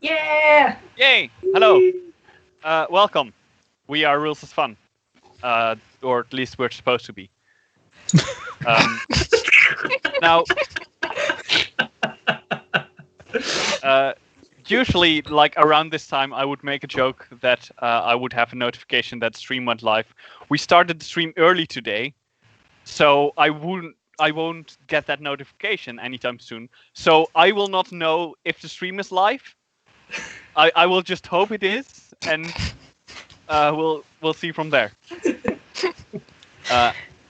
Yeah! Yay! Hello. Welcome. We are Rules is Fun. Or at least we're supposed to be. Now, usually, like around this time, I would make a joke that I would have a notification that stream went live. We started the stream early today, so I won't get that notification anytime soon. So I will not know if the stream is live. I will just hope it is, and we'll see from there.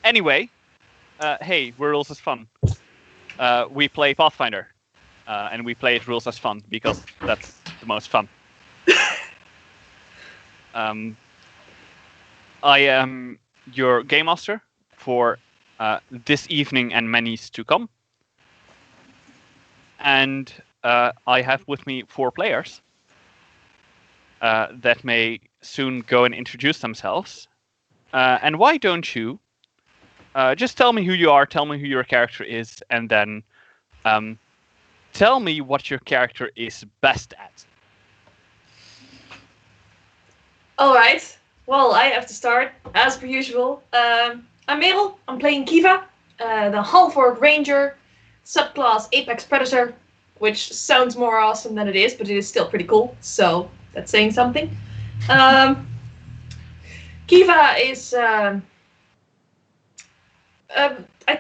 Anyway, hey, we're Rules as Fun. We play Pathfinder, and we play it Rules as Fun because that's the most fun. I am your game master for this evening and many to come, and I have with me 4 players that may soon go and introduce themselves. And why don't you just tell me who you are, tell me who your character is, and then tell me what your character is best at. Alright, well, I have to start, as per usual. I'm Merel, I'm playing Kiva, the half-orc ranger, subclass Apex Predator, which sounds more awesome than it is, but it is still pretty cool, so that's saying something. Kiva is, I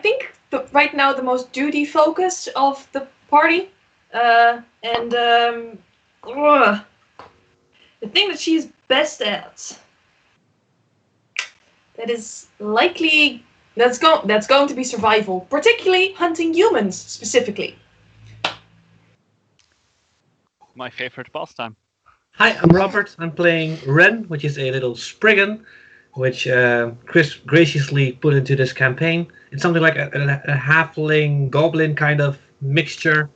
think, right now the most duty-focused of the party, and the thing that she's best at, that is likely, that's going to be survival, particularly hunting humans specifically. My favorite pastime. Hi, I'm Robert. I'm playing Ren, which is a little Spriggan, which Chris graciously put into this campaign. It's something like a halfling goblin kind of mixture.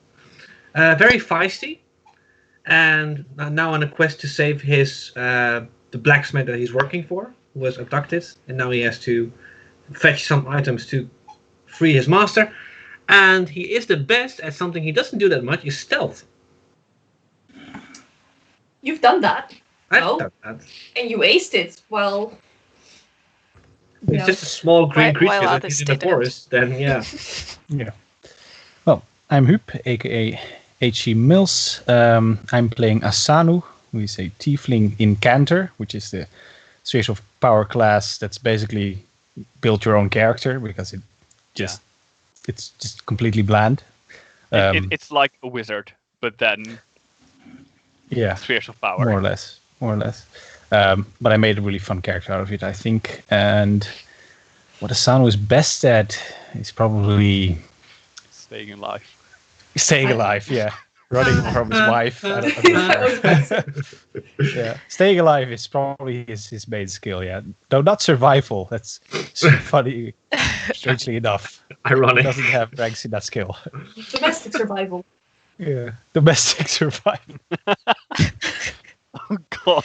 Very feisty, and now on a quest to save his the blacksmith that he's working for, who was abducted, and now he has to fetch some items to free his master. And he is the best at something he doesn't do that much, is stealth. You've done that. I've done that. And you aced it. Well, it's just a small green creature while that others is in the didn't. forest, then yeah. Yeah. Well, I'm Huub, aka H.C. Mills. I'm playing Asanu, who is a tiefling incanter, which is the series of power class that's basically build your own character because it's just completely bland. It's like a wizard, but then spheres of power. More or less. But I made a really fun character out of it, I think. And what Asano is best at is probably staying alive. Staying alive, yeah. Running from his wife. I don't know. Yeah. Staying alive is probably his main skill, yeah. No, not survival. That's so funny, strangely enough. Ironic. He doesn't have ranks in that skill. Domestic survival. Yeah. Domestic survival. Oh, God.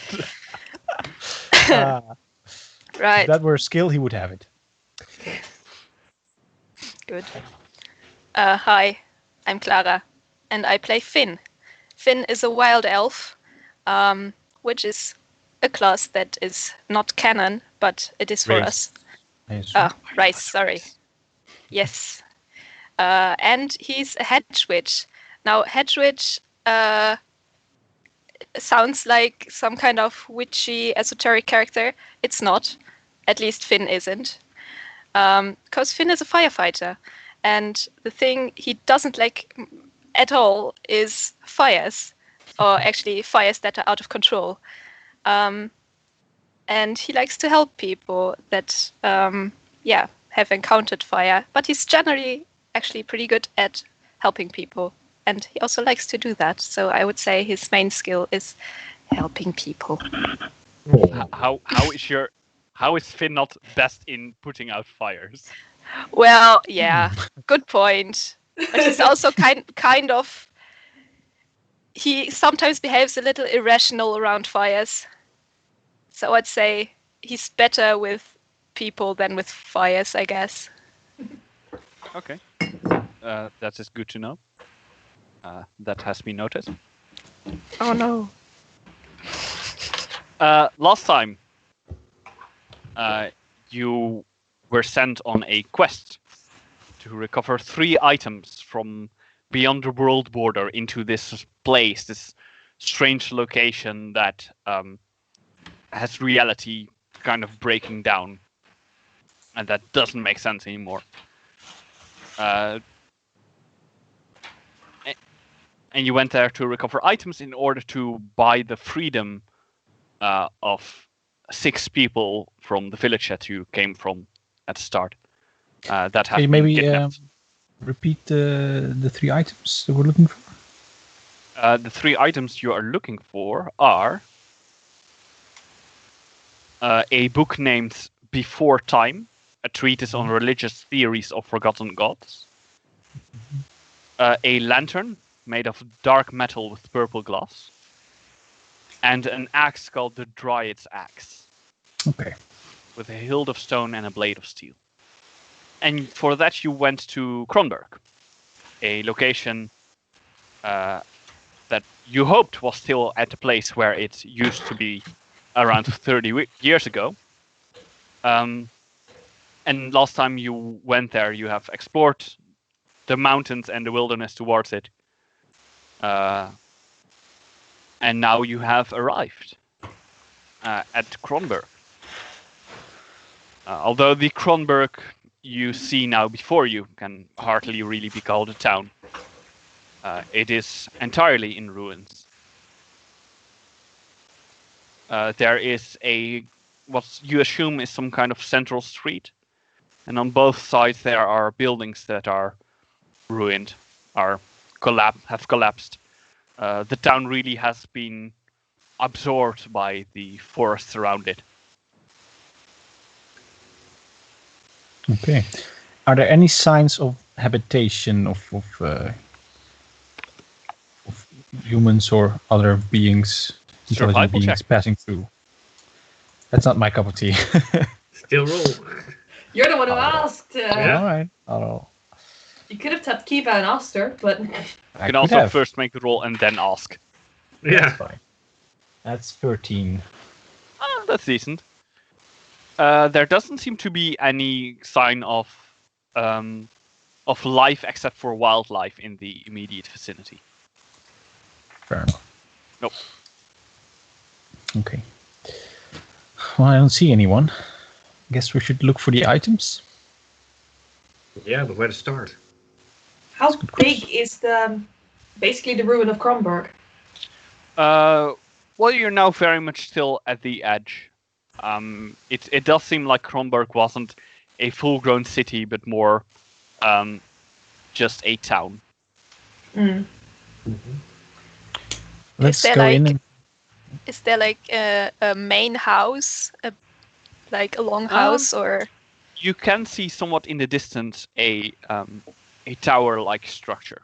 Right. If that were a skill, he would have it. Good. Hi, I'm Clara, and I play Finn. Finn is a wild elf, which is a class that is not canon, but it is for us. Right, sorry. Yes. And he's a hedge witch. Now, hedge witch sounds like some kind of witchy, esoteric character. It's not. At least Finn isn't. Because Finn is a firefighter. And the thing he doesn't like at all is fires. Or actually fires that are out of control. And he likes to help people that, have encountered fire. But he's generally actually pretty good at helping people. And he also likes to do that. So I would say his main skill is helping people. How is Finn not best in putting out fires? Well, yeah, good point. But he's also kind of. He sometimes behaves a little irrational around fires. So I'd say he's better with people than with fires, I guess. Okay, that is good to know. That has been noted. Oh no. Last time, you were sent on a quest to recover 3 items from beyond the world border into this place, this strange location that has reality kind of breaking down, and that doesn't make sense anymore. And you went there to recover items in order to buy the freedom of 6 people from the village that you came from at the start. That have Can you been maybe kidnapped. repeat the 3 items that we're looking for? The 3 items you are looking for are a book named Before Time, a treatise on religious theories of forgotten gods. A lantern made of dark metal with purple glass. And an axe called the Dryad's Axe, Okay. with a hilt of stone and a blade of steel. And for that you went to Kronberg, a location that you hoped was still at the place where it used to be around 30 years ago. And last time you went there, you have explored the mountains and the wilderness towards it. And now you have arrived at Kronberg. Although the Kronberg you see now before you can hardly really be called a town. It is entirely in ruins. There is what you assume is some kind of central street, and on both sides there are buildings that are ruined, have collapsed. The town really has been absorbed by the forests around it. Okay. Are there any signs of habitation of humans or other beings, intelligent Survival beings check. passing through? That's not my cup of tea. Still roll. You're the one who Oh. asked. Yeah. All right. Oh. You could have tapped Kiva and asked her, but You can also first make the roll and then ask. Yeah. That's fine. That's 13. That's decent. There doesn't seem to be any sign of life except for wildlife in the immediate vicinity. Fair enough. Nope. Okay. Well, I don't see anyone. Guess we should look for the items. Yeah, but where to start? how Good big question. is basically the ruin of Kronberg? Well, you're now very much still at the edge. It does seem like Kronberg wasn't a full-grown city, but more just a town. Mm. Let's there go like- in and Is there like a main house, like a long house, or? You can see somewhat in the distance a tower-like structure.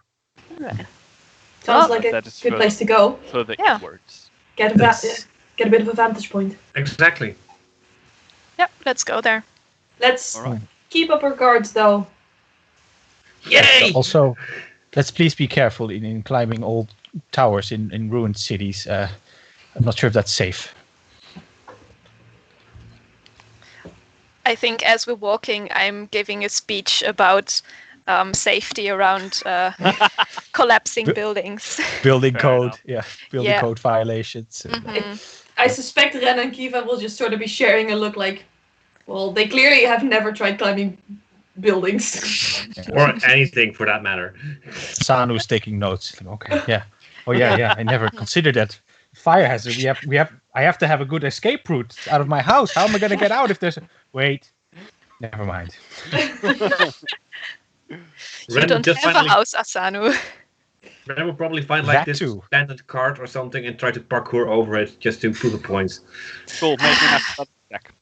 Sounds Oh, like a that is good place to go. further Yeah. inwards. Get That's- get a bit of a vantage point. Exactly. Yeah, let's go there. Let's All right. keep up our guards, though. Yay! also, let's please be careful in climbing old towers in ruined cities. I'm not sure if that's safe. I think as we're walking, I'm giving a speech about safety around collapsing Bu- buildings. Building Fair code, enough. yeah, building Yeah. code violations. Mhm. I suspect Ren and Kiva will just sort of be sharing a look like, well, they clearly have never tried climbing buildings. Or anything for that matter. Sanu's taking notes. Okay, yeah. Oh yeah. I never considered that. Fire hazard. I have to have a good escape route out of my house. How am I gonna get out if there's? Wait, never mind. You don't have finally, a house, Asanu. Ren will probably find like That this too. standard cart or something and try to parkour over it just to improve the points. Cool. Make an athletic check.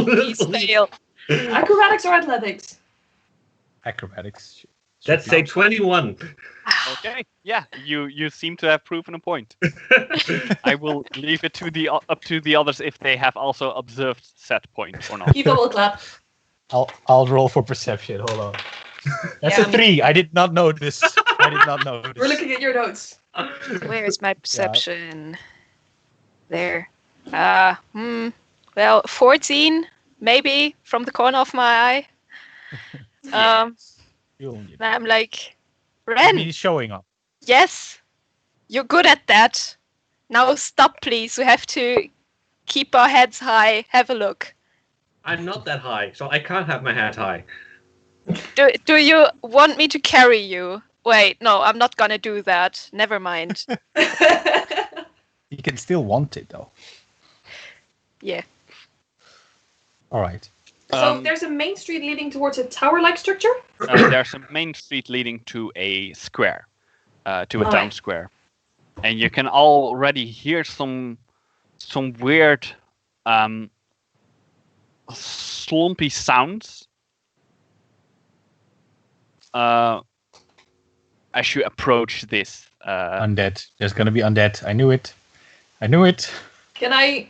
Please fail. Acrobatics or athletics? Acrobatics. Let's say 21. Okay. Yeah. You seem to have proven a point. I will leave it to up to the others if they have also observed set point or not. Kiva will clap. I'll roll for perception. Hold on. That's Yeah, a 3. I did not know this. I did not know this. We're looking at your notes. Where's my perception? There. Well, 14, maybe, from the corner of my eye. And I'm like, Ren, He's showing up. yes, you're good at that. Now stop, please. We have to keep our heads high. Have a look. I'm not that high, so I can't have my head high. Do you want me to carry you? Wait, no, I'm not gonna do that. Never mind. He can still want it though. Yeah. All right. So there's a main street leading towards a tower-like structure? There's a main street leading to a square, to a town Alright. square, and you can already hear some weird, slumpy sounds as you approach this. Undead. There's gonna be undead. I knew it. Can I,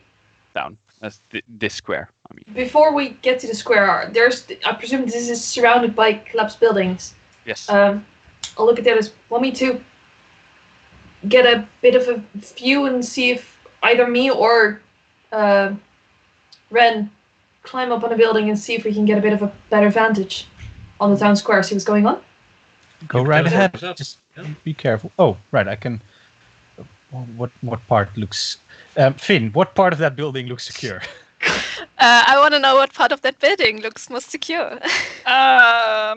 Down. That's this square. I mean, before we get to the square, I presume this is surrounded by collapsed buildings. yes. I'll look at that as want me to get a bit of a view and see if either me or Ren climb up on a building and see if we can get a bit of a better vantage on the town square, see what's going on. Go You right can ahead. tell us up. Just Yeah. be careful. Oh, right. I can. What part looks? Finn, what part of that building looks secure? I want to know what part of that building looks most secure.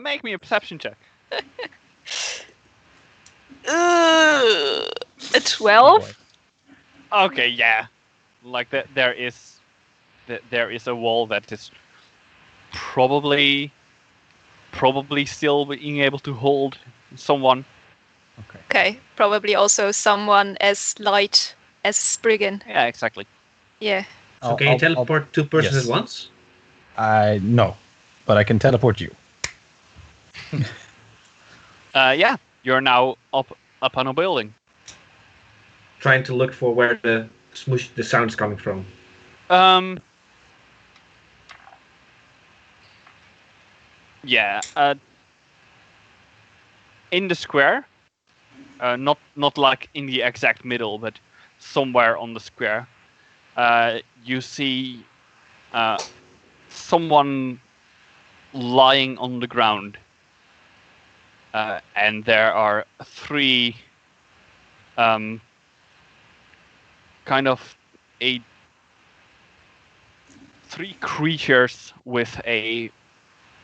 Make me a perception check. A 12? Okay, yeah. Like that, there is a wall that is probably still being able to hold someone. Okay, probably also someone as light as Spriggan. Yeah, exactly. Yeah. So can you teleport two persons yes. at once? No, but I can teleport you. Yeah, you're now up on a building. Trying to look for where the sound's coming from. Yeah. In the square, not like in the exact middle, but somewhere on the square, you see someone lying on the ground, and there are three three creatures with a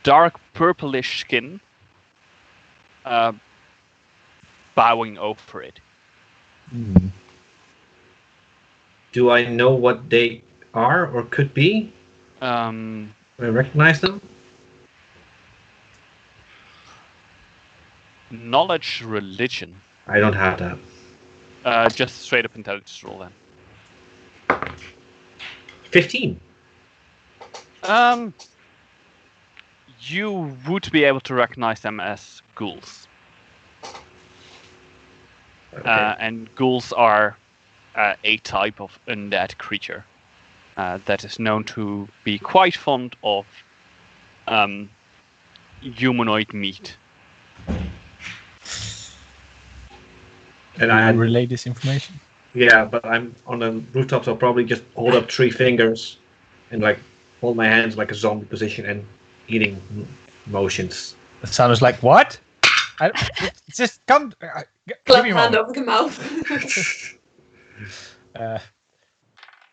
dark purplish skin bowing over it. Do I know what they are or could be? Do I recognize them? Knowledge religion. I don't have that. Just straight up intelligence roll then. 15. You would be able to recognize them as ghouls. Okay. And ghouls are a type of undead creature that is known to be quite fond of humanoid meat. And I relay this information. yeah, but I'm on the rooftop, so I'll probably just hold up 3 fingers and like hold my hands like a zombie position and eating motions. That sounds like what? Just come. Give Clap me a hand moment. over the mouth.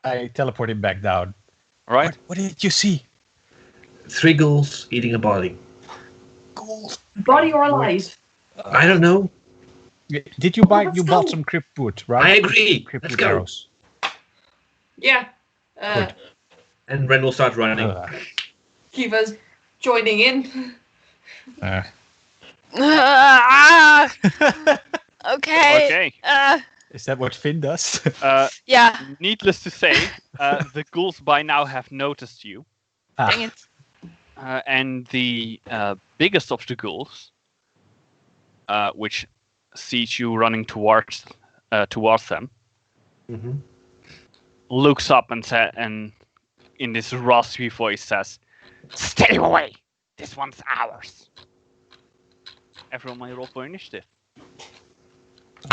I teleport him back down. All right. What did you see? 3 ghouls eating a body. Ghouls. Body or alive? I don't know. Did you buy? let's You go. bought some crypt wood, right? I agree. Crypt Let's wood go. arrows. Yeah. Good. And Ren will start running. Kiva's joining in. Okay. Okay. Is that what Finn does? Yeah. Needless to say, the ghouls by now have noticed you. Dang it. And the biggest of the ghouls, which sees you running towards them, Mm-hmm. looks up and in this raspy voice says, "Stay away! This one's ours." Everyone may roll for initiative.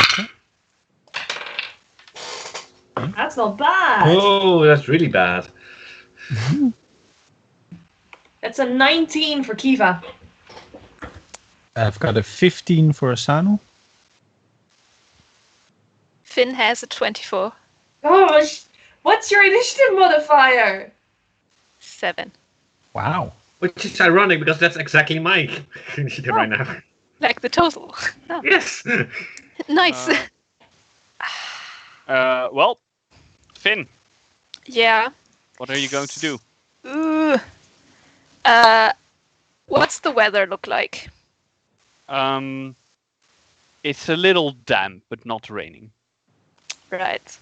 Okay. That's not bad. Oh, that's really bad. It's a 19 for Kiva. I've got a 15 for Asanu. Finn has a 24. Gosh, what's your initiative modifier? 7. Wow. Which is ironic because that's exactly my initiative right now. Like the total. Oh, Yes. nice. Well, Finn, Yeah. what are you going to do? Ooh. What's the weather look like? It's a little damp, but not raining. Right.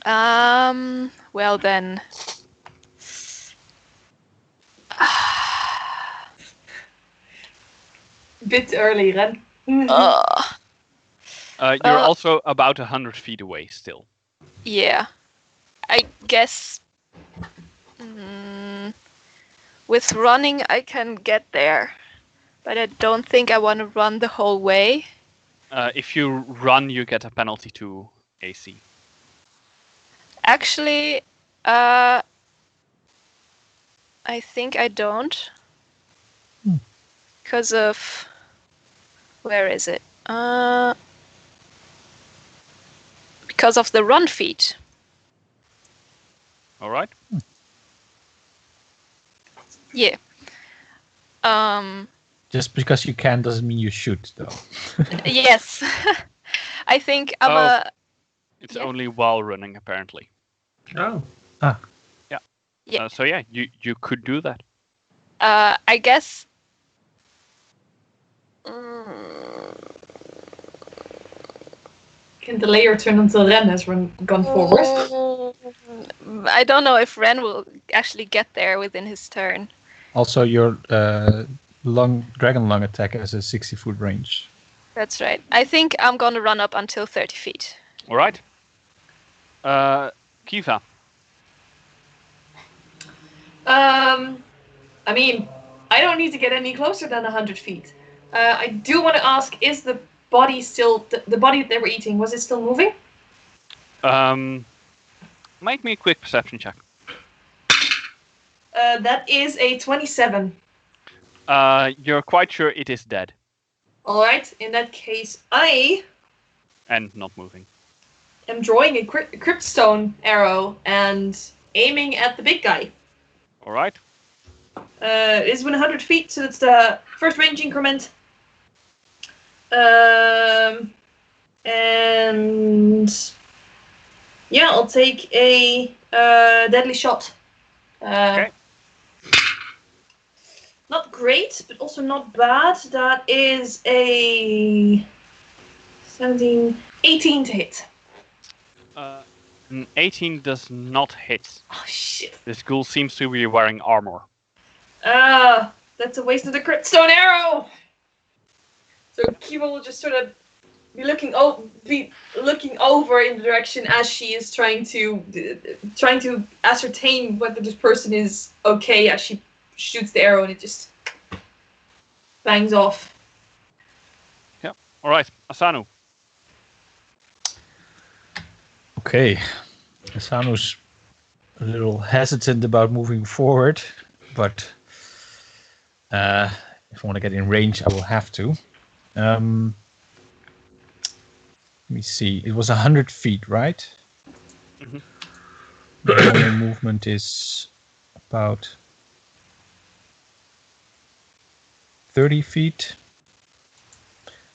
Well then. Bit early, Ren. You're also about 100 feet away still. Yeah. I guess with running I can get there. But I don't think I want to run the whole way. If you run, you get a penalty to AC. Actually, I think I don't. Because of... Where is it? Because of the run feat. All right. Yeah. Just because you can doesn't mean you should, though. Yes. I think I'm It's Yeah. only while running, apparently. Oh. Yeah. So yeah, you could do that. I guess... Can delay your turn until Ren has gone forward. I don't know if Ren will actually get there within his turn. Also, your dragon lung attack has a 60-foot range. That's right. I think I'm gonna run up until 30 feet. All right. Kiva. I mean, I don't need to get any closer than 100 feet. I do want to ask, is the body still, the body that they were eating, was it still moving? Make me a quick perception check. That is a 27. You're quite sure it is dead Alright, in that case, I and not moving. am drawing a cryptstone arrow and aiming at the big guy. All right. It is 100 feet, so that's the first range increment. And yeah, I'll take a deadly shot. Okay. Not great, but also not bad. That is a 17, 18 to hit. An 18 does not hit. Oh shit. This ghoul seems to be wearing armor. That's a waste of the cryptstone arrow. So Kiva will just sort of be looking over in the direction as she is trying to ascertain whether this person is okay as she shoots the arrow and it just bangs off. Yep. All right, Asanu. Okay. Asanu's a little hesitant about moving forward, but if I want to get in range, I will have to. Let me see. It was 100 feet, right? Mm-hmm. The normal movement is about 30 feet.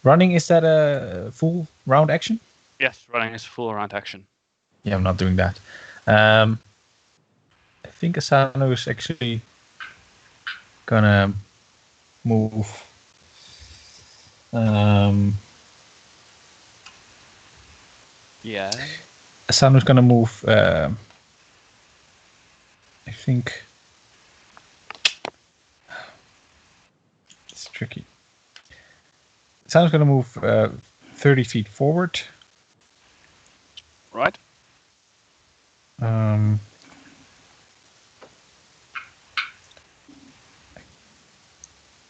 Running, is that a full round action? Yes, running is full round action. Yeah, I'm not doing that. I think Asano is actually gonna move. Yeah. Asano's gonna move. I think it's tricky. Asano's gonna move 30 feet forward. Right.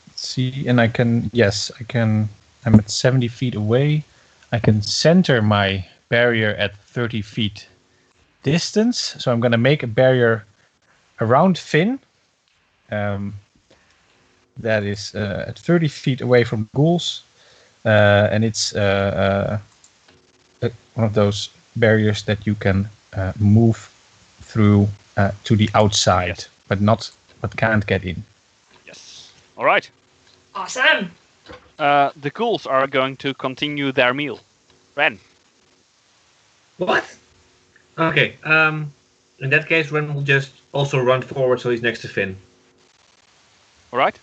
Let's see, and I can. Yes, I can. I'm at 70 feet away. I can center my barrier at 30 feet distance. So I'm going to make a barrier around Finn. That is at 30 feet away from ghouls. And it's one of those barriers that you can move through to the outside, Yes. but can't get in. Yes. All right. Awesome. The ghouls are going to continue their meal. Ren. What? Okay. In that case, Ren will just also run forward, so he's next to Finn. All right.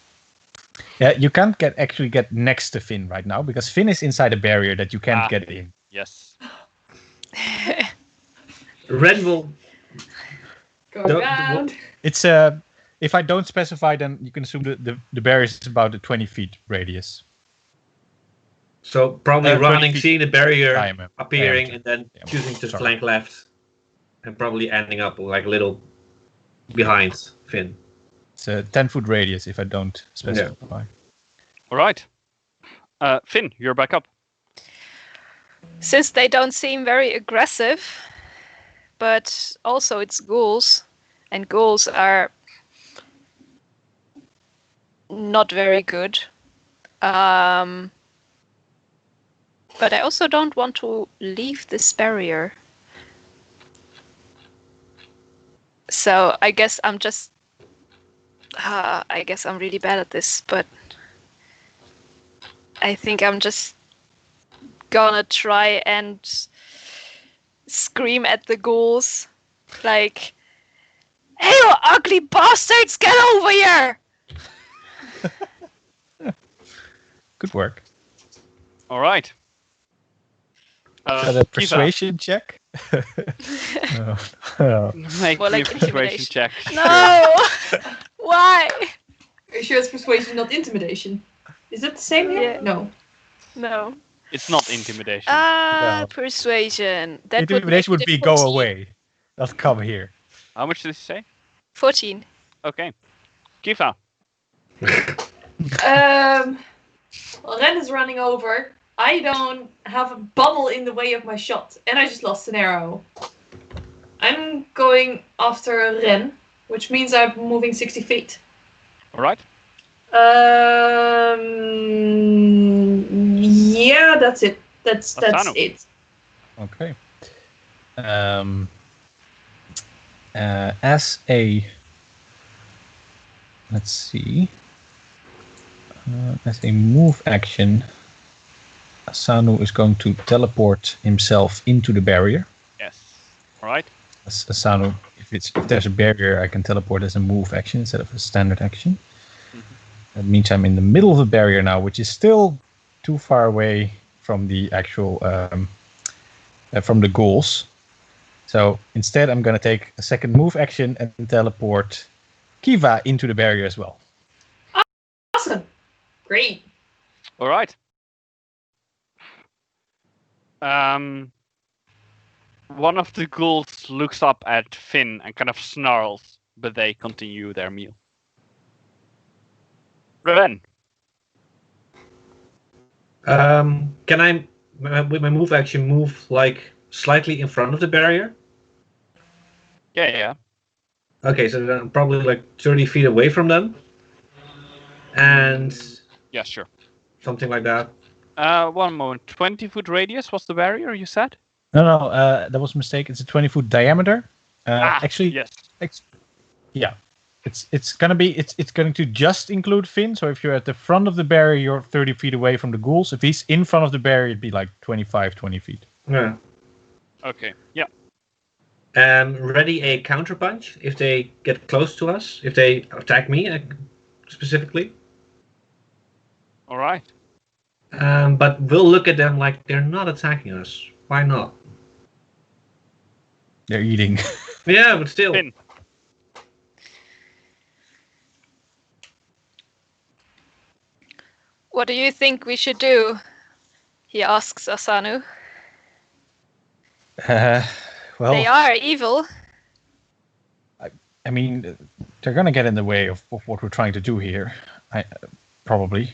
Yeah, you can't actually get next to Finn right now because Finn is inside a barrier that you can't Ah. get in. Yes. Ren will. Go No, around. It's if I don't specify, then you can assume the barrier is about a 20 feet radius. So probably 20 running, feet seeing the barrier diameter. appearing, and then Yeah, choosing to sorry. flank left, and probably ending up like a little behind Finn. It's a 10-foot radius if I don't specify. All right. Finn, you're back up. Since they don't seem very aggressive, but also it's ghouls, and ghouls are not very good. But I also don't want to leave this barrier. So I guess I'm just... I guess I'm really bad at this, but I think I'm just gonna try and scream at the ghouls, like, "Hey, you ugly bastards, get over here!" Good work. All right. Is that a Kiva, persuasion check? Oh. make More me like a persuasion intimidation. check. No! Why? Are you sure it's persuasion, not intimidation? Is it the same here? Yeah. No. No. It's not intimidation. No. Persuasion. That Intimidation would would be make it go 14. away, not come here. How much did you say? 14. Okay. Kiva. Well, Ren is running over. I don't have a bubble in the way of my shot, and I just lost an arrow. I'm going after Ren, which means I'm moving 60 feet. All right. Yeah, that's it. That's Asano. it. Okay. As a, let's see, as a move action, Asano is going to teleport himself into the barrier. Yes. All right. As Asano, if there's a barrier, I can teleport as a move action instead of a standard action. That means I'm in the middle of the barrier now, which is still too far away from the actual from the ghouls. So instead, I'm going to take a second move action and teleport Kiva into the barrier as well. Awesome. Great. All right. One of the ghouls looks up at Finn and kind of snarls, but they continue their meal. Ren. Can I, with my move action, move like slightly in front of the barrier? Yeah. Okay, so then I'm probably like 30 feet away from them. And Yeah, sure. something like that. 1 moment. 20-foot radius was the barrier, you said? No, that was a mistake. It's a 20-foot diameter. Actually, Yes. yeah. It's going to just include Finn. So if you're at the front of the barrier, you're 30 feet away from the ghouls. If he's in front of the barrier, it'd be like 20 feet. Yeah. Okay. Yeah. Ready a counter punch if they get close to us, if they attack me specifically. All right. But we'll look at them like they're not attacking us. Why not? They're eating. Yeah, but still. Finn. What do you think we should do? He asks Asanu. Well, They are evil. I mean, they're going to get in the way of what we're trying to do here. Probably.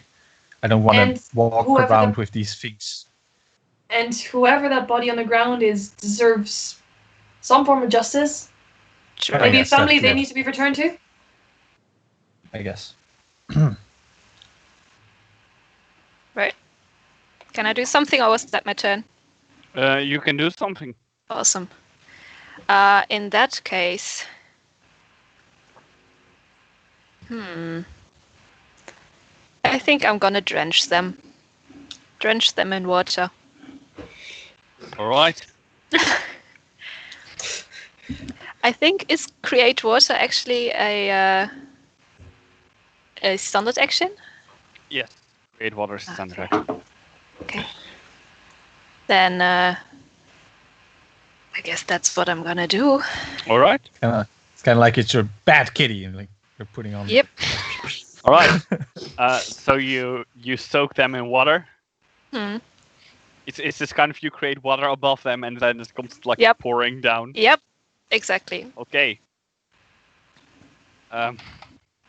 I don't want And to walk whoever around the- with these things. And whoever that body on the ground is deserves some form of justice. Sure. Maybe a guess that, family they yeah. need to be returned to. I guess. Right. Can I do something, or was that my turn? You can do something. Awesome. In that case, I think I'm gonna drench them. Drench them in water. All right. I think is create water actually a standard action? Yes. Create water standard. Okay. Okay. Then I guess that's what I'm gonna do. All right. It's kind of like it's your bad kitty, and like you're putting on. Yep. All right. So you soak them in water. Hmm. It's this kind of you create water above them and then it comes like Yep. pouring down. Yep. Exactly. Okay.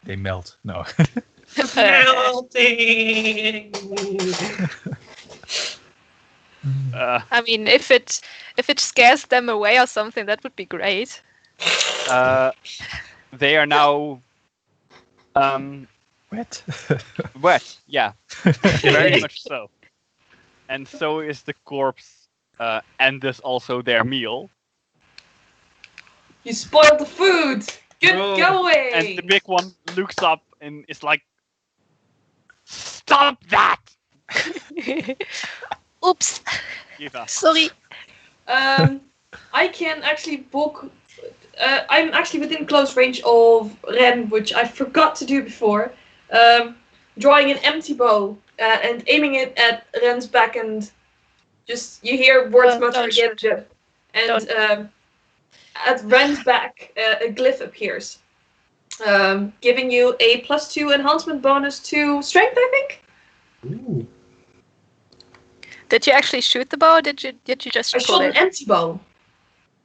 They melt. No. Melting. I mean, if it scares them away or something, that would be great. They are now Wet. wet. Yeah, very much so. And so is the corpse, and thus also their meal. You spoiled the food. Good Bro. going. And the big one looks up and is like, "Stop that!" Oops. Eva. Sorry. I can actually book. I'm actually within close range of Ren, which I forgot to do before. Drawing an empty bow and aiming it at Ren's back, and just you hear words mutter don't again. shoot. And at Ren's back, a glyph appears, giving you a +2 enhancement bonus to strength. I think. Ooh. Did you actually shoot the bow? Or did you just I pull shot an it? empty bow.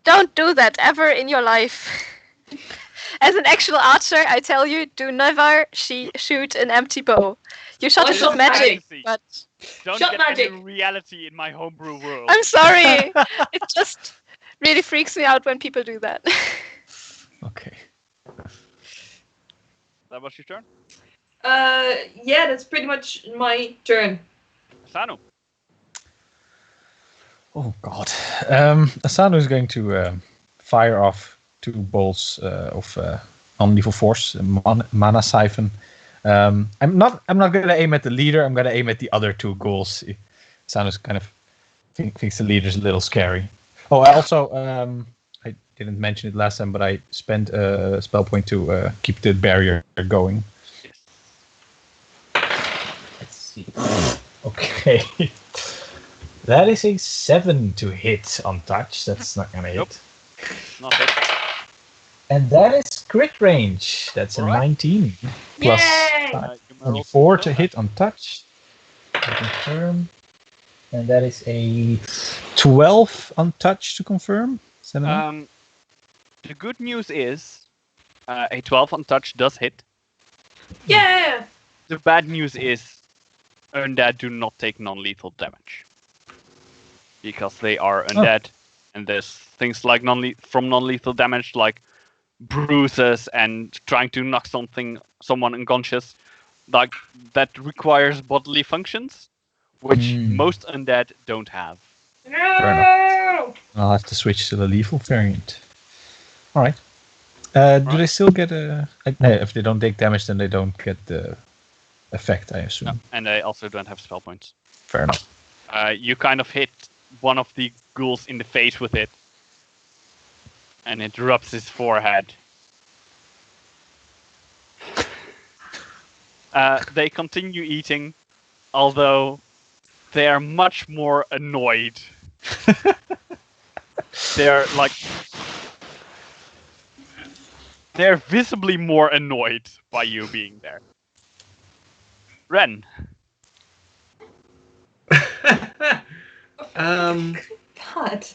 Don't do that ever in your life. As an actual archer, I tell you, do never shoot an empty bow. You shot I it shot with magic, magic. but Don't Shut get magic. any reality in my homebrew world. I'm sorry. It just really freaks me out when people do that. Okay. That was your turn? Yeah, that's pretty much my turn. Asano. Oh God. Asano is going to fire off 2 bolts of non-lethal force, mana siphon. I'm not going to aim at the leader. I'm going to aim at the other 2 ghouls. Asano's kind of thinks the leader's a little scary. Oh, I also I didn't mention it last time, but I spent a spell point to keep the barrier going. Let's see. Okay. That is a 7 to hit on touch. That's not gonna hit. Nope. Not it. And that is crit range. That's a Alright. 19 plus Yay! 5, You may roll 24 some to hit on touch. I confirm. And that is a 12 on touch to confirm. 7. The good news is a 12 on touch does hit. Yeah. The bad news is undead do not take non-lethal damage. Because they are undead, and there's things like non-lethal damage like bruises and trying to knock someone unconscious, like that requires bodily functions, which most undead don't have. No. I'll have to switch to the lethal variant. All right. Do they still get a? If they don't take damage, then they don't get the effect, I assume. No, and they also don't have spell points. Fair enough. You kind of hit one of the ghouls in the face with it, and it rubs his forehead. They continue eating, although they are much more annoyed. They're visibly more annoyed by you being there. Ren. God.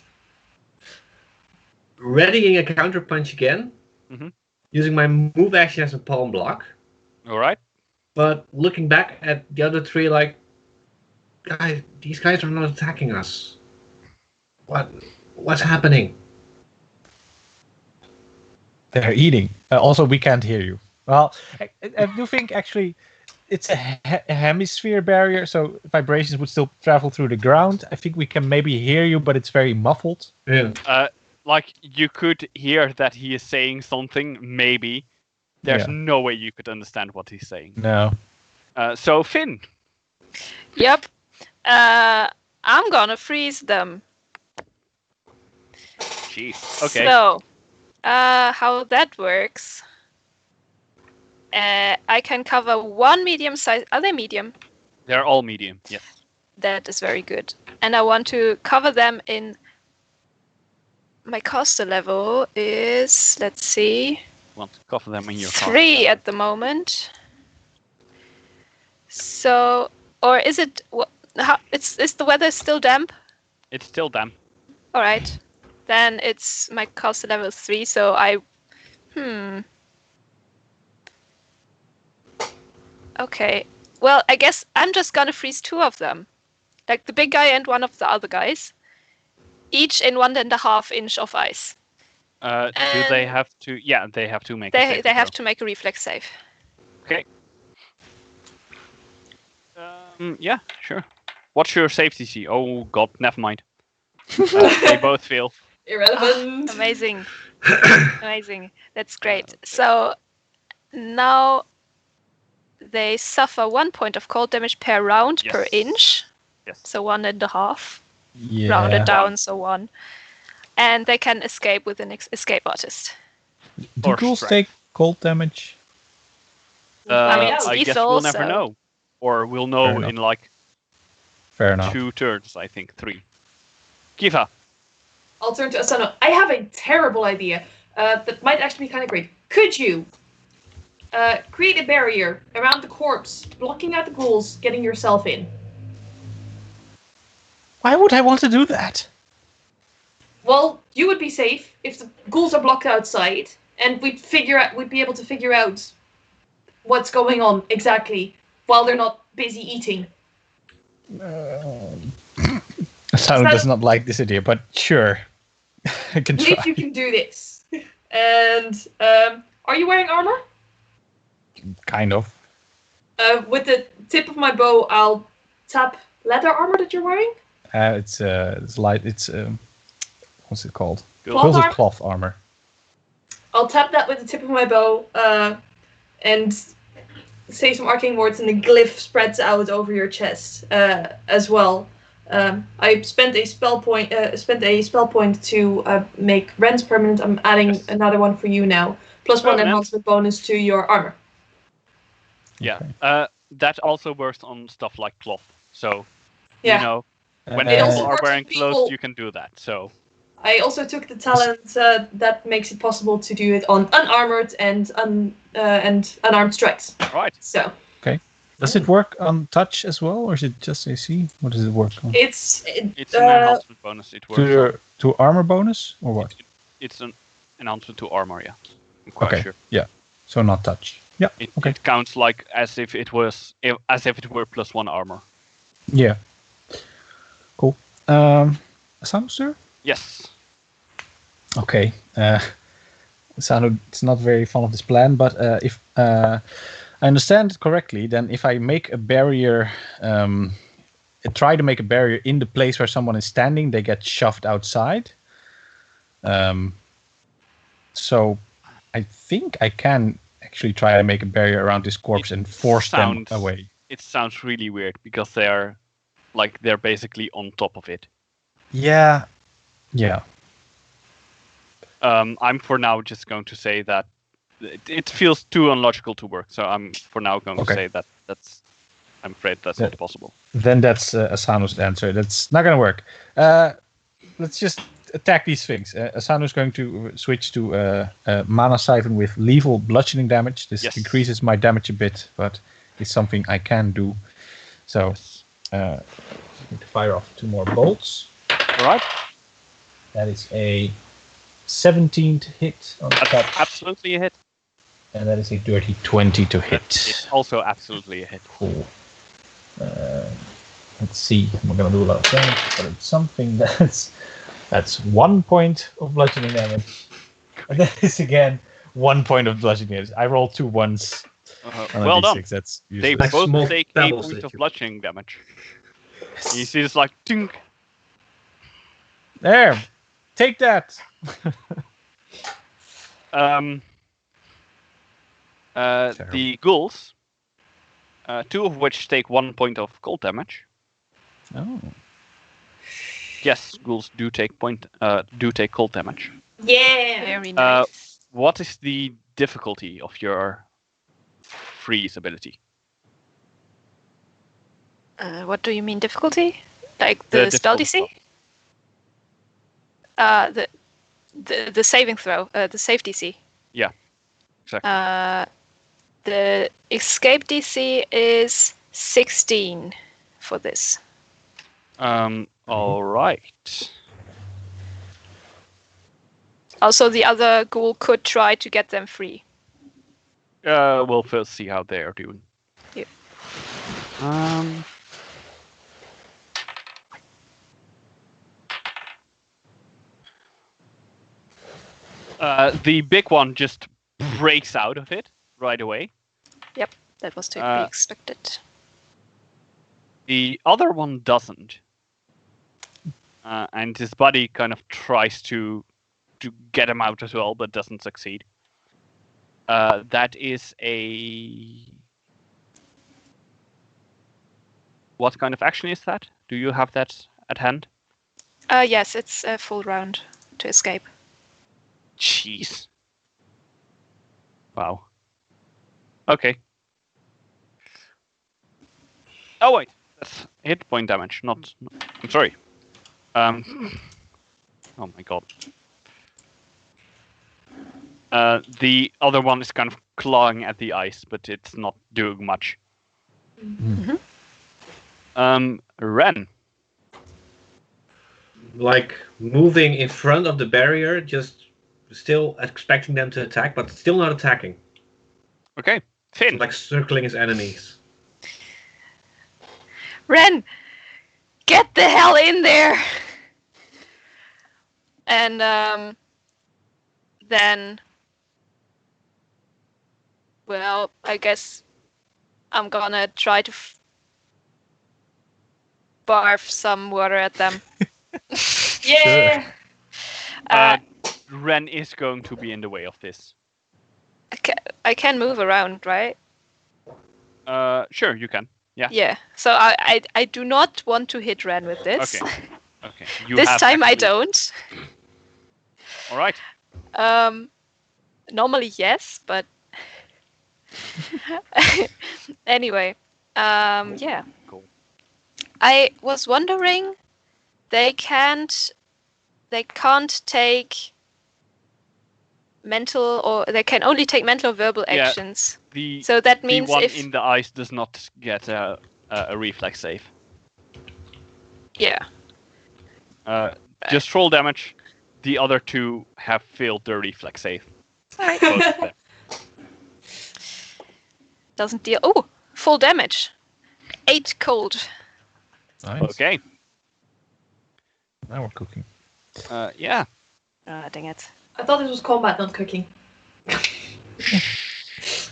Readying a counter punch again. Mhm. Using my move action as a palm block. All right. But looking back at the other 3, like, guys, these guys are not attacking us. What's happening? They're eating. Also, we can't hear you. Well, I do think actually it's a hemisphere barrier, so vibrations would still travel through the ground. I think we can maybe hear you, but it's very muffled. Yeah. Like you could hear that he is saying something. Maybe there's no way you could understand what he's saying. No. So Finn. Yep. I'm gonna freeze them. Jeez. Okay. So, how that works? I can cover one medium size. Are they medium? They're all medium. Yes. That is very good. And I want to cover them in. My caster level is, let's see, Want to cover them in your 3 at the moment. So, or is it? Is the weather still damp? It's still damp. All right, then it's my caster level 3. So I, Okay, well I guess I'm just gonna freeze 2 of them, like the big guy and one of the other guys, each in 1.5 inch of ice. Do they have to? Yeah, they have to make. They have to make a reflex save. Okay. Yeah, sure. What's your safety DC? Oh God, never mind. They both fail. Irrelevant. Amazing. Amazing. That's great. So now they suffer 1 point of cold damage per round per inch. Yes. So 1.5. Yeah. Rounded down, so 1. And they can escape with an escape artist. Do Or ghouls strike. take cold damage? I mean, it's I guess lethal, we'll never so- know, or we'll Fair know enough. in like Fair enough. 2 turns. I think 3. Kiva. I'll turn to Asano. I have a terrible idea that might actually be kind of great. Could you create a barrier around the corpse, blocking out the ghouls, getting yourself in? Why would I want to do that? Well, you would be safe if the ghouls are blocked outside, and we'd be able to figure out what's going on exactly while they're not busy eating. Sanu does not like this idea, but sure. I can try. Believe you can do this. And are you wearing armor? Kind of. With the tip of my bow, I'll tap leather armor that you're wearing. It's light. It's what's it called? Cloth Quilted armor? cloth armor. I'll tap that with the tip of my bow, and say some arcane words, and the glyph spreads out over your chest as well. I spent a spell point. To make Ren's permanent. I'm adding another one for you now. +1 Permanent. enhancement bonus to your armor. Yeah. Okay. That also works on stuff like cloth. So Yeah. you know, when It also people are works wearing for clothes, people- you can do that. So I also took the talent that makes it possible to do it on unarmored and unarmed strikes. right. So Does it work on touch as well, or is it just AC? What does it work on? It's an enhancement bonus. It works. To armor bonus or what? It's an enhancement to armor. Yeah. I'm quite Okay. sure. Yeah. So not touch. Yeah. It, Okay. it counts like as if it were +1 armor. Yeah. Cool. Sanu, sir? Yes. Okay. Sanu is not very fond of this plan, but if I understand it correctly, then if I make a barrier, try to make a barrier in the place where someone is standing, they get shoved outside. So I think I can actually try to make a barrier around this corpse and force them away. It sounds really weird because they're basically on top of it. Yeah. Yeah. I'm for now just going to say that it feels too unlogical to work. So I'm for now going to say that's. I'm afraid that's not possible. Then that's Asanu's answer. That's not going to work. Let's just attack these things. Asanu's going to switch to mana siphon with lethal bludgeoning damage. This increases my damage a bit, but it's something I can do. So I need to fire off 2 more bolts. All right. That is a 17 to hit on That's touch. absolutely a hit. And that is a dirty 20 to hit. It's also absolutely a hit. Cool. Let's see. I'm going to do a lot of damage, but it's something that's 1 point of bludgeoning damage. And that is again 1 point of bludgeoning damage. I rolled 2 ones on a Well d6. done. That's They useless. Like both small take 8 pebbles points that of you- bludgeoning damage. You see this like tink. There! Take that! The ghouls, 2 of which take 1 point of cold damage. Oh. Yes, ghouls do take cold damage. Yeah. Very nice. What is the difficulty of your freeze ability? What do you mean difficulty? Like The the spell difficulty DC? The saving throw, the save DC. Yeah, exactly. The escape DC is 16 for this. All right. Also, the other ghoul could try to get them free. We'll first see how they are doing. Yeah. The big one just breaks out of it right away. Yep, that was to be expected. The other one doesn't. And his buddy kind of tries to get him out as well, but doesn't succeed. That is a... What kind of action is that? Do you have that at hand? Yes, it's a full round to escape. Jeez. Wow. Okay. Oh wait, that's hit point damage, not... I'm sorry. Oh my god. The other one is kind of clawing at the ice, but it's not doing much. Ren. Like moving in front of the barrier, just still expecting them to attack, but still not attacking. Okay. Finn. Like circling his enemies. Ren, get the hell in there! And then, well, I guess I'm gonna try to barf some water at them. Yeah. Ren is going to be in the way of this. I can move around, right? Sure, you can. Yeah. Yeah. So I do not want to hit Ren with this. Okay. Okay. You This have time I actually- don't. All right. Normally yes, but anyway, yeah. Cool. I was wondering, they can't take mental, or they can only take mental or verbal Yeah. actions. The So that the means one if in the ice does not get a reflex save. yeah. Just roll damage. The other 2 have failed their reflex save. Alright. Both of them. Doesn't deal. Oh, full damage. 8 cold. Nice. Okay. Now we're cooking. Yeah. Ah, dang it. I thought this was combat, not cooking.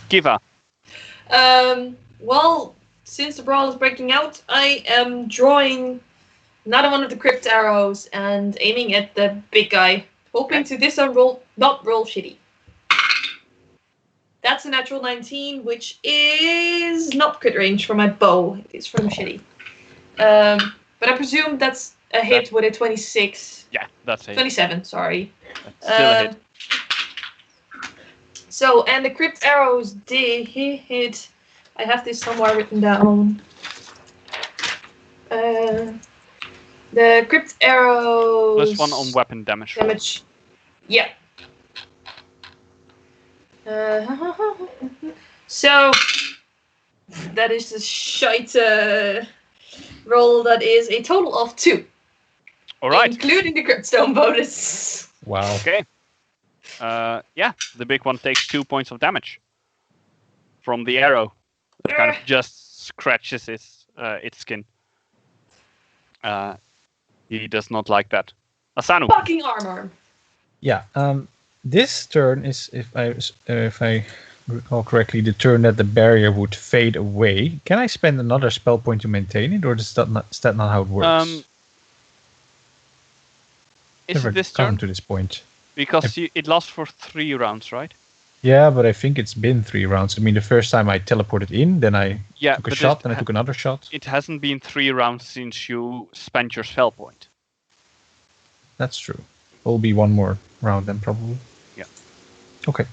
Kiva. Well, since the brawl is breaking out, I am drawing another one of the crypt arrows and aiming at the big guy, hoping to this time not roll shitty. That's a natural 19, which is not crit range for my bow. It's from shitty. But I presume that's a hit with a 26. Yeah, that's it. 27, sorry. That's still a hit. So, and the crypt arrows did hit. I have this somewhere written down. The crypt arrows. +1 on weapon damage. Damage. Yeah. So, that is the shite roll. That is a total of 2. All right. Including the cryptstone bonus. Wow. Okay. Yeah, the big one takes 2 points of damage from the arrow. It kind of just scratches its skin. He does not like that. Asanu. Fucking armor. Yeah. this turn is, if I recall correctly, the turn that the barrier would fade away. Can I spend another spell point to maintain it, or is that not how it works? Is Never it this come turn? to this point. Because it lasts for 3 rounds, right? Yeah, but I think it's been 3 rounds. I mean, the first time I teleported in, then I Yeah, took a but shot, then I took another shot. It hasn't been 3 rounds since you spent your spell point. That's true. It'll be one more round then, probably. Yeah. Okay.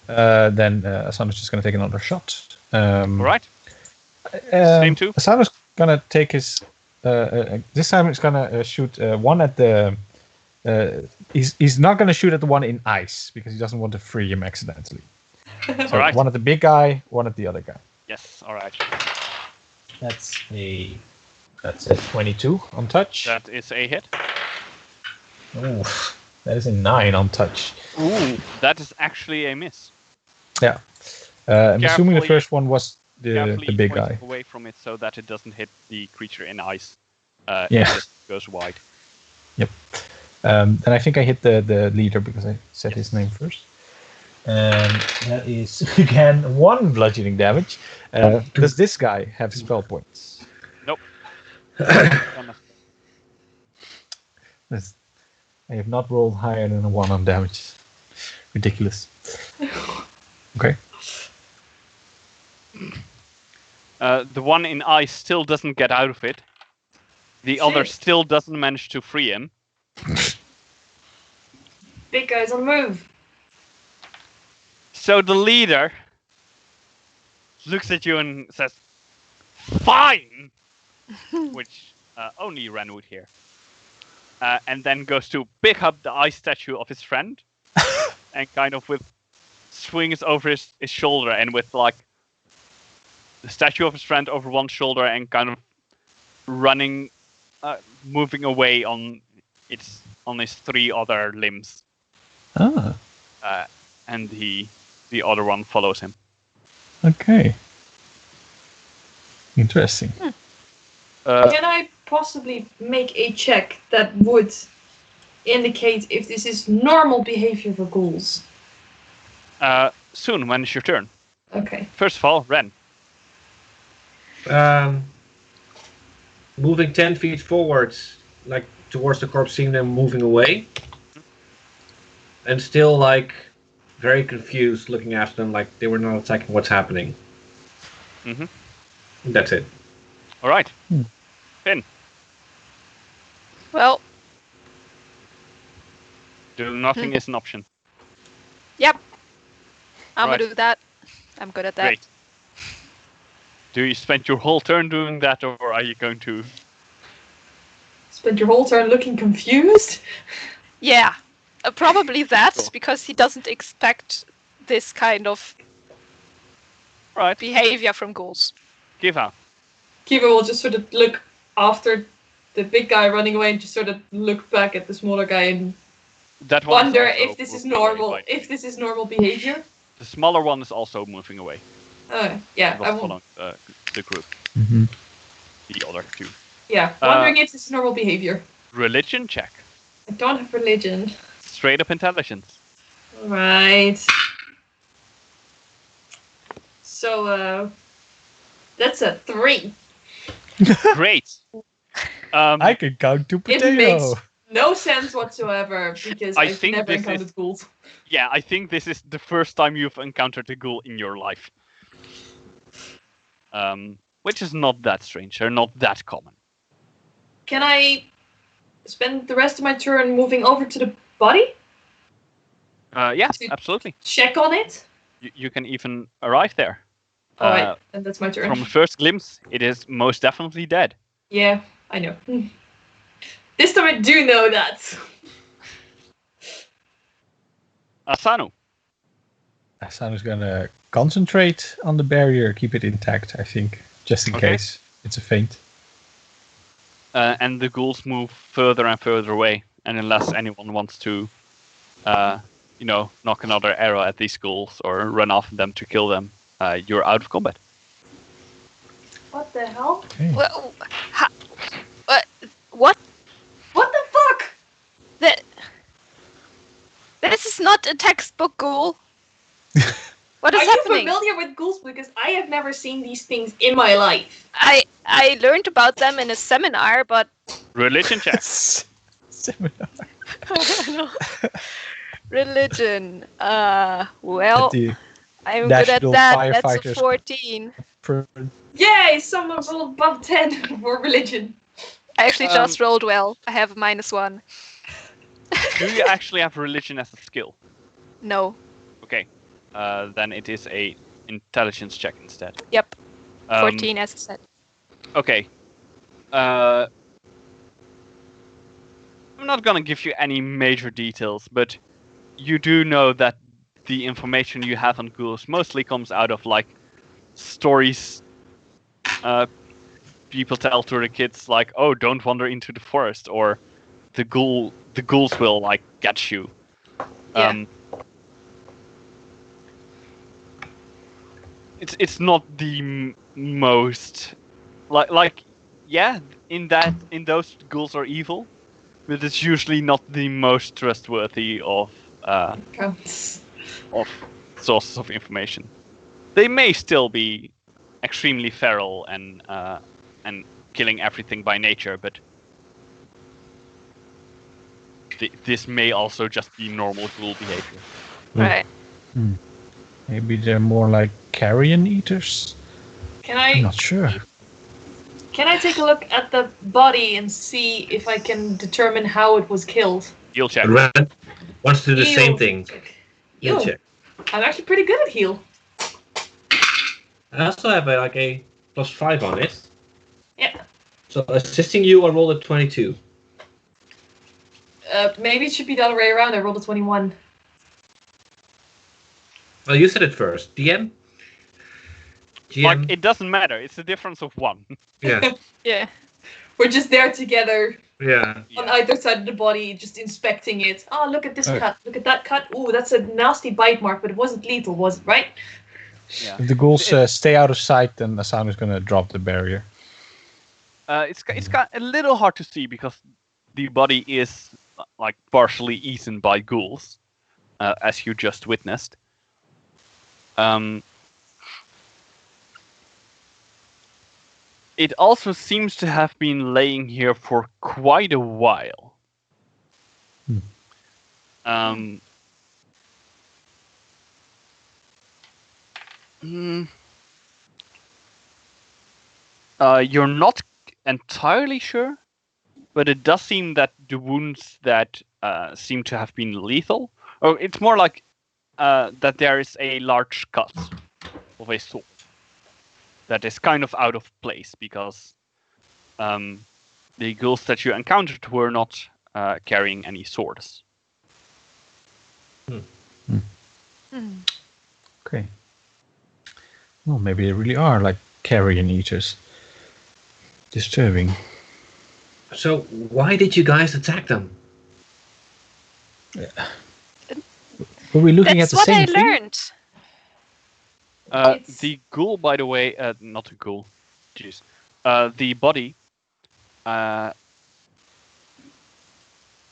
Then Asano's just going to take another shot. All right. Same too. Asano's going to take his... this time he's going to shoot one at the... he's not going to shoot at the one in ice, because he doesn't want to free him accidentally. So All right. one at the big guy, one at the other guy. Yes, all right. That's a 22 on touch. That is a hit. Ooh, that is a 9 on touch. Ooh, that is actually a miss. Yeah. I'm assuming the Carefully- first one was the Carefully big point guy. away from it so that it doesn't hit the creature in ice. Yeah. It just goes wide. Yep. Then I think I hit the leader because I said his name first. And that is, again, 1 bludgeoning damage. Does this guy have spell points? Nope. Yes. I have not rolled higher than a 1 on damage. Ridiculous. Okay. The one in ice still doesn't get out of it. The other Shit. still doesn't manage to free him. Big guy's on the move. So the leader looks at you and says, "Fine," which only Ren would hear. And then goes to pick up the ice statue of his friend and kind of swings over his shoulder, and with like the statue of his friend over one shoulder and kind of running, moving away on his 3 other limbs. Ah, And the other one follows him. okay. Interesting. Can I possibly make a check that would indicate if this is normal behavior for ghouls? Soon, when it's your turn. Okay. First of all, Ren. Moving 10 feet forwards, like towards the corpse, seeing them moving away. And still, like, very confused, looking after them like they were not attacking what's happening. Mm-hmm. That's it. All right. Finn. Well, Do nothing is an option. yep. I'm Right. gonna do that. I'm good at that. Great. Do you spend your whole turn doing that, or are you going to... Spend your whole turn looking confused? Yeah, probably that, Cool. because he doesn't expect this kind of Right. behavior from ghouls. Kiva. Kiva will just sort of look after the big guy running away and just sort of look back at the smaller guy and That one wonder is also if this is moving away, normal. right? If this is normal behavior. The smaller one is also moving away. Yeah, It I was will. following the group. Mm-hmm. The other 2. Yeah, wondering if this is normal behavior. Religion check. I don't have religion. Straight up intelligence. Right. So, that's a 3. Great. I can count to It potato. makes no sense whatsoever because I I've think never this encountered is- ghouls. Yeah, I think this is the first time you've encountered a ghoul in your life. Which is not that strange. They're not that common. Can I spend the rest of my turn moving over to the body? Yeah, absolutely. Check on it? You can even arrive there. Alright, and that's my turn. From first glimpse, it is most definitely dead. Yeah, I know. This time I do know that. Asanu. Asano's gonna concentrate on the barrier, keep it intact, I think, just in Okay. case it's a feint. And the ghouls move further and further away. And unless anyone wants to, knock another arrow at these ghouls or run after them to kill them, you're out of combat. What the hell? Okay. Well, what? What the fuck? That This is not a textbook ghoul. What is Are you happening? familiar with ghouls? Because I have never seen these things in my life. I learned about them in a seminar, but Religion check. Seminar. no. Religion. Well, At the I'm good at National that. That's a Firefighters 14. Yay! Someone rolled above 10 for religion. I actually just rolled well. I have a -1. Do you actually have religion as a skill? No. Okay. Then it is a intelligence check instead. Yep. Um, 14, as I said. Okay. I'm not gonna give you any major details, but you do know that the information you have on ghouls mostly comes out of like stories people tell to the kids, like, "Oh, don't wander into the forest," or the ghouls will like get you. Yeah. It's not the most like yeah, in those ghouls are evil, but it's usually not the most trustworthy of Counts. sources of information. They may still be extremely feral and killing everything by nature, but this may also just be normal ghoul behavior. Right. Maybe they're more like carrion eaters. I'm Can not sure. I take a look at the body and see if I can determine how it was killed? Heal check. Ren wants to do the Heal same thing. check. Heal Heal. check. I'm actually pretty good at heal. I also have a +5 on it. Yeah. So assisting you, I rolled a 22. Maybe it should be the other way around. I rolled a 21. Well, you said it first. DM? GM? Like, it doesn't matter. It's a difference of 1. Yeah. Yeah. We're just there together Yeah. on either side of the body, just inspecting it. Oh, look at this Oh. cut. Look at that cut. Ooh, that's a nasty bite mark, but it wasn't lethal, was it? Right? Yeah. If the ghouls stay out of sight, then Asano is gonna drop the barrier. It's got a little hard to see because the body is like partially eaten by ghouls, as you just witnessed. It also seems to have been laying here for quite a while. You're not entirely sure, but it does seem that the wounds that seem to have been lethal, or it's more like that there is a large cut of a sword that is kind of out of place because the ghouls that you encountered were not carrying any swords. Okay. Well, maybe they really are like carrion eaters. Disturbing. So why did you guys attack them? Were we looking at That's the what same I thing? learned. The ghoul, by the way, not a ghoul, jeez. The body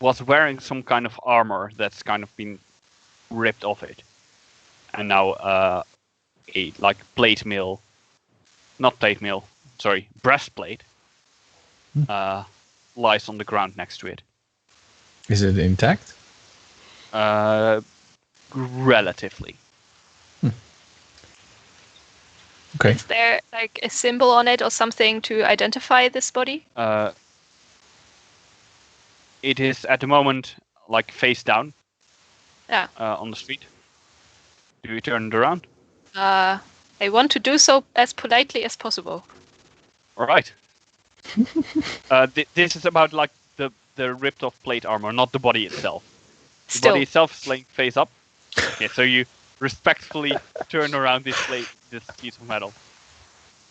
was wearing some kind of armor that's kind of been ripped off it, and now a like breastplate lies on the ground next to it. Is it intact? Relatively. Okay. Is there like a symbol on it or something to identify this body? It is at the moment like face down. Yeah. On the street. Do you turn it around? I want to do so as politely as possible. All right. This is about like the ripped off plate armor, not the body itself. The Still. body itself is laying face up. Okay, so you respectfully turn around this piece of metal.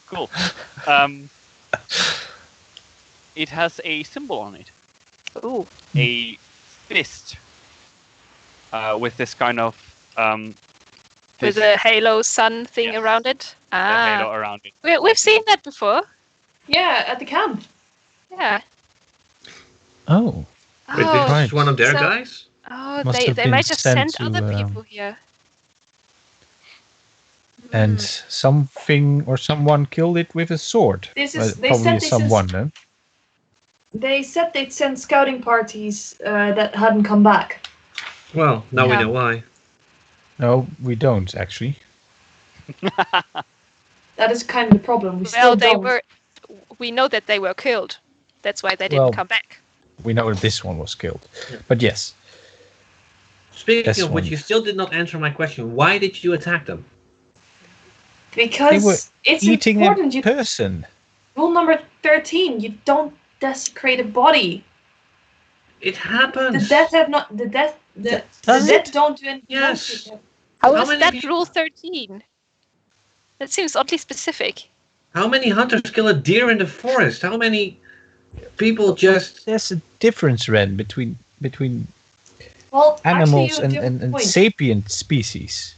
Cool. It has a symbol on it. Ooh. A fist. With this kind of With a halo sun thing Yes. around it. the Ah. halo around it. We've seen that before. Yeah, at the camp. Yeah. Oh. Wait, Oh, this is one of their so- guys? Oh, Must they have they been might have sent sent to, other people here. and Hmm. something or someone killed it with a sword. This Well, is. They probably said they sent. someone. Then. They said they'd send scouting parties that hadn't come back. Well, now we Yeah. know why. No, we don't actually. That is kind of the problem. We Well, still they don't. were. We know that they were killed. That's why they Well, didn't come back. We know that this one was killed. Yeah. But yes, Speaking This of which, one. you still did not answer my question. Why did you attack them? They were Because it's eating important. a person. Rule number 13: you don't desecrate a body. It The happens. dead have not. The dead. The Does dead it? don't do anything. Yes. How How is many that people- rule 13? That seems oddly specific. How many hunters kill a deer in the forest? How many people just... There's a difference, Ren, between Well, animals actually, you have a and point. sapient species.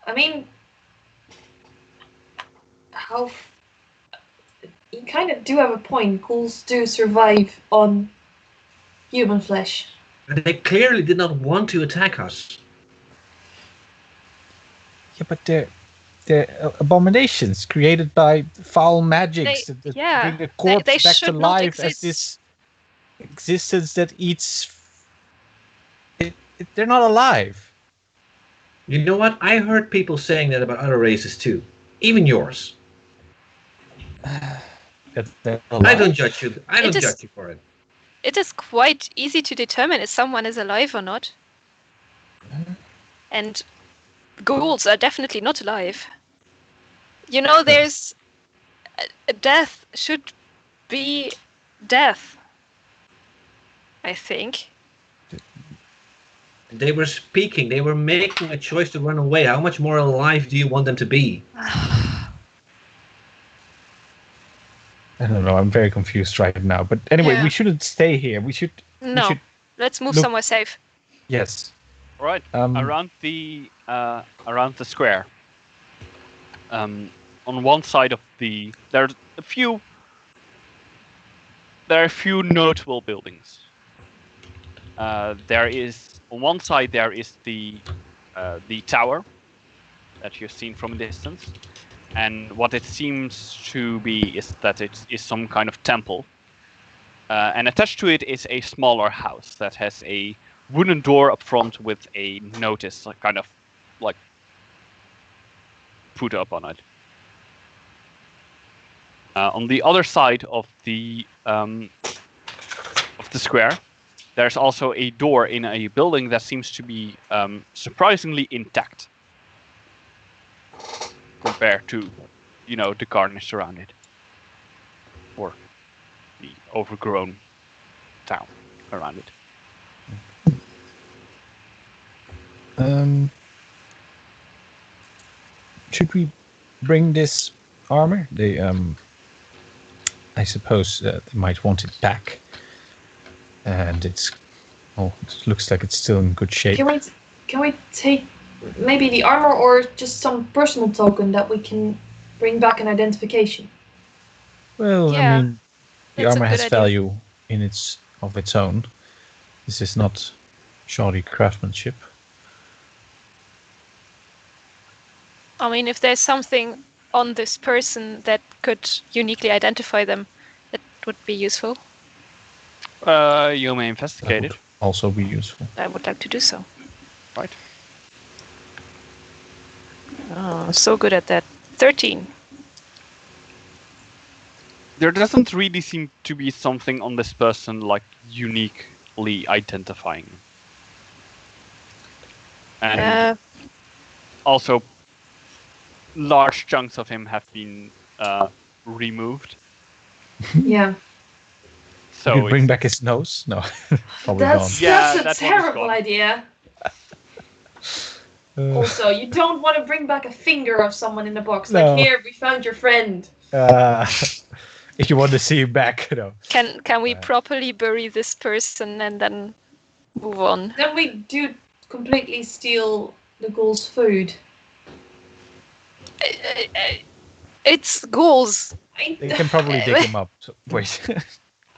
I mean, how you kind of do have a point. Ghouls do survive on human flesh. They clearly did not want to attack us. Yeah, but they're abominations created by foul magics that yeah, bring a corpse they back to should not life as exist. this existence that eats. They're not alive. You know what? I heard people saying that about other races too. Even yours. They're I alive. don't judge you. I don't It is- judge you for it. It is quite easy to determine if someone is alive or not. And ghouls are definitely not alive. You know, there's a death should be death. I think. They were speaking. They were making a choice to run away. How much more alive do you want them to be? I don't know. I'm very confused right now. But anyway, Yeah. we shouldn't stay here. We should. No, should- let's move look- somewhere safe. Yes. All right. Around the square. On one side of there are a few notable buildings. There is on one side there is the tower that you've seen from a distance, and what it seems to be is that it is some kind of temple. And attached to it is a smaller house that has a wooden door up front with a notice, kind of like put up on it. On the other side of the square, there's also a door in a building that seems to be surprisingly intact compared to, the carnage around it, or the overgrown town around it. Should we bring this armor? They I suppose they might want it back, and it looks like it's still in good shape. Can we take maybe the armor or just some personal token that we can bring back an identification? Well, Yeah, I mean, the that's a armor good has idea. value of its own. This is not shoddy craftsmanship. I mean, if there's something on this person that could uniquely identify them, that would be useful. You may That investigate would it. also be useful. I would like to do so. Right. Oh, I'm so good at that. 13. There doesn't really seem to be something on this person like uniquely identifying. And also, large chunks of him have been removed. Yeah. So you bring it's- back his nose? No, probably That's Yeah, a that one is terrible gone. idea. gone. Also, you don't want to bring back a finger of someone in the box. No. Like, here, we found your friend. If you want to see him back, Can we properly bury this person and then move on? Then we do completely steal the ghoul's food. It's ghouls. They can probably dig him up. So, wait.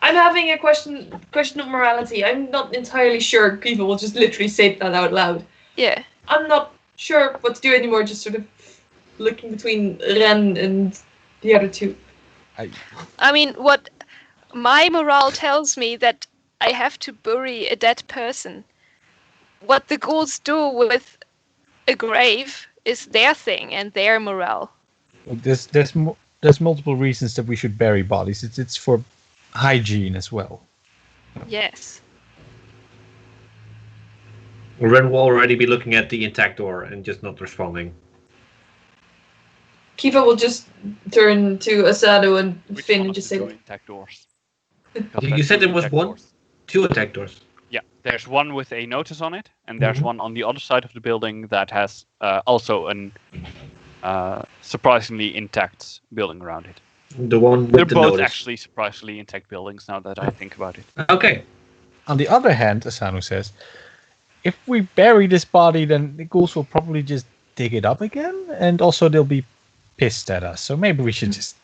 I'm having a question of morality. I'm not entirely sure people will just literally say that out loud. Yeah. I'm not sure what to do anymore, just sort of looking between Ren and the other two. I mean, what my morale tells me that I have to bury a dead person. What the ghouls do with a grave is their thing and their morale. There's multiple reasons that we should bury bodies. It's for hygiene as well. Yes. Ren will already be looking at the intact door and just not responding. Kiva will just turn to Asado and Which Finn one and of just the say, two intact doors? You said there was one? Doors. 2 attack doors. Yeah, there's one with a notice on it, and there's Mhm. one on the other side of the building that has also an surprisingly intact building around it. The one with They're the both notice. actually surprisingly intact buildings now that I think about it. Okay. On the other hand, Asano says, if we bury this body, then the ghouls will probably just dig it up again, and also they'll be pissed at us. So maybe we should just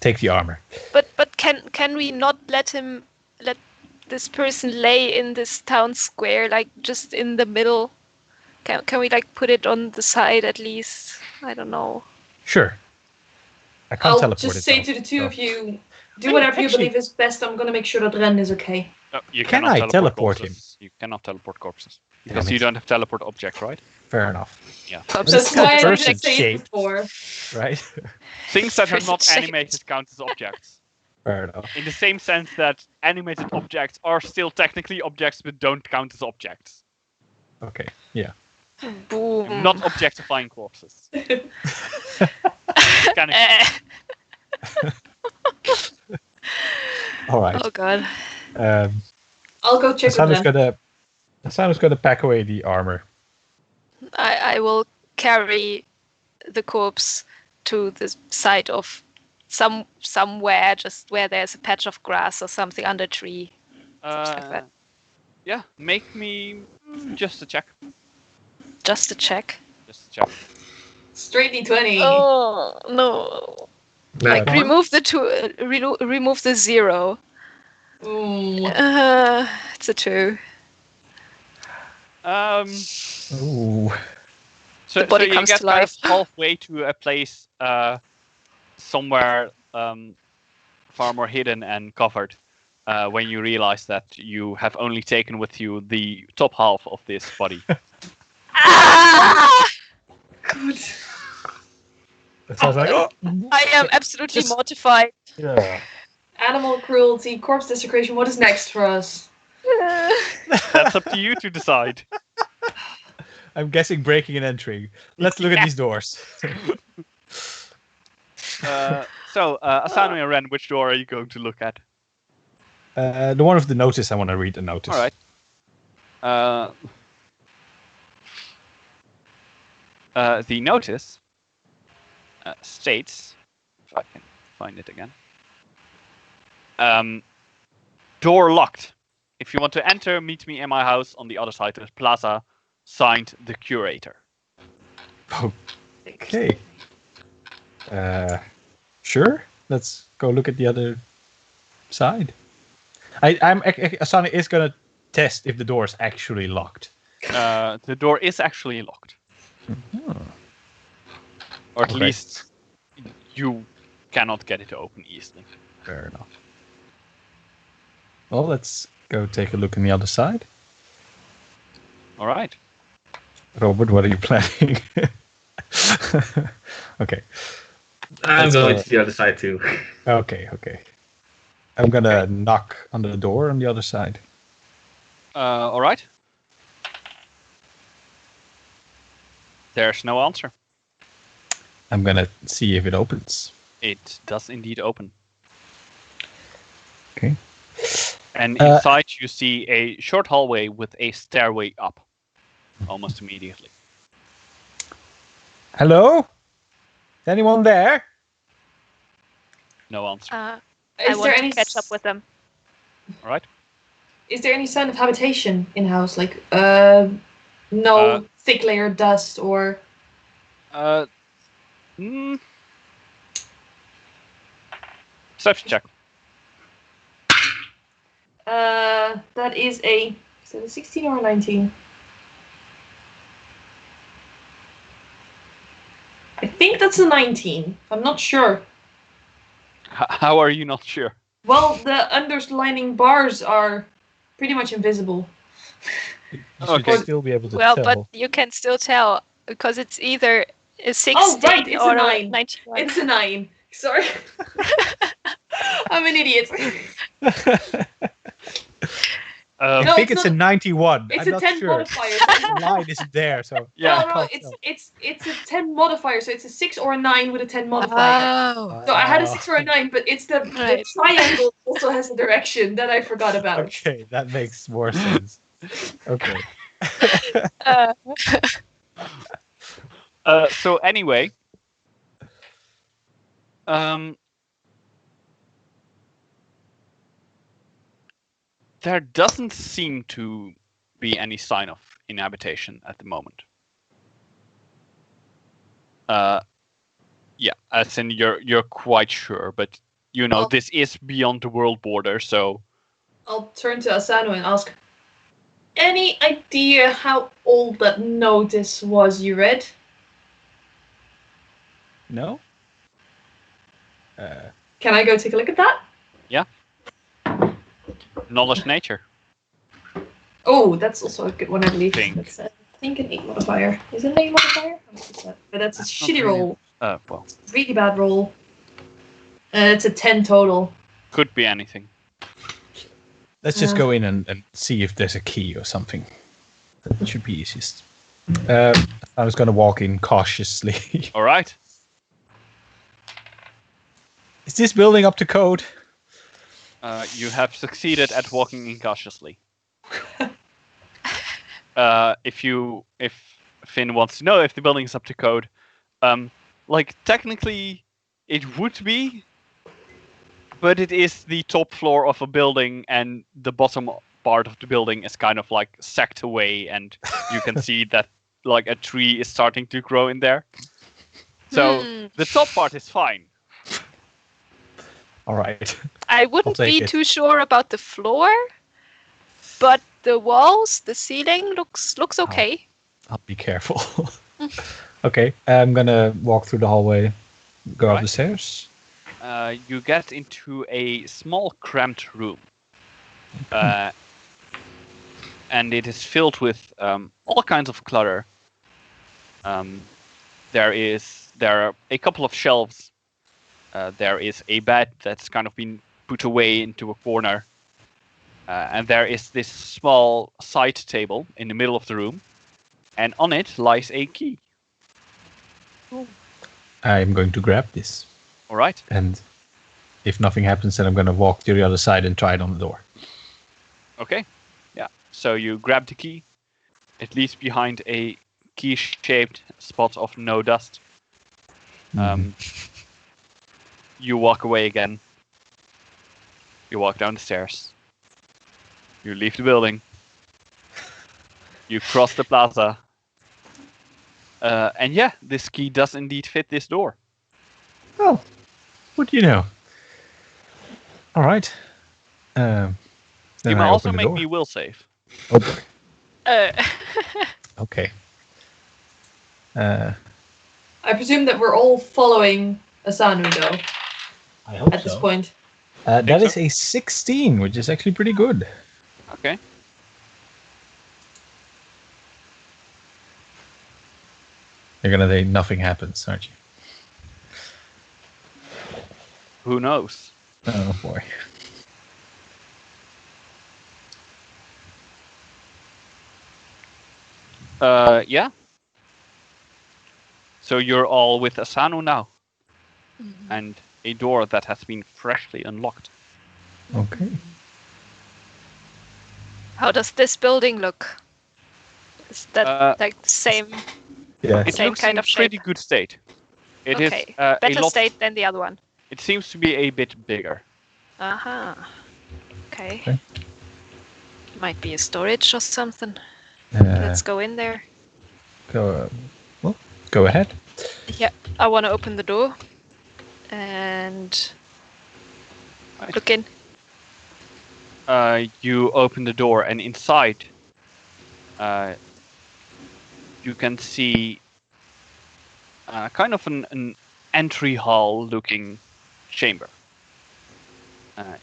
take the armor. But can we not let this person lay in this town square, like just in the middle? Can we like put it on the side at least? I don't know. Sure. I can't I'll teleport just it, say though, to the two so- of you, do mean, whatever you actually- believe is best. I'm gonna make sure that Ren is okay. No, you Can cannot I teleport corpses. You cannot teleport corpses. Damn Because you it. don't have teleport objects, right? Fair enough, Oops. That's it's got why I person didn't say it shaped. before. right? Things that are Person not shaped. animated count as objects. Fair enough. In the same sense that animated objects are still technically objects but don't count as objects. Okay, yeah. Boom. I'm not objectifying corpses. Scanning. All right. Oh god. I'll go check with Ren. Asano's gonna pack away the armor. I will carry the corpse to the side of somewhere, just where there's a patch of grass or something under a tree. like that. Yeah, make me just a check. Just to check. Just a check. Straight D20. Oh no! Like Come on. remove the remove the 0. Ooh. It's a 2. Ooh. The body you comes get to kind life. of halfway to a place somewhere far more hidden and covered when you realize that you have only taken with you the top half of this body. Ah! Good. It sounds like I am absolutely Just- mortified. yeah. Animal cruelty, corpse desecration. What is next for us? That's up to you to decide. I'm guessing breaking and entering. Let's look at these doors. Asano and Ren, which door are you going to look at? The one with the notice. I want to read the notice. All right. The notice states, if I can find it again, door locked. If you want to enter, meet me in my house on the other side of the plaza. Signed, the curator. Okay. Sure. Let's go look at the other side. Asana is gonna test if the door is actually locked. The door is actually locked. Or at Okay. least you cannot get it to open easily. Fair enough. Well, let's go take a look on the other side. All right. Robert, what are you planning? Okay. I'm Let's going go. to the other side too. Okay. I'm gonna knock on the door on the other side. All right. There's no answer. I'm gonna see if it opens. It does indeed open. Okay. And inside you see a short hallway with a stairway up. Almost immediately. Hello? Is anyone there? No answer. I Is want there to any catch up with them. All right. Is there any sign of habitation in house? Like, no thick layer dust or. Mm, Perception check. That is a 16 or a 19? I think that's a 19. I'm not sure. How are you not sure? Well, the underlining bars are pretty much invisible. You Okay. should still be able to Well, tell. but you can still tell because it's either a 16 Oh, right, it's or a 9. 91. It's a 9. Sorry. I'm an idiot. I No, think it's it's a not- 91. It's I'm a not 10 sure. modifier. The line isn't there, so Yeah. No, can't it's tell. it's a 10 modifier, so it's a 6 or a 9 with a 10 modifier. Oh. So I had a 6 or a 9, but it's the Right. triangle also has a direction that I forgot about. Okay, that makes more sense. Okay. Uh, So anyway, there doesn't seem to be any sign of inhabitation at the moment. Yeah, as in you're quite sure, but you know Oh. this is beyond the world border, so I'll turn to Asano and ask, any idea how old that notice was you read? No? Can I go take a look at that? knowledge nature. Oh, that's also a good one, I believe. Think. That's, I think an 8 modifier. Is it an 8 modifier? How much is that? But that's a That's not shitty really- roll. Well, Really bad roll. It's a 10 total. could be anything. Let's just go in and see if there's a key or something. That should be easiest. I was going to walk in cautiously. All right. Is this building up to code? You have succeeded at walking in cautiously. If Finn wants to know if the building is up to code, like technically it would be, but it is the top floor of a building, and the bottom part of the building is kind of like sacked away, and you can see that like a tree is starting to grow in there. So the top part is fine. All right. I wouldn't take be it. too sure about the floor, but the walls, the ceiling looks okay. I'll be careful. Okay, I'm going to walk through the hallway, go up Right. the stairs. You get into a small, cramped room, and it is filled with all kinds of clutter. There are a couple of shelves. There is a bed that's kind of been put away into a corner, and there is this small side table in the middle of the room, and on it lies a key. I'm going to grab this. All right. And if nothing happens, then I'm going to walk to the other side and try it on the door. Okay. Yeah. So you grab the key. It leaves behind a key-shaped spot of no dust. You walk away again. You walk down the stairs. You leave the building. You cross the plaza. And yeah, this key does indeed fit this door. Well, what do you know? All right. Then You may I also open the make door. me will save. Oh boy. Uh, Okay. I presume that we're all following Asanu, though, I hope at this point. That Think is so. a 16, which is actually pretty good. Okay. You're gonna say nothing happens, aren't you? Who knows? Oh boy. Yeah. So you're all with Asano now, and a door that has been freshly unlocked. Okay. how does this building look? Is that like the same? Yeah. It Same looks kind in of shape. pretty good state. It is Okay, a better lot. state than the other one. It seems to be a bit bigger. Uh-huh. Okay. Okay. Might be a storage or something. Uh, Let's go in there. go ahead. Yeah, I want to open the door and Right. look in. You open the door, and inside, you can see kind of an entry hall looking chamber.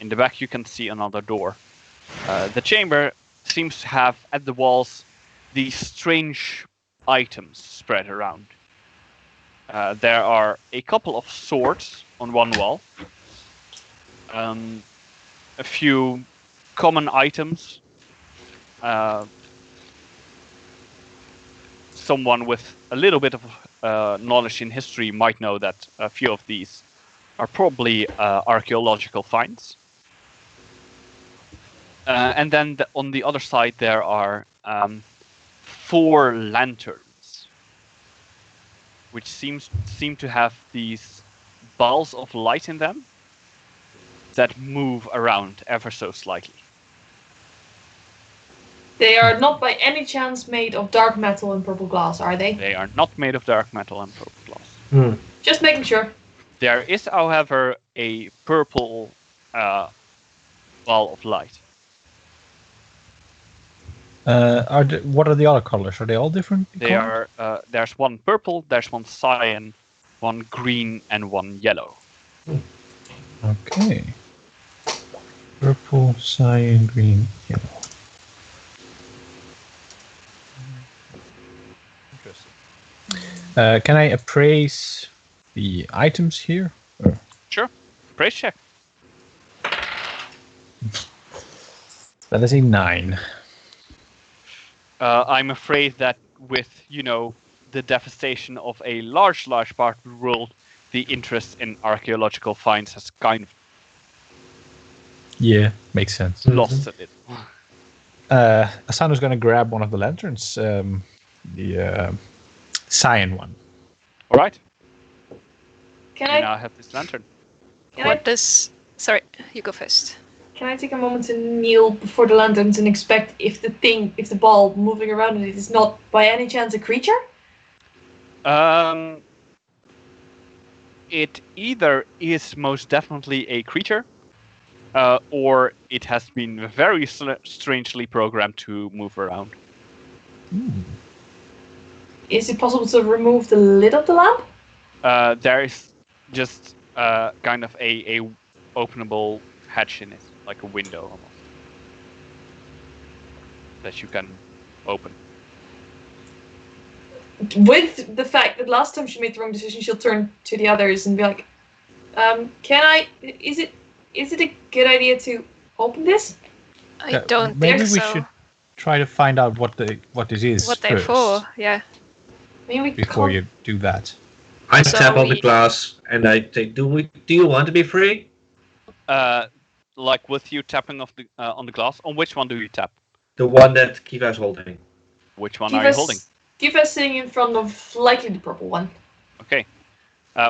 In the back, you can see another door. The chamber seems to have at the walls these strange items spread around. There are a couple of swords on one wall, a few common items. Someone with a little bit of knowledge in history might know that a few of these are probably archaeological finds. And then on the other side, there are 4 lanterns, which seem to have these balls of light in them that move around ever so slightly. They are not by any chance made of dark metal and purple glass, are they? They are not made of dark metal and purple glass. Just making sure. There is, however, a purple ball of light. What are the other colors? Are they all different? They are. There's one purple, there's one cyan, one green, and one yellow. Okay. Purple, cyan, green, yellow. Interesting. Can I appraise the items here? Or? Sure. Praise check. That is a 9. I'm afraid that with, the devastation of a large part of the world, the interest in archaeological finds has kind of makes sense. lost a little. Asano's going to grab one of the lanterns, the cyan one. All right. Can You I? now have this lantern. Sorry, you go first. Can I take a moment to kneel before the lanterns and inspect if the ball moving around it is not by any chance a creature? It either is most definitely a creature, or it has been very strangely programmed to move around. Is it possible to remove the lid of the lamp? There is just kind of a openable hatch in it, like a window almost, that you can open. With the fact that last time she made the wrong decision, she'll turn to the others and be like, is it a good idea to open this? I don't maybe think so. we should try to find out what this is What they're first, for, yeah. I mean, we before can't- you do that. I So tap on the we- glass and I say, "Do you want to be free?" Like with you tapping on the glass. On which one do you tap? The one that Kiva's holding. Which one are you holding? Kiva's sitting in front of likely the purple one. Okay.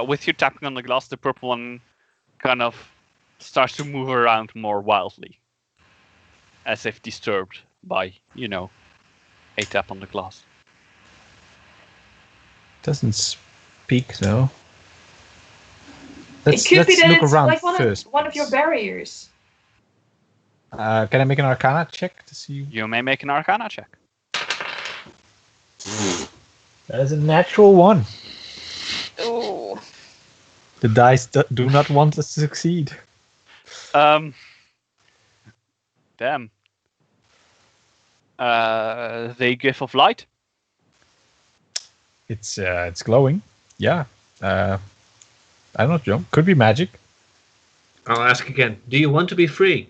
With you tapping on the glass, the purple one kind of starts to move around more wildly, as if disturbed by, a tap on the glass. Doesn't speak though. It could be that look it's around like first. one of your barriers. Can I make an Arcana check to see? You may make an Arcana check. That is a natural 1. Ooh. The dice do not want us to succeed. Damn. The gift of light. It's glowing. Yeah. I don't know. Could be magic. I'll ask again. Do you want to be free?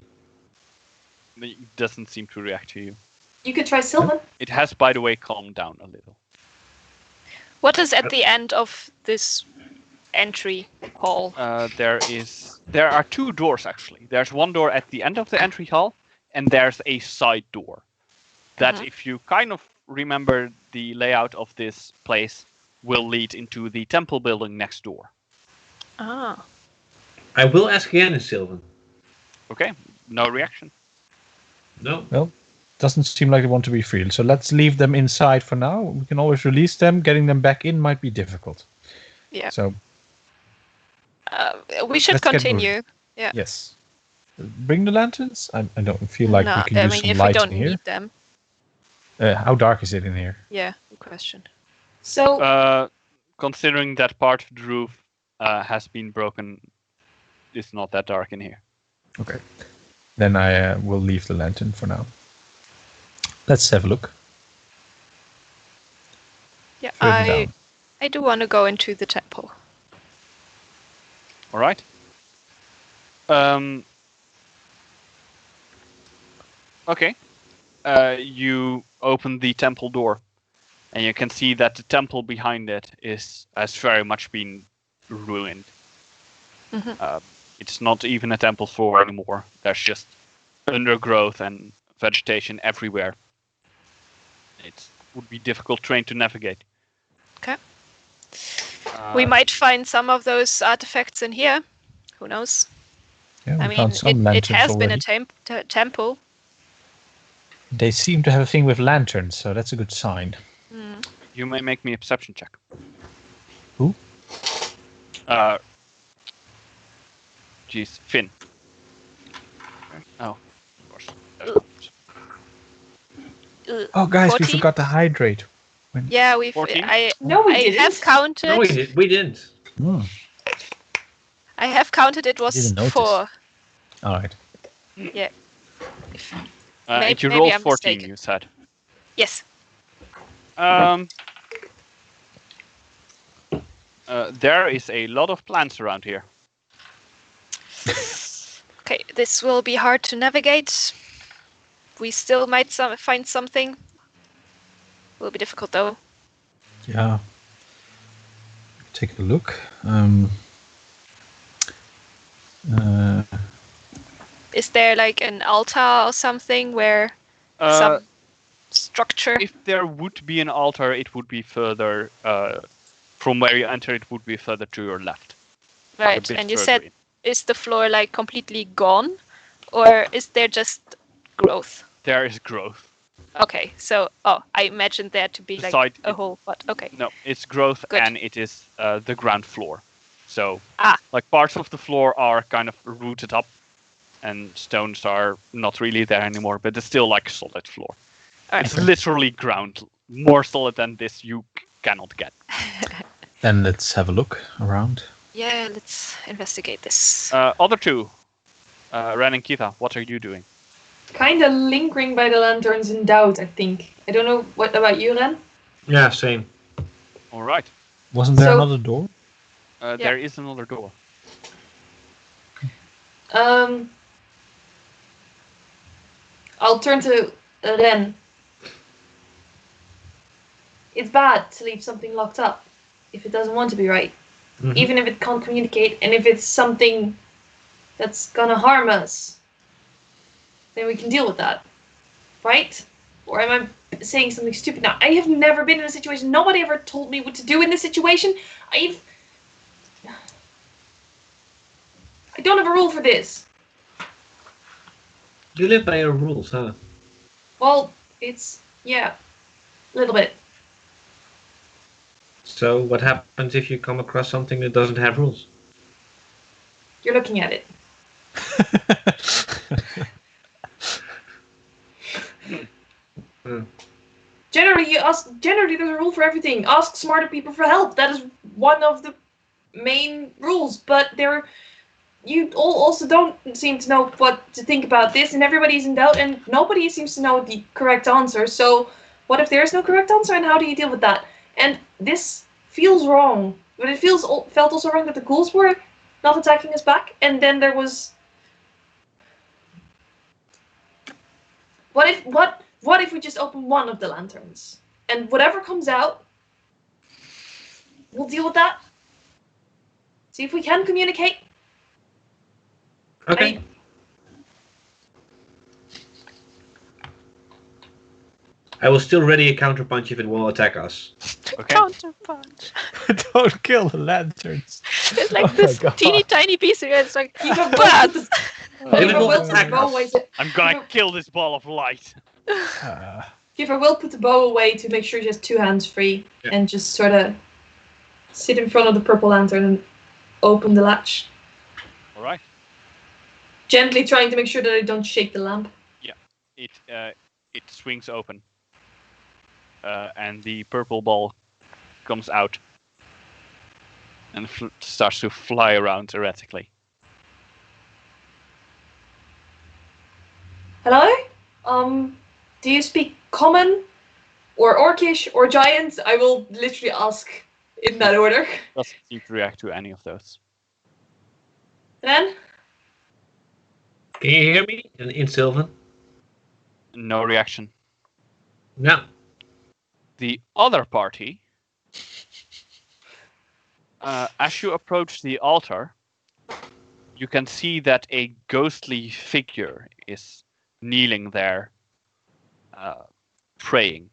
It doesn't seem to react to you. You could try Sylvan. It has, by the way, calmed down a little. What is at the end of this entry hall? There are 2 doors actually. There's one door at the end of the entry hall, and there's a side door. That, if you kind of remember the layout of this place, will lead into the temple building next door. Ah. I will ask again, Sylvan. Okay, no reaction. No. Well, doesn't seem like they want to be free. So let's leave them inside for now. We can always release them. Getting them back in might be difficult. Yeah. So We should Let's get continue. Yeah. yes, bring the lanterns? I don't feel like no, we can I use mean, some if we light don't in here. need them. How dark is it in here? Yeah, good question. So Considering that part of the roof has been broken, it's not that dark in here. Okay. Then I will leave the lantern for now. Let's have a look. Yeah, Further down. I do want to go into the temple. All right. Okay. You open the temple door, and you can see that the temple behind it has very much been ruined. Mhm. It's not even a temple floor anymore. There's just undergrowth and vegetation everywhere. It would be difficult terrain to navigate. Okay. We might find some of those artifacts in here. Who knows? Yeah, we I mean, found some it lanterns has been already. a temple. They seem to have a thing with lanterns, so that's a good sign. You may make me a perception check. Who? Finn. Oh, of course. Oh, guys, 14? we forgot to hydrate. Yeah, 14? No, we I didn't. have counted. No, we didn't. Hmm. I have counted. It was Didn't notice. 4. All right. Yeah. And you maybe rolled I'm 14, mistaken. you said. Yes. There is a lot of plants around here. Okay, this will be hard to navigate. We still might find something. Will be difficult though. Yeah. Take a look. Is there like an altar or something where some structure? If there would be an altar, it would be further from where you enter. It would be further to your left. A Right, bit and you further said, in. is the floor like completely gone, or is there just growth? There is growth. Okay, so I imagined there to be The like side- a hole, but okay. No, it's growth Good. and it is the ground floor. So, Ah. like parts of the floor are kind of rooted up, and stones are not really there anymore. But it's still like solid floor. All right. It's literally ground, more solid than this you cannot get. Then let's have a look around. Yeah, let's investigate this. Other two, Ren and Kiva, what are you doing? Kind of lingering by the lanterns in doubt, I think. I don't know what about you, Ren? Yeah, same. All right. Wasn't there So- another door? There is another door. I'll turn to Ren. It's bad to leave something locked up if it doesn't want to be right. Mhm. Even if it can't communicate, and if it's something that's gonna harm us, then we can deal with that. Right? Or am I saying something stupid now? I have never been in a situation, nobody ever told me what to do in this situation. I don't have a rule for this. You live by your rules, huh? Well, it's, a little bit. So what happens if you come across something that doesn't have rules? You're looking at it. Generally there's a rule for everything. Ask smarter people for help. That is one of the main rules. But you all also don't seem to know what to think about this, and everybody's in doubt, and nobody seems to know the correct answer. So what if there's no correct answer, and how do you deal with that? And this feels wrong, but it felt also wrong that the ghouls were not attacking us back, and then there was... What if we just open one of the lanterns? And whatever comes out, we'll deal with that. See if we can communicate. Okay. I will still ready a counterpunch if it will attack us. Okay. Counterpunch. Don't kill the lanterns. It's like Oh this my God. teeny tiny piece of it. It's like, Keep a but If it Kiefer will will put the attack bow us. away. I'm gonna kill this ball of light. Kiefer will put the bow away to make sure she has two hands free, Yeah. and just sort of sit in front of the purple lantern and open the latch. All right. Gently trying to make sure that I don't shake the lamp. It swings open, and the purple ball comes out and starts to fly around erratically. Hello? Do you speak common or orcish or giant? I will literally ask in that order. Doesn't seem to react to any of those. Then? Can you hear me in Sylvan? No reaction. No. The other party, as you approach the altar, you can see that a ghostly figure is kneeling there, praying,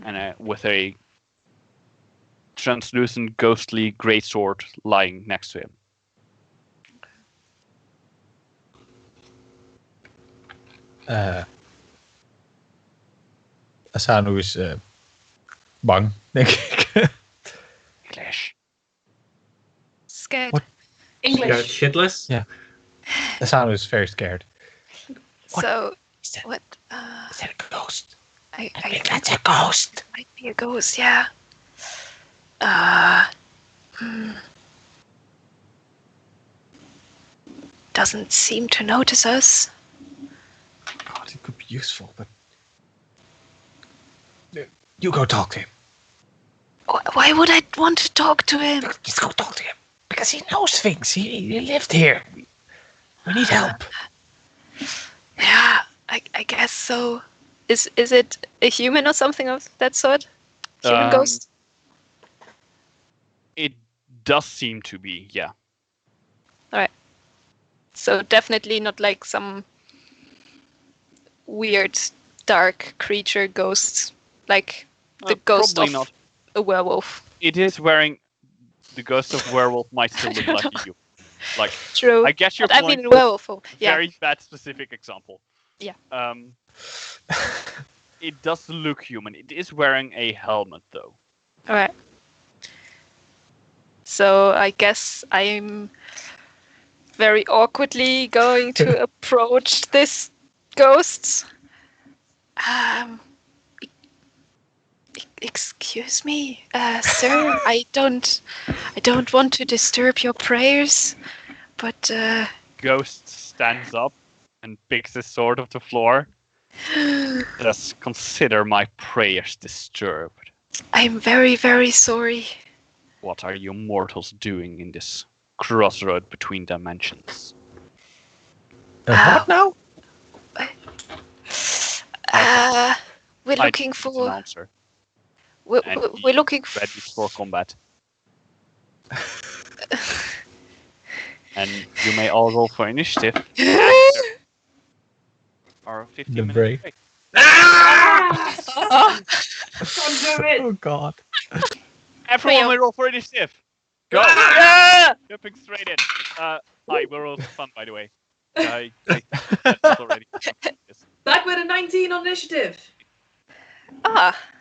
and with a translucent, ghostly greatsword lying next to him. Asanu is bang, denk ik. English. Scared. What? English. You're shitless? Yeah. Asanu is very scared. So, Is that, what? is that a ghost? I think that's a ghost. might be a ghost, yeah. Doesn't seem to notice us. God, it could be useful, but you go talk to him. Why would I want to talk to him? Just go talk to him because he knows things. He lived here. We need help. Yeah, I guess so. Is it a human or something of that sort? Human ghost? It does seem to be, yeah. So definitely not like some weird dark creature ghost, like the ghost Probably of not. a werewolf. It is wearing the ghost of werewolf might still look like a you. Like, True. I guess your But point. I mean werewolf. Yeah. Very bad specific example. Yeah. It does look human. It is wearing a helmet though. All right. So I guess I'm very awkwardly going to approach this ghost. Excuse me, sir. I don't want to disturb your prayers, but Ghost stands up and picks his sword off the floor. Just consider my prayers disturbed. I'm very, very sorry. What are you mortals doing in this crossroad between dimensions? What now? We're looking It's an for. answer. And We're looking ready for combat. And you may all roll for initiative. Or 15 The minutes brave. break. Ah! Can't do it. Oh God. Everyone may roll for initiative. Go! Ah! Jumping straight in. Hi, we're all fun, by the way. I that's already. Back with a 19 on initiative.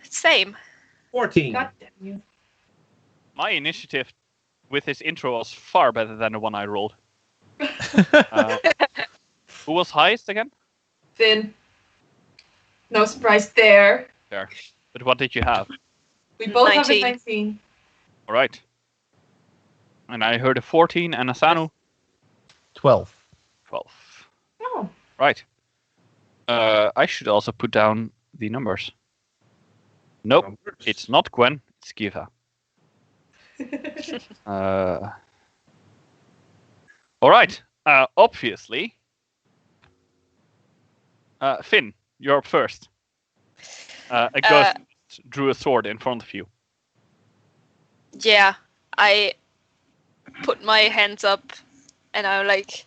Same. 14. God damn you. My initiative with his intro was far better than the one I rolled. Who was highest again? Finn. No surprise there. There. But what did you have? We both have a 19. 19. All right. And I heard a 14 and Asanu 12. 12. Oh. Right. I should also put down the numbers. Nope, it's not Gwen, it's Kiva. All right. Obviously, Finn, you're up first. A ghost drew a sword in front of you. Yeah, I put my hands up and I'm like,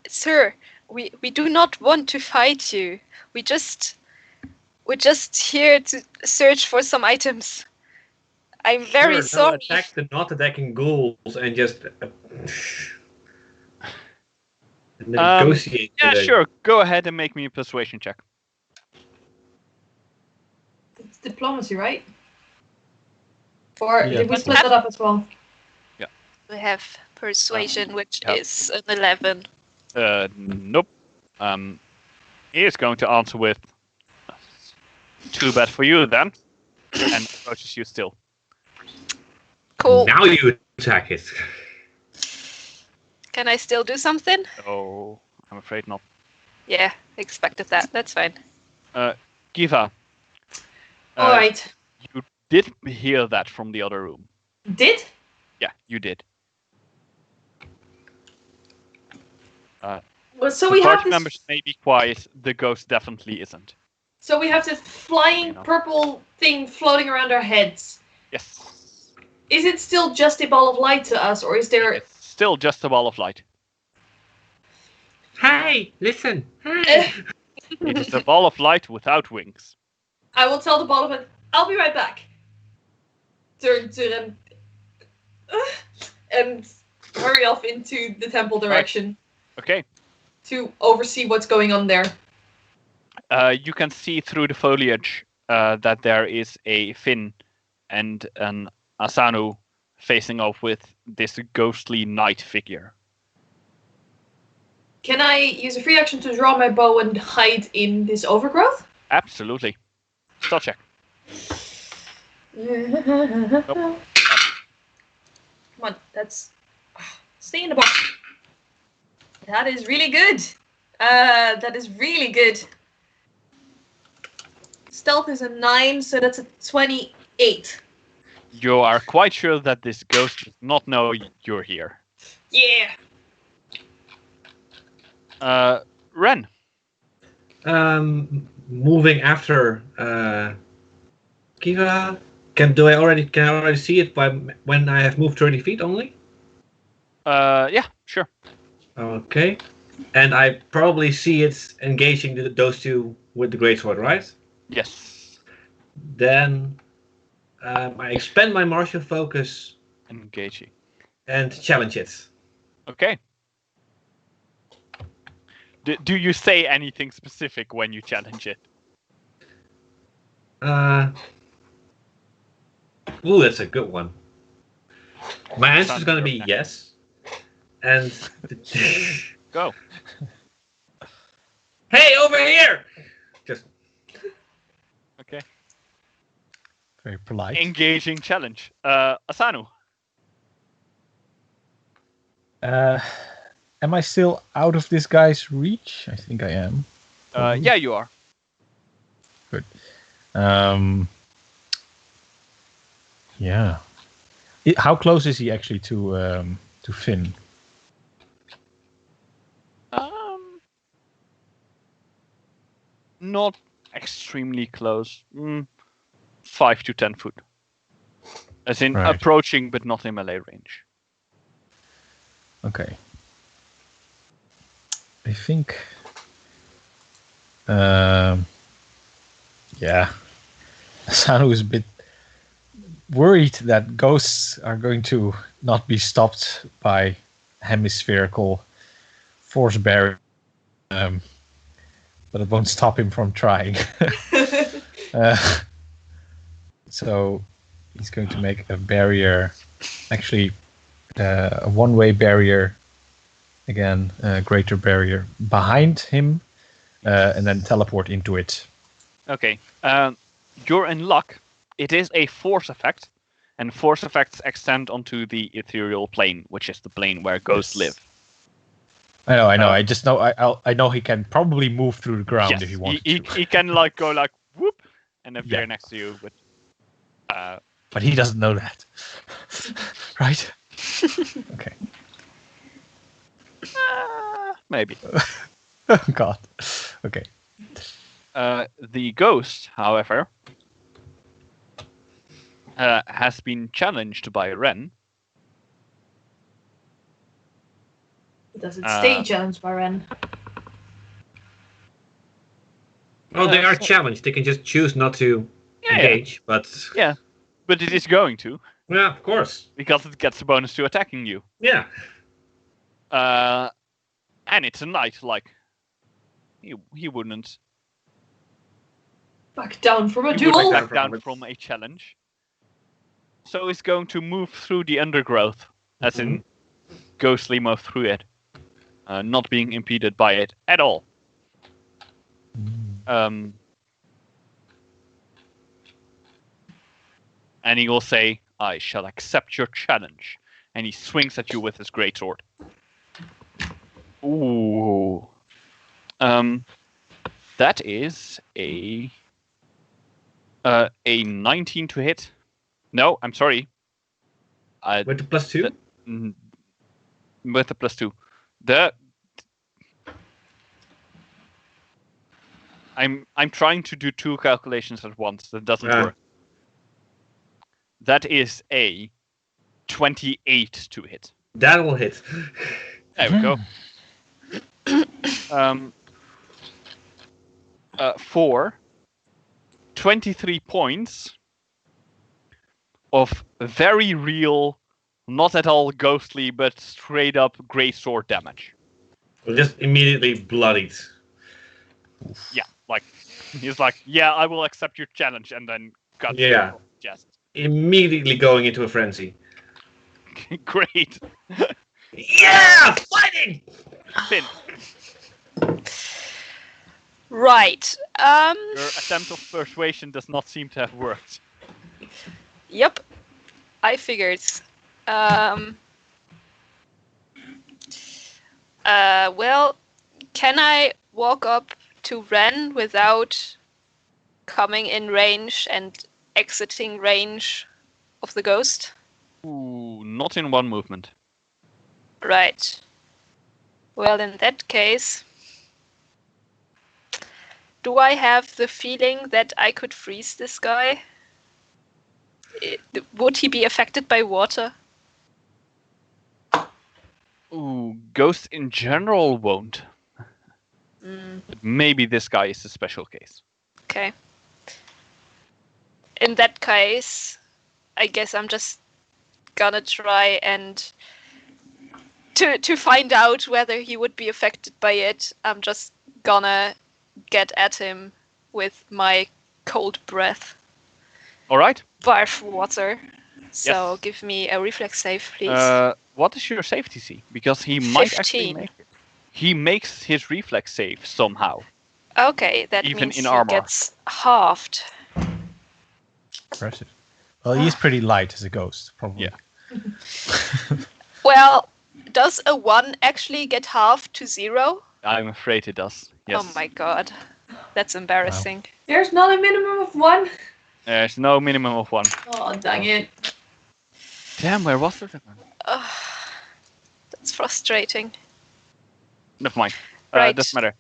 sir, we do not want to fight you. We're just here to search for some items. I'm very Sure, sorry. now attack the not attacking ghouls and just negotiate. Yeah, with it. sure. Go ahead and make me a persuasion check. It's diplomacy, right? Or Yeah, did we split diplomacy. that up as well? We have Persuasion, which yeah. is an 11. Nope. He is going to answer with, too bad for you then, and approaches you still. Cool. Now you attack it. Can I still do something? Oh, I'm afraid not. Yeah, expected that. That's fine. Kiva, All right. you did hear that from the other room. Did? Yeah, you did. Well, so The we have party this. members may be quiet. The ghost definitely isn't. So we have this flying purple thing floating around our heads. Yes. Is it still just a ball of light to us, or is there? It's still just a ball of light. Hey, listen. Hey. It is a ball of light without wings. I will tell the ball of it. I'll be right back. Turn to them and hurry off into the temple direction Okay. to oversee what's going on there. You can see through the foliage that there is a Finn and an Asanu facing off with this ghostly knight figure. Can I use a free action to draw my bow and hide in this overgrowth? Absolutely. Still check. Come on, that's stay in the box. That is really good. That is really good. Stealth is a 9, so that's a 28. You are quite sure that this ghost does not know you're here. Yeah. Ren. Moving after Kiva. Can I already see it by when I have moved 30 feet only? Yeah, sure. Okay. And I probably see it engaging those two with the greatsword, right? Yes. Then I expend my martial focus Engaging. and challenge it. Okay. Do you say anything specific when you challenge it? Ooh, that's a good one. My answer is going to be yes. And Go. hey, over here! Just Okay. Very polite. Engaging challenge. Asanu. Am I still out of this guy's reach? I think I am. Yeah, you are. Good. Yeah. How close is he actually to Finn? Not extremely close. 5 to 10 foot. As in Right. approaching, but not in melee range. Okay. I think. Yeah. Sanu is a bit worried that ghosts are going to not be stopped by hemispherical force barrier, but it won't stop him from trying. So he's going to make a barrier, actually a one-way barrier, again, a greater barrier behind him, and then teleport into it. Okay. You're in luck. It is a force effect, and force effects extend onto the ethereal plane, which is the plane where ghosts live. I know. I just know. I know he can probably move through the ground Yes, if he wants he to. he can like go like whoop and appear Yeah. next to you, but But he doesn't know that, right? Okay. maybe. Oh God. Okay. The ghost, however, has been challenged by Ren. Does it stay challenged by Ren? oh, they are challenged. They can just choose not to engage, but Yeah, but it is going to, yeah, of course. because it gets a bonus to attacking you. Yeah. And it's a knight, like he wouldn't Back down from a he wouldn't duel? back down from a challenge. So it's going to move through the undergrowth, as in ghostly move through it, not being impeded by it at all. And he will say, "I shall accept your challenge." And he swings at you with his greatsword. Ooh. That is a 19 to hit. No, I'm sorry. With the +2? With the +2. I'm trying to do 2 calculations at once. That doesn't work. That is a 28 to hit. That will hit. There we go. For 23 points of very real, not at all ghostly, but straight up greatsword damage. Well, just immediately bloodied. Yeah, like he's like, "Yeah, I will accept your challenge," and then got chest. Immediately going into a frenzy. Great. Yeah, fighting. Finn, Right. your attempt of persuasion does not seem to have worked. Yep. I figured. Well, can I walk up to Ren without coming in range and exiting range of the ghost? Ooh, not in one movement. Right. Well, in that case, do I have the feeling that I could freeze this guy? Would he be affected by water? Ooh, ghosts in general won't. But maybe this guy is a special case. Okay. In that case, I guess I'm just gonna try and to find out whether he would be affected by it. I'm just gonna get at him with my cold breath. All right. Barf water. So Yes. give me a reflex save, please. What is your safety DC? Because he might actually 15. make it. He makes his reflex save somehow. Okay, that Even means in he armor. gets halved. Impressive. Well, he's pretty light as a ghost, probably. Yeah. Well, does a 1 actually get halved to 0? I'm afraid it does. Yes. Oh my god. That's embarrassing. There's not a minimum of 1. There's no minimum of 1. Oh, dang it. Damn, where was it? Ugh, that's frustrating. Never mind. Right. Doesn't matter.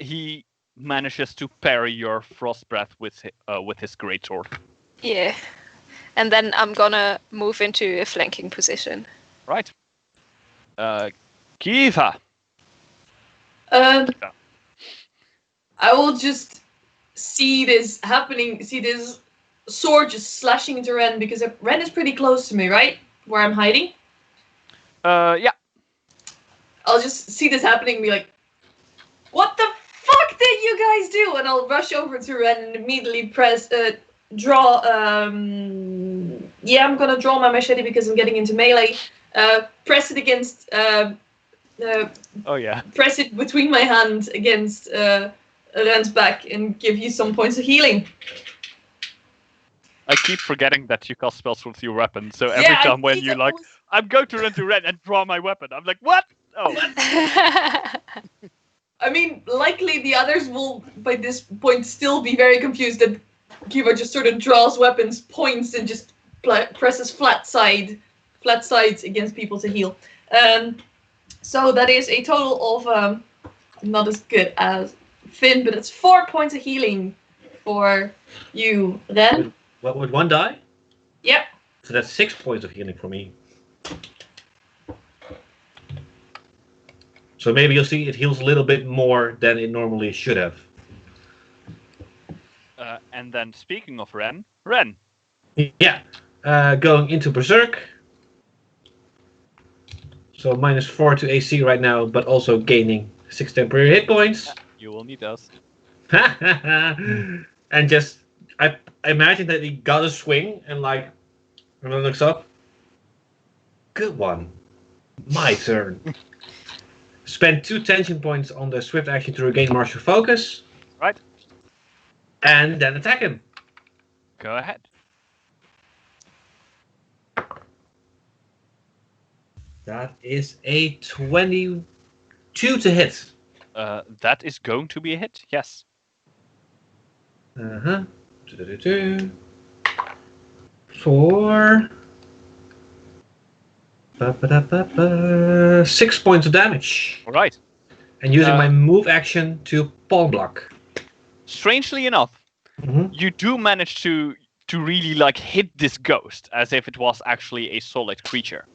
He manages to parry your frost breath with his greatsword. Yeah. And then I'm gonna move into a flanking position. Right. Kiva. I will just see this happening, see this sword just slashing into Ren, because Ren is pretty close to me, right? Where I'm hiding. Yeah. I'll just see this happening and be like, "What the fuck did you guys do?" And I'll rush over to Ren and immediately draw. I'm gonna draw my machete because I'm getting into melee. Press it against. Oh yeah. Press it between my hands against Ren's back and give you some points of healing. I keep forgetting that you cast spells with your weapon, so every time when you like, I'm going to run to Ren and draw my weapon, I'm like, what? Oh. I mean, likely the others will, by this point, still be very confused that Kiva just sort of draws weapons, points, and just presses flat sides against people to heal. So that is a total of, not as good as Finn, but it's 4 points of healing for you, Ren. What, with 1 die? Yep. So that's 6 points of healing for me. So maybe you'll see it heals a little bit more than it normally should have. And then speaking of Ren. Yeah. Going into Berserk. So -4 to AC right now, but also gaining 6 temporary hit points. You will need us. And just, I imagine that he got a swing and like, everyone looks up. Good one. My turn. Spend 2 tension points on the swift action to regain martial focus. Right. And then attack him. Go ahead. That is a 22 to hit. That is going to be a hit. Yes. Uh-huh. 4. 6 points of damage. All right. And using my move action to palm block. Strangely enough, you do manage to really like hit this ghost as if it was actually a solid creature.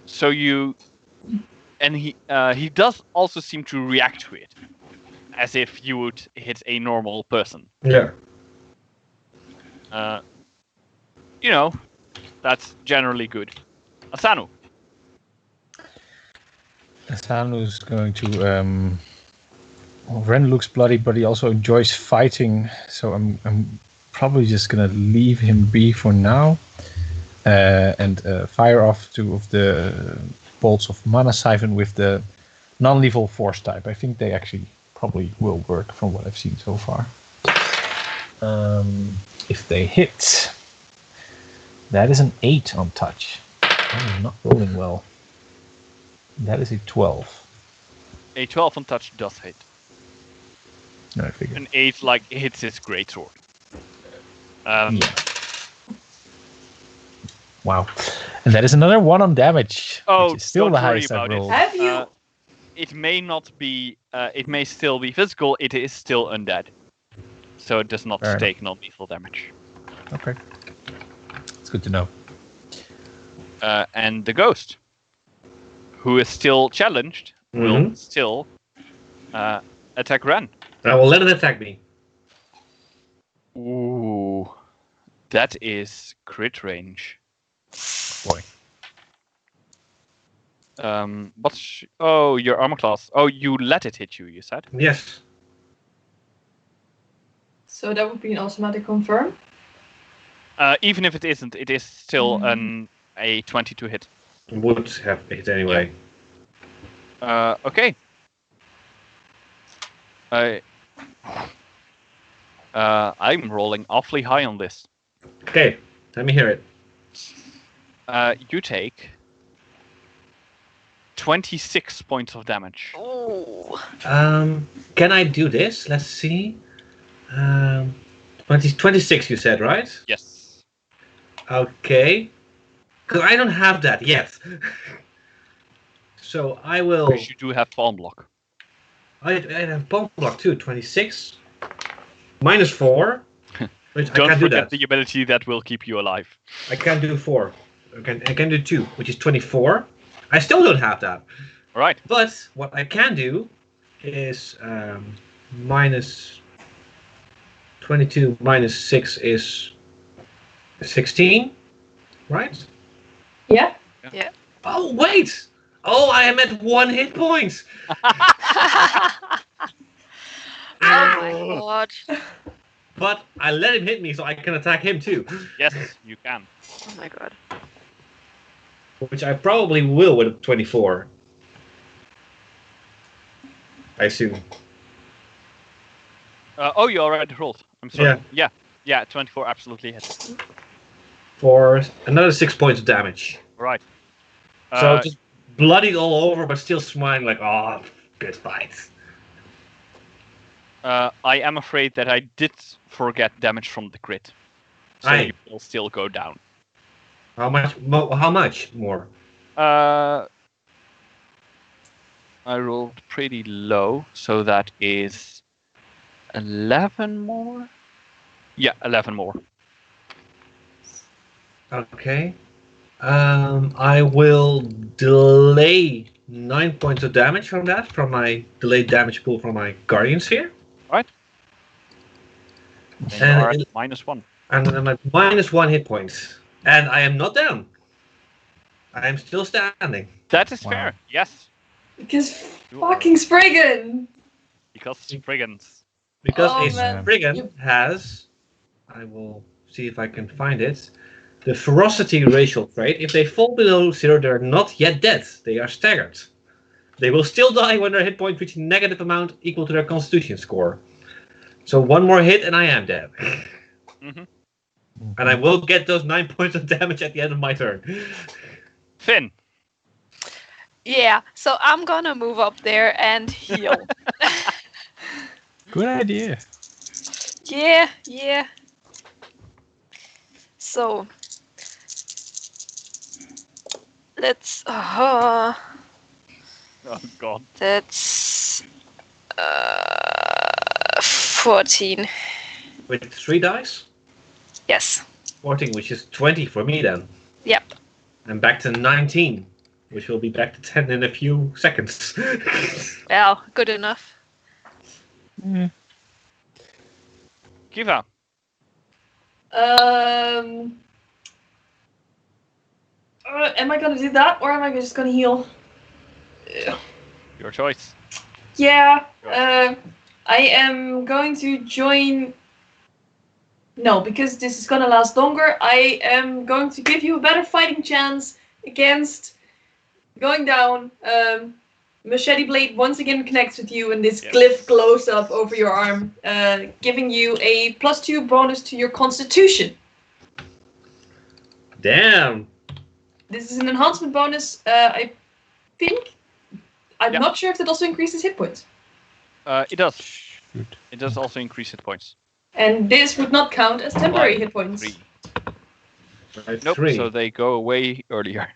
So you, and he does also seem to react to it, as if you would hit a normal person. Yeah. You know, that's generally good. Asanu. Asanu's going to. Well, Ren looks bloody, but he also enjoys fighting, so I'm probably just gonna leave him be for now, and fire off 2 of the bolts of mana siphon with the non-lethal force type. I think they actually probably will work from what I've seen so far. If they hit, that is an 8 on touch. I'm not rolling well. That is a 12. A 12 on touch does hit. No, I figured. An 8 like hits his greatsword. Yeah. Wow. And that is another 1 on damage. Oh, which is still don't the worry highest about I've it. rolled. Have you? It may not be. It may still be physical. It is still undead, so it does not Fair take non-lethal damage. Okay. It's good to know. And the ghost, who is still challenged, will still attack Ren. I will let it attack me. Ooh, that is crit range. Boy. Oh, your armor class. Oh, you let it hit you. You said. Yes. So that would be an automatic confirm. Even if it isn't, it is still a 22 hit. Would have hit anyway. Okay. I'm rolling awfully high on this. Okay, let me hear it. You take 26 points of damage. Oh. Can I do this? Let's see. 26 you said, right? Yes. Okay. Because I don't have that yet. So I will... Because you do have palm block. I have palm block too. 26. Minus 4. Which I Don't can't do forget that. the ability that will keep you alive. I can't do 4. I can do 2, which is 24. I still don't have that. All right. But what I can do is minus 22 minus 6 is 16, right? Yeah. Yeah. Oh, wait! Oh, I am at 1 hit point! Oh my god. But I let him hit me so I can attack him too. Yes, you can. Oh my god. Which I probably will with a 24. I assume. Oh, you already rolled. I'm sorry. Yeah. Yeah, 24 absolutely hits. For another 6 points of damage. Right. So just bloodied all over, but still smiling like, oh, good fight. I am afraid that I did forget damage from the crit. So you will still go down. How much? How much more? I rolled pretty low, so that is 11 more. Yeah, 11 more. Okay. I will delay 9 points of damage from that, from my delayed damage pool from my Guardian Sphere. Right. And you are at -1. And I'm at -1 hit points. And I am not down. I am still standing. That is fair, yes. Because fucking Spriggan! Because Spriggans. Because Oh, a man. Spriggan has... I will see if I can find it. The ferocity racial trait. If they fall below 0, they're not yet dead. They are staggered. They will still die when their hit points reach a negative amount equal to their constitution score. So one more hit and I am dead. Mm-hmm. And I will get those 9 points of damage at the end of my turn. Finn. Yeah, so I'm gonna move up there and heal. Good idea. Yeah. So let's. Oh God. That's 14. With 3 dice? Yes. 14, which is 20 for me then. Yep. And back to 19, which will be back to 10 in a few seconds. Well, good enough. Yeah. Kiva. Am I gonna do that, or am I just gonna heal? Your choice. Yeah. Sure. I am going to join. No, because this is gonna last longer. I am going to give you a better fighting chance against going down. Machete blade once again connects with you, and this Yes. glyph glows up over your arm, giving you a +2 bonus to your Constitution. Damn. This is an enhancement bonus. I think. I'm Yeah. not sure if that also increases hit points. It does. Shoot. It does also increase hit points. And this would not count as temporary By hit points. 3. Right, Nope. 3. So they go away earlier.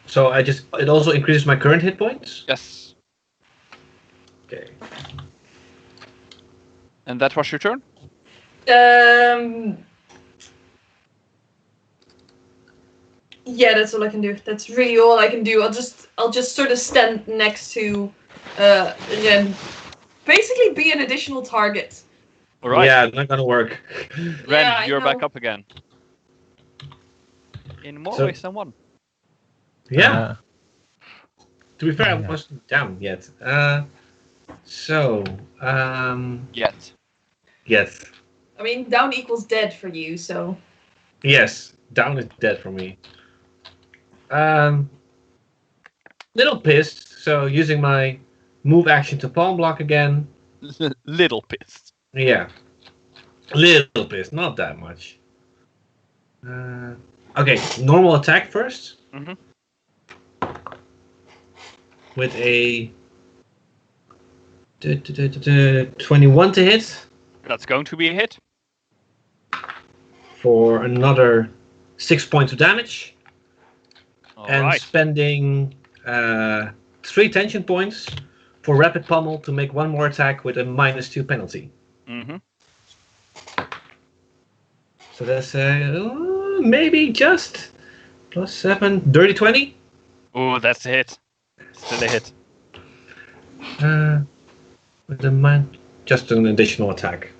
So it also increases my current hit points? Yes. Okay. And that was your turn. Yeah, that's all I can do. That's really all I can do. I'll just sort of stand next to, and basically be an additional target. All right. Yeah, not gonna work. Ren, Yeah, I you're know. back up again. In more So- ways than one. Yeah. To be fair, I yeah. wasn't down yet. So, Yet. yes. I mean, down equals dead for you, so. Yes, down is dead for me. Little pissed, so using my move action to palm block again. Little pissed. Yeah. Little pissed, not that much. Okay, normal attack first. Mhm. With a 21 to hit That's going to be a hit. for another 6 points of damage. All And right. spending 3 tension points for rapid pummel to make one more attack with a -2 penalty. Mm-hmm. So that's maybe just +7, dirty 20. Oh, that's a hit. Still a hit. With a just an additional attack.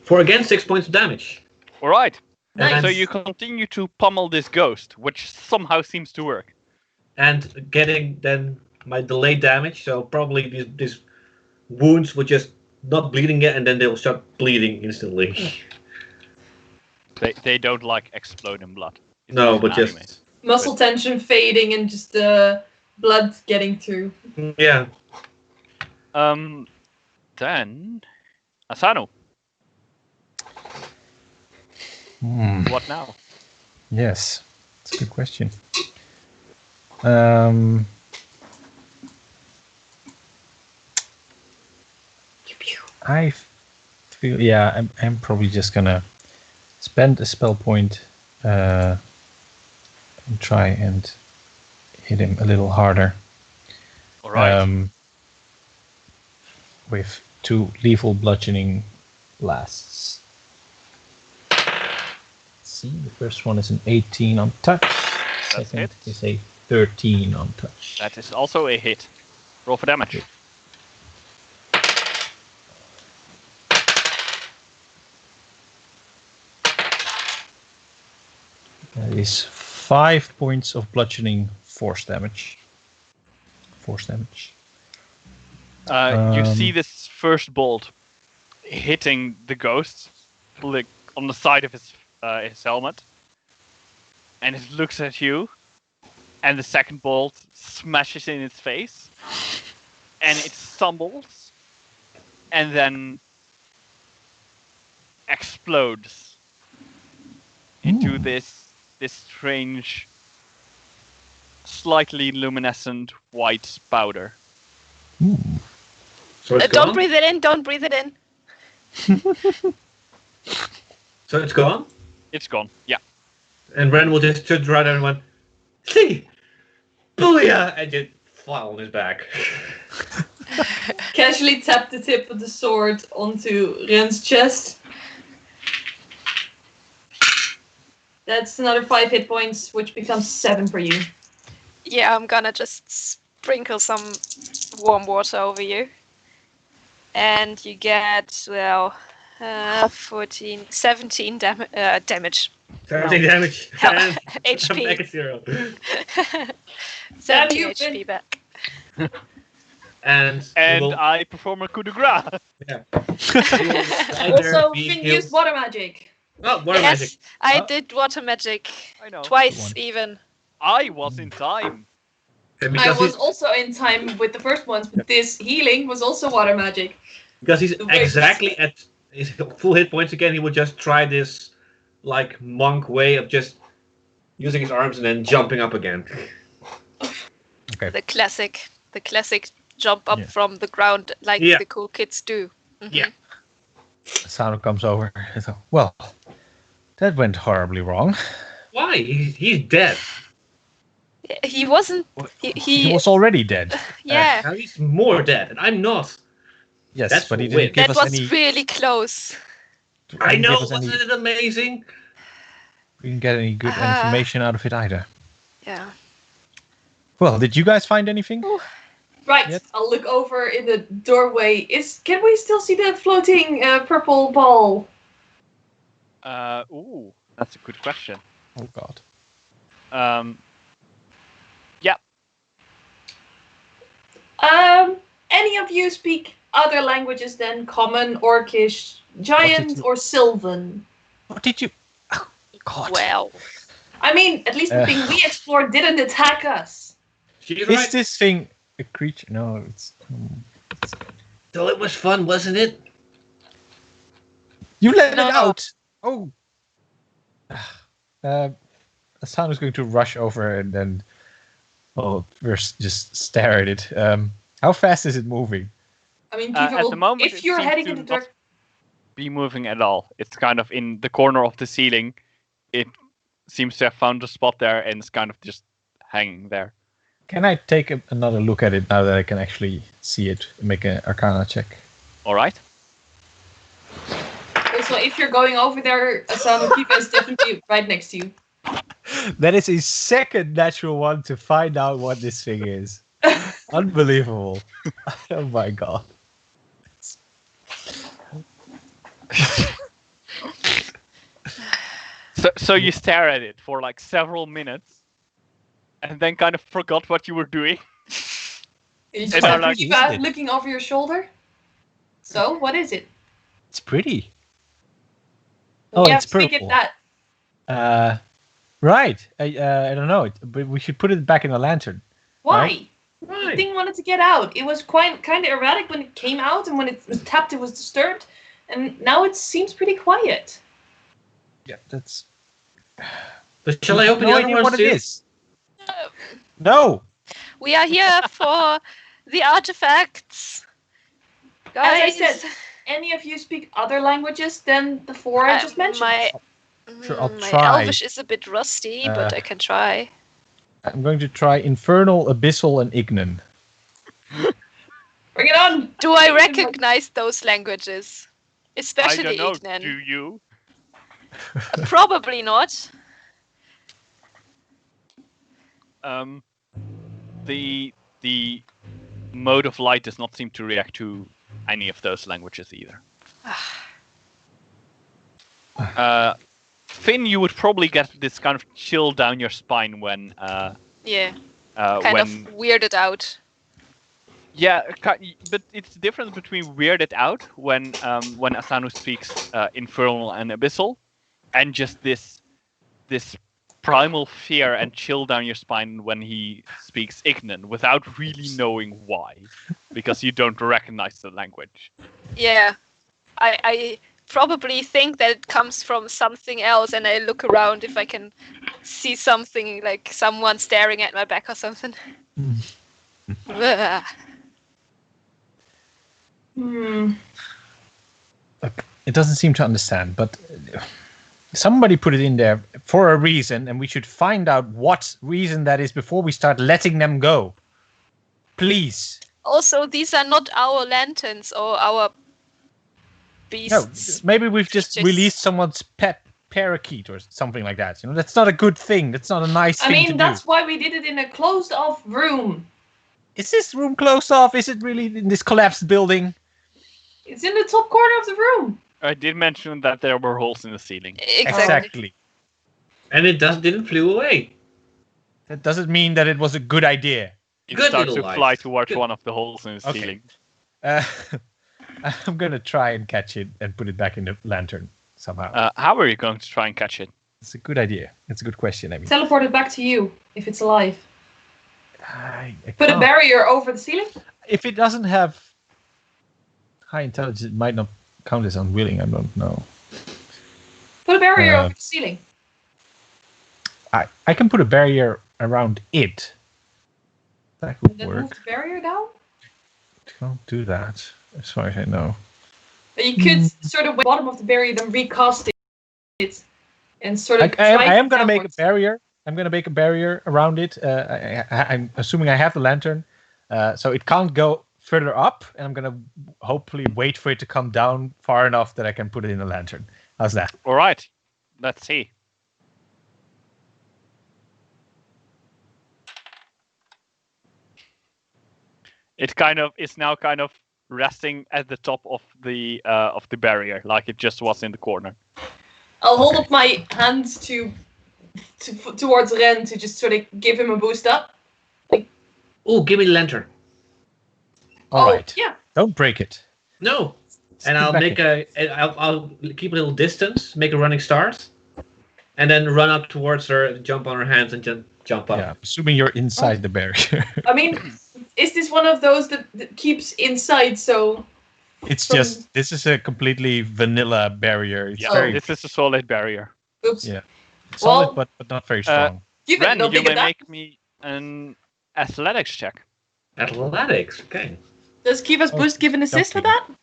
For again 6 points of damage. All right. Nice. So you continue to pummel this ghost, which somehow seems to work. And getting then my delayed damage, so probably these wounds were just not bleeding yet, and then they'll start bleeding instantly. They don't like exploding blood. It's No, not but an anime. just Muscle tension fading and just blood getting through. yeah. Then Asano. What now? Yes, it's a good question. I feel, yeah, I'm probably just gonna spend a spell point and try and hit him a little harder. All right. With 2 lethal bludgeoning blasts. Let's see, the first one is an 18 on touch. Second hit. is a 13 on touch. That is also a hit. Roll for damage. That is 5 points of bludgeoning force damage. You see this first bolt hitting the ghost, on the side of his helmet, and it looks at you, and the second bolt smashes in its face, and it stumbles, and then explodes into this strange, slightly luminescent white powder. So it's Don't gone? breathe it in. Don't breathe it in. So it's gone? It's gone. Yeah. And Ren will just turn right and went, see, booyah, and just fly on his back. Casually tap the tip of the sword onto Ren's chest. That's another 5 hit points, which becomes 7 for you. Yeah, I'm gonna just sprinkle some warm water over you. And you get, 17 damage. 17 damage. Hell, And HP. I'm back at 0. 17 you, HP Finn. back. And I perform a coup de grace. Also, Finn used water magic. Oh, water Yes, magic. I Oh. did water magic. I know. Twice, One. even. I was in time. And I because was he's, also in time with the first ones, but this healing was also water magic. because he's the way- exactly at his full hit points again, he would just try this, like, monk way of just using his arms and then jumping up again. The classic jump up Yeah. from the ground like Yeah. the cool kids do. Mhm. Yeah. Asano comes over. And so, well, that went horribly wrong. Why? He's dead. He wasn't. He was already dead. Yeah, Now he's more dead, and I'm not. Yes, That's but he a didn't win. give that us was any. really close. I didn't know, give us any- wasn't it amazing? We didn't get any good information out of it either. Yeah. Well, did you guys find anything? Right, Yep. I'll look over in the doorway. Can we still see the floating purple ball? Ooh, that's a good question. Oh God. Yeah. Any of you speak other languages than Common, Orcish, Giant, you- or Sylvan? What did you? Oh, God. Well, I mean, at least the thing we explored didn't attack us. She's Is right. this thing a creature? No, it's. So it was fun, wasn't it? You let No. it out. Oh. Asano's going to rush over and then. Well, first just stare at it. How fast is it moving? I mean, At Kiva will, the moment, if it you're seems heading to in the not direction... be moving at all. It's kind of in the corner of the ceiling. It seems to have found a spot there, and it's kind of just hanging there. Can I take another look at it now that I can actually see it? Make an Arcana check. All right. Also, if you're going over there, Asano, Kiva is definitely right next to you. That is a second natural one to find out what this thing is. Unbelievable. Oh my God. So you stare at it for like several minutes, and then kind of forgot what you were doing. You And just I'm have like, Kiva "Isn't it?" looking over your shoulder. So, what is it? It's pretty. Oh, You it's have to figure purple. that. Right. I don't know. But we should put it back in the lantern. Why? The Right. thing wanted to get out. It was kind of erratic when it came out, and when it was tapped, it was disturbed. And now it seems pretty quiet. Yeah, that's. But shall I open no the other idea ones what too? it is. No. we are here for the artifacts. As I Guys, said, any of you speak other languages than the 4 I just mentioned? Sure, I'll my try. Elvish is a bit rusty, but I can try. I'm going to try Infernal, Abyssal, and Ignan. Bring it on! Do I recognize those languages? I Especially don't know. Ignan. Do you? Probably not. The mode of light does not seem to react to any of those languages either. Finn, you would probably get this kind of chill down your spine when Yeah, kind when of weirded out. yeah, but it's the difference between weirded out when Asano speaks infernal and abyssal and just this primal fear and chill down your spine when he speaks Ignan without really knowing why, because you don't recognize the language. Yeah, I probably think that it comes from something else, and I look around if I can see something like someone staring at my back or something. Ugh. It doesn't seem to understand, but somebody put it in there for a reason, and we should find out what reason that is before we start letting them go. Please. Also, these are not our lanterns or our No, beasts. maybe we've just released someone's pet parakeet or something like that. You know, that's not a good thing. That's not a nice I thing to mean, do. that's why we did it in a closed-off room. Is this room closed off? Is it really in this collapsed building? It's in the top corner of the room. I did mention that there were holes in the ceiling. Exactly. And it didn't flew away. That doesn't mean that it was a good idea. It Good starts to little fly light. towards Good. one of the holes in the Okay. ceiling. I'm gonna try and catch it and put it back in the lantern somehow. How are you going to try and catch it? It's a good idea. It's a good question. I mean, Teleport it back to you if it's alive. I Put a can't. barrier over the ceiling. If it doesn't have high intelligence, it might not count as unwilling. I don't know. Put a barrier Uh, over the ceiling. I can put a barrier around it. That could Then move work. the barrier down. Can't do that, as far as I know. But you could sort of bottom of the barrier, then recast it, and sort of. I am going to make a downwards. barrier. I'm going to make a barrier around it. I'm assuming I have the lantern, so it can't go further up. And I'm going to hopefully wait for it to come down far enough that I can put it in the lantern. How's that? All right, let's see. It is now kind of resting at the top of the barrier, like it just was in the corner. I'll hold Okay. up my hands towards Ren to just sort of give him a boost up. Oh, give me the lantern. All right. Yeah. Don't break it. No. Stick And I'll back make in. I'll keep a little distance, make a running start, and then run up towards her, jump on her hands, and jump up. Yeah, assuming you're inside the barrier. I mean, is this one of those that keeps inside? So It's From- just, this is a completely vanilla barrier. It's Yeah, very this is a solid barrier. oops. Yeah. solid, Well- but not very strong. Give it Ren, no you bigger may that. make me an athletics check. Athletics. Okay. Does Kiva's Oh, boost give an assist with jumping.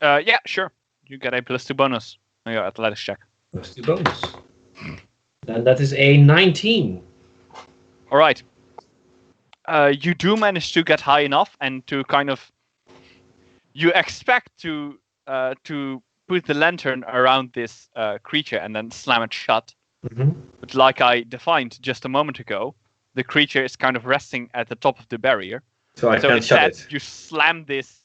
that? Yeah, sure. You get a +2 bonus on your athletics check. Plus 2 bonus. And that is a 19. All right. You do manage to get high enough and to kind of. You expect to put the lantern around this creature and then slam it shut. Mm-hmm. But like I defined just a moment ago, the creature is kind of resting at the top of the barrier. So I So can't shut instead, it. you slam this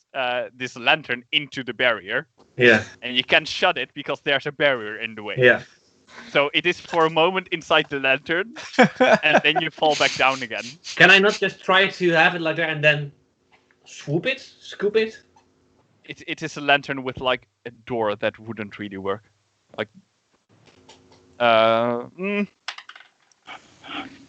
lantern into the barrier, Yeah. and you can't shut it because there's a barrier in the way. Yeah. So it is for a moment inside the lantern, and then you fall back down again. Can I not just try to have it like that and then scoop it? It is a lantern with like a door that wouldn't really work. Like,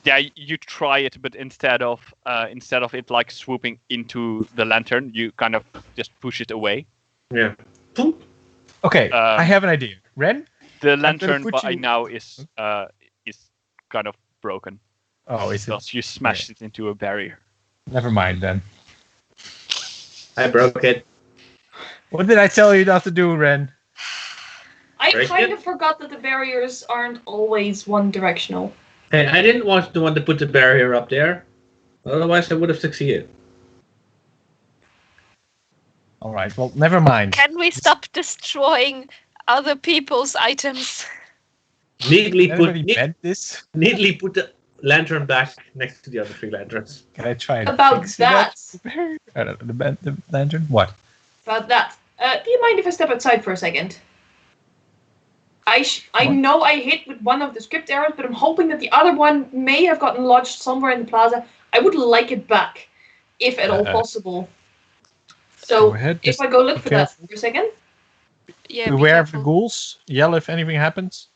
yeah, you try it, but instead of it like swooping into the lantern, you kind of just push it away. Yeah. Boom. Okay, I have an idea. Ren? The gonna lantern put by you- now is kind of broken Oh, is it? because you smashed it into a barrier. Never mind then. I broke it. What did I tell you not to do, Ren? I Break kind it? of forgot that the barriers aren't always one directional. Hey, I didn't want to put the barrier up there. Otherwise, I would have succeeded. All right, well, never mind. Can we stop destroying other people's items? Neatly Anybody put meant this? the lantern back next to the other 3 lanterns. Can I try and About fix that. I don't know, the lantern? What? About that. Do you mind if I step outside for a second? I What? know I hit with one of the script errors, but I'm hoping that the other one may have gotten lodged somewhere in the plaza. I would like it back, if at all possible. So Go ahead, if just I go look be for that careful. for a second. Yeah, be Beware of the careful. ghouls. Yell if anything happens.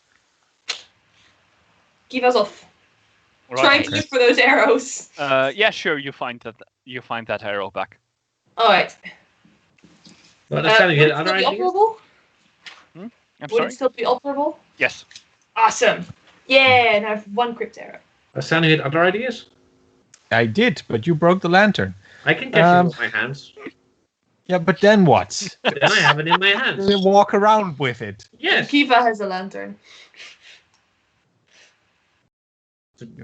Kiva's off. All right. Trying to look for those arrows. Yeah, sure. You find that arrow back. Alright. Well, Would Asano, you it had still other be ideas? operable? I'm Would sorry. it still be operable? Yes. Awesome. Yeah, and I have 1 crypt arrow. Asano, you had other ideas? I did, but you broke the lantern. I can catch it with my hands. Yeah, but then what? Then I have it in my hands. You walk around with it. Yes. Kiva has a lantern.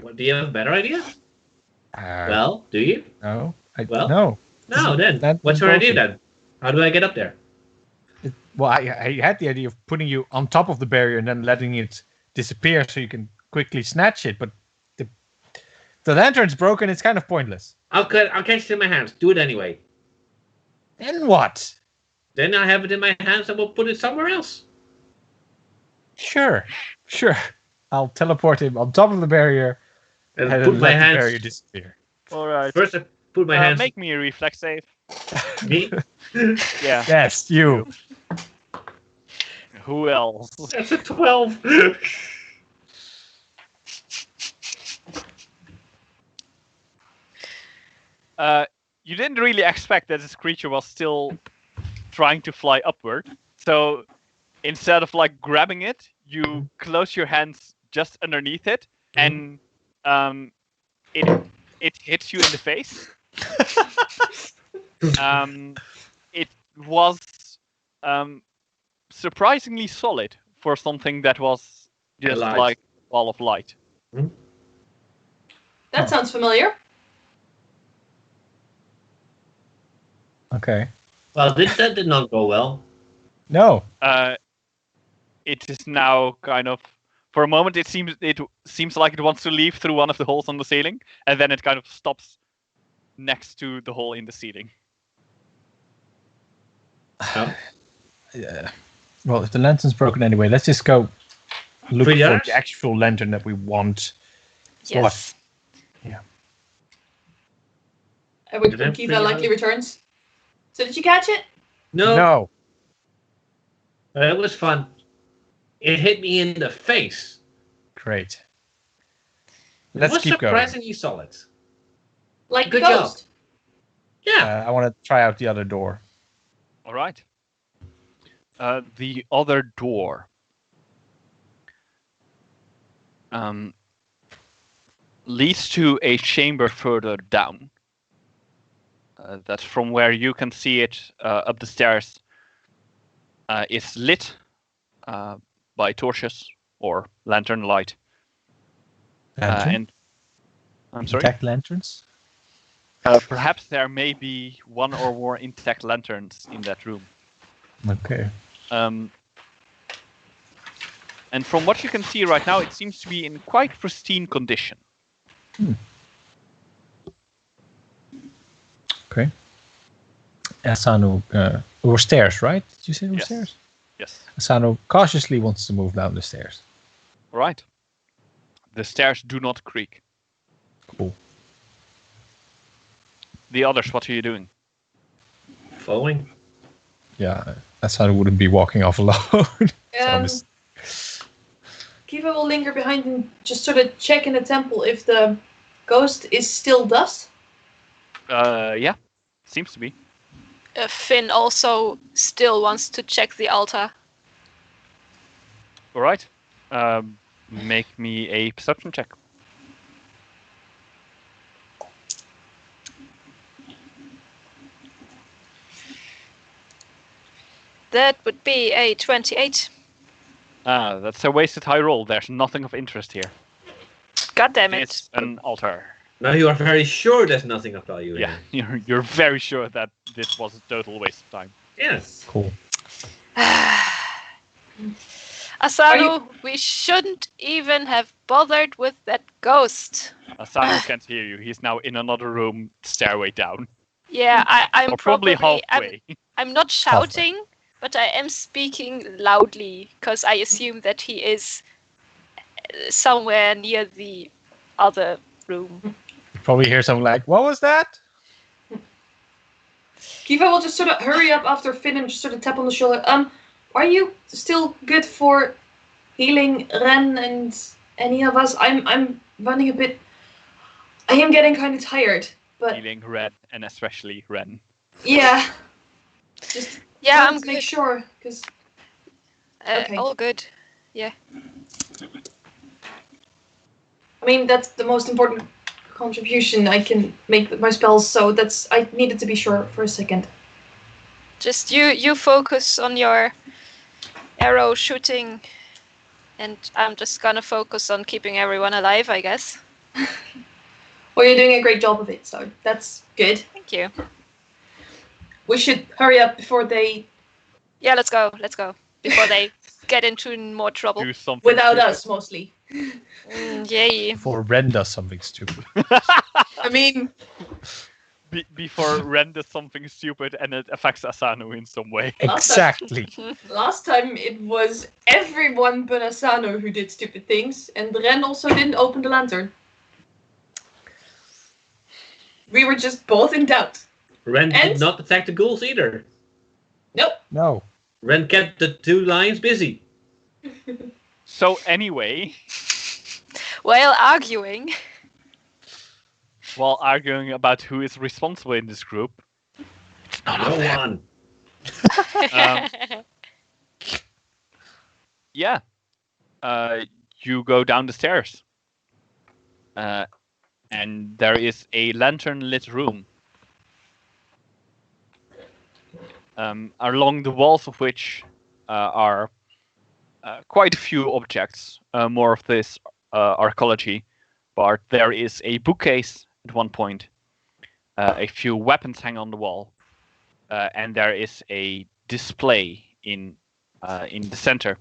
What, do you have a better idea? Uh, Well, do you? no. Well, no. No, then. That What's was your idea bullshit. then? How do I get up there? Well, I had the idea of putting you on top of the barrier and then letting it disappear so you can quickly snatch it, but the lantern's broken. It's kind of pointless. I'll catch it in my hands. Do it anyway. Then what? Then I have it in my hands and we'll put it somewhere else. Sure. I'll teleport him on top of the barrier And and put then my let the hands. barrier disappear. All right. First, I put my hands. Make me a reflex save. Me? Yeah. Yes, you. Who else? That's a 12. You didn't really expect that this creature was still trying to fly upward. So instead of like grabbing it, you close your hands just underneath it, and it hits you in the face. It was surprisingly solid for something that was just Light. like a ball of light. That sounds familiar. Okay. Well, that did not go well. No. It is now kind of, for a moment, it seems like it wants to leave through one of the holes on the ceiling, and then it kind of stops next to the hole in the ceiling. Oh. Yeah. Well, if the lantern's broken anyway, let's just go look For the for others? the actual lantern that we want. Yes. At which Did point that Kiva bring likely out- returns. So did you catch it? No. It was fun. It hit me in the face. Great. It Let's was keep going. surprisingly solid. Like Good the job. ghost. Yeah. I want to try out the other door. All right. The other door leads to a chamber further down. That's from where you can see it up the stairs. It's lit by torches or lantern light. Lantern? And I'm sorry. Intact lanterns? Perhaps there may be one or more intact lanterns in that room. Okay. And from what you can see right now, it seems to be in quite pristine condition. Okay. Asano, or stairs, right? Did you say it was Yes. stairs? Yes. Asano cautiously wants to move down the stairs. All right. The stairs do not creak. Cool. The others, what are you doing? Following. Yeah, Asano wouldn't be walking off alone. Um, Kiva will linger behind and just sort of check in the temple if the ghost is still dust. Yeah, seems to be. Finn also still wants to check the altar. All right. Make me a perception check. That would be a 28. That's a wasted high roll. There's nothing of interest here. God damn it. It's an altar. Now you are very sure there's nothing of value in Yeah, it. you're very sure that this was a total waste of time. Yes. Cool. Asano, we shouldn't even have bothered with that ghost. Asano can't hear you. He's now in another room, stairway down. Yeah, I'm Or probably probably halfway. I'm not shouting, but I am speaking loudly because I assume that he is somewhere near the other room. You probably hear something like, "What was that?" Kiva will just sort of hurry up after Finn and just sort of tap on the shoulder. Are you still good for healing Ren any of us. I'm running a bit. I am getting kind of tired, but Feeling Ren, and especially Ren. yeah. Just Yeah, wanted I'm to make good. sure, because okay. All good. Yeah. I mean, that's the most important contribution I can make with my spells. So I needed to be sure for a second. Just you focus on your arrow shooting, and I'm just gonna focus on keeping everyone alive, I guess. Well, you're doing a great job of it, so that's good. Thank you. We should hurry up before they, Yeah, let's go. Let's go before they get into more trouble. Do something without stupid. us mostly. Yay. Before Ren does something stupid. I mean, Before Ren does something stupid and it affects Asano in some way. Exactly. last time it was everyone but Asano who did stupid things, and Ren also didn't open the lantern. We were just both in doubt. Ren And? did not attack the ghouls either. Nope. No. Ren kept the 2 lions busy. So anyway, While arguing. while arguing about who is responsible in this group, it's none of No them. one. Yeah, you go down the stairs, and there is a lantern-lit room, along the walls of which are quite a few objects. More of this archaeology, but there is a bookcase at one point. A few weapons hang on the wall, and there is a display in the center,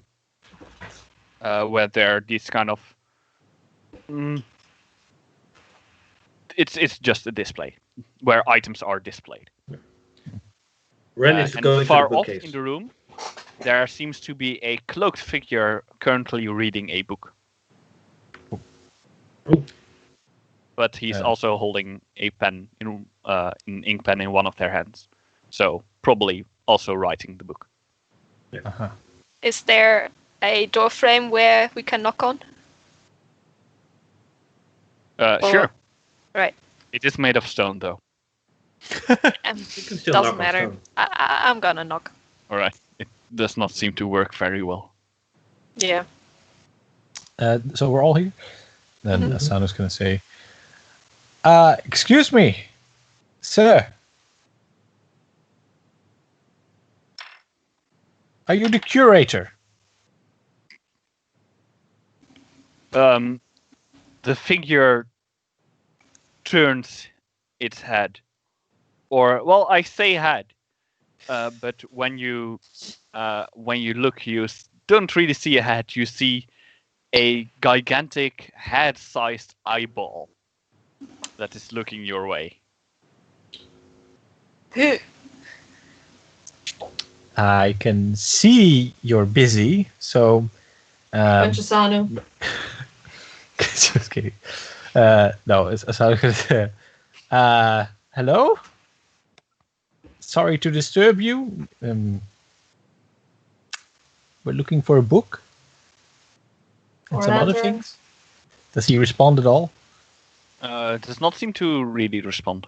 where there are these kind of. It's just a display where items are displayed. Ren is And going far to the off bookcase. in the room, there seems to be a cloaked figure currently reading a book. Oh. But he's Yeah. also holding a pen an ink pen in one of their hands, so probably also writing the book. Uh-huh. Is there a door frame where we can knock on? Sure. Right. It is made of stone, though. You can still knock Doesn't on matter. stone. I'm gonna knock. All right. It does not seem to work very well. Yeah. So we're all here? Then Mhm. Asano's going to say, excuse me, sir. Are you the curator? The figure turns its head, or well, I say head, but when you look, you don't really see a head. You see a gigantic head-sized eyeball that is looking your way. I can see you're busy, so... Bunch of Asano. Just kidding. No, it's Asano going to say, hello? Sorry to disturb you. We're looking for a book. And Or some other lantern. things. Does he respond at all? Does not seem to really respond.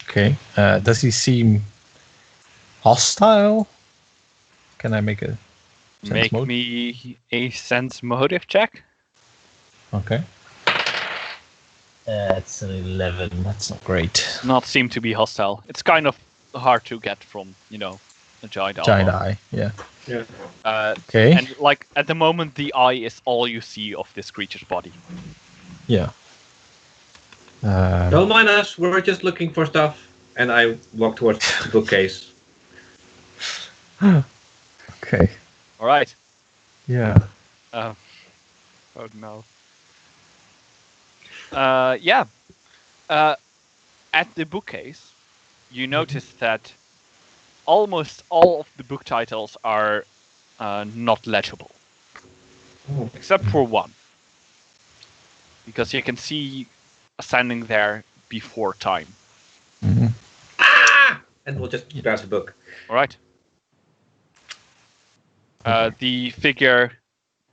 Okay. Does he seem hostile? Can I make a sense Make mode? me a sense motive check. Okay. That's an 11. That's not great. Not seem to be hostile. It's kind of hard to get from, a giant Giant eyeball. eye. Yeah. Yeah. Okay. And like at the moment, the eye is all you see of this creature's body. Yeah. Don't mind us, we're just looking for stuff. And I walk towards the bookcase. Okay. All right. Yeah. Oh no. Yeah. At the bookcase, you notice that almost all of the book titles are not legible, Oh. except for one, because you can see standing there before time. Mhm. Ah! And we'll just grab the book. All right. The figure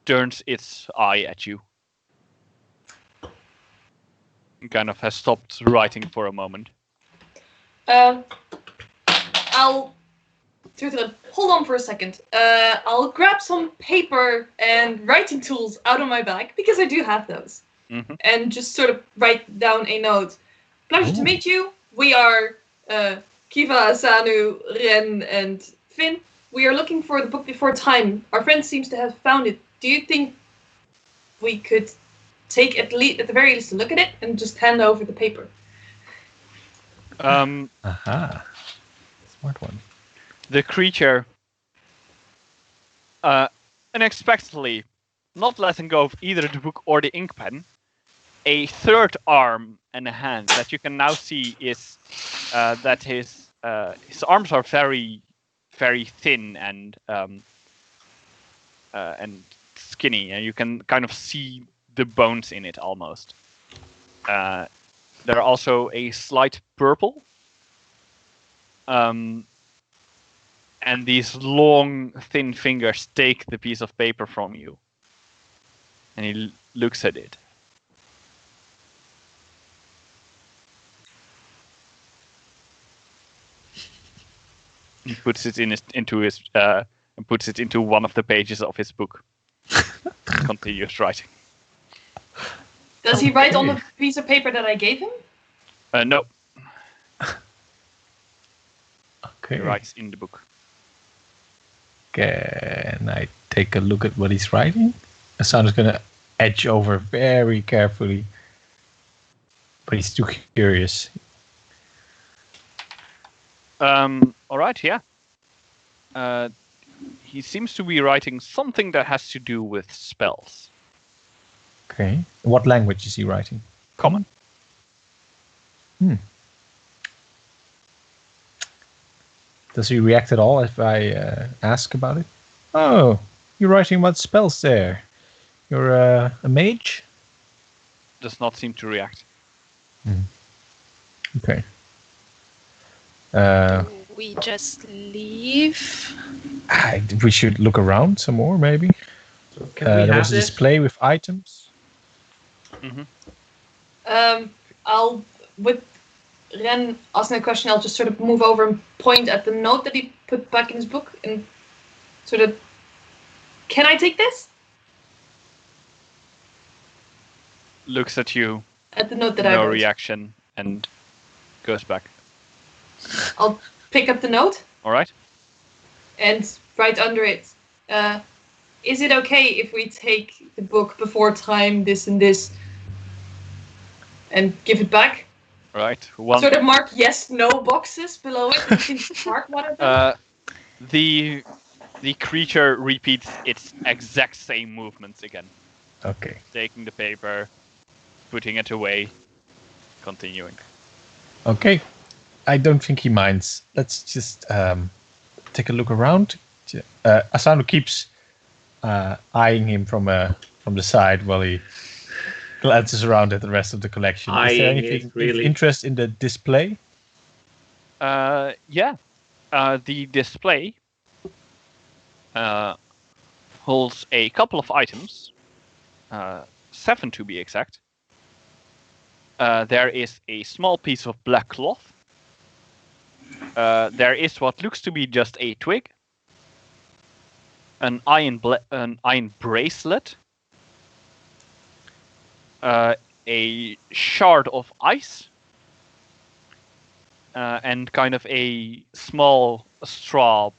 turns its eye at you. kind of has stopped writing for a moment. I'll hold on for a second. I'll grab some paper and writing tools out of my bag because I do have those, and just sort of write down a note. Pleasure to meet you. We are Kiva, Asanu, Ren, and Finn. We are looking for the book Before Time. Our friend seems to have found it. Do you think we could take at the very least a look at it and just hand over the paper? Aha. Smart one. The creature, unexpectedly, not letting go of either the book or the ink pen, a third arm and a hand that you can now see is that his arms are very, very thin and skinny, and you can kind of see the bones in it almost. There are also a slight purple. And these long, thin fingers take the piece of paper from you. And he looks at it. He puts it into one of the pages of his book. Continues writing. Does he write on the piece of paper that I gave him? No. Okay. He writes in the book. Can I take a look at what he's writing? Asano's gonna edge over very carefully, but he's too curious. All right, yeah. He seems to be writing something that has to do with spells. Okay. What language is he writing? Common. Does he react at all if I ask about it? Oh, you're writing about spells there. You're a mage? Does not seem to react. Okay. We just leave. We should look around some more, maybe. So can we There have was a this? display with items. I'll, with Ren asking a question, I'll just sort of move over and point at the note that he put back in his book and sort of, can I take this? Looks at you, At the note that I no wrote. reaction, and goes back. I'll pick up the note All right? and write under it, is it okay if we take the book Before Time, this and this, and give it back? All right. One. Sort of mark yes, no boxes below it. You can mark one of them. The creature repeats its exact same movements again. Okay. Taking the paper, putting it away, continuing. Okay. I don't think he minds. Let's just take a look around. Asano keeps eyeing him from the side while he glances around at the rest of the collection. Is there Eyeing it, anything of really? interest in the display? Yeah. The display holds a couple of items, 7 to be exact. There is a small piece of black cloth. There is what looks to be just a twig, an iron bracelet, a shard of ice, and kind of a small straw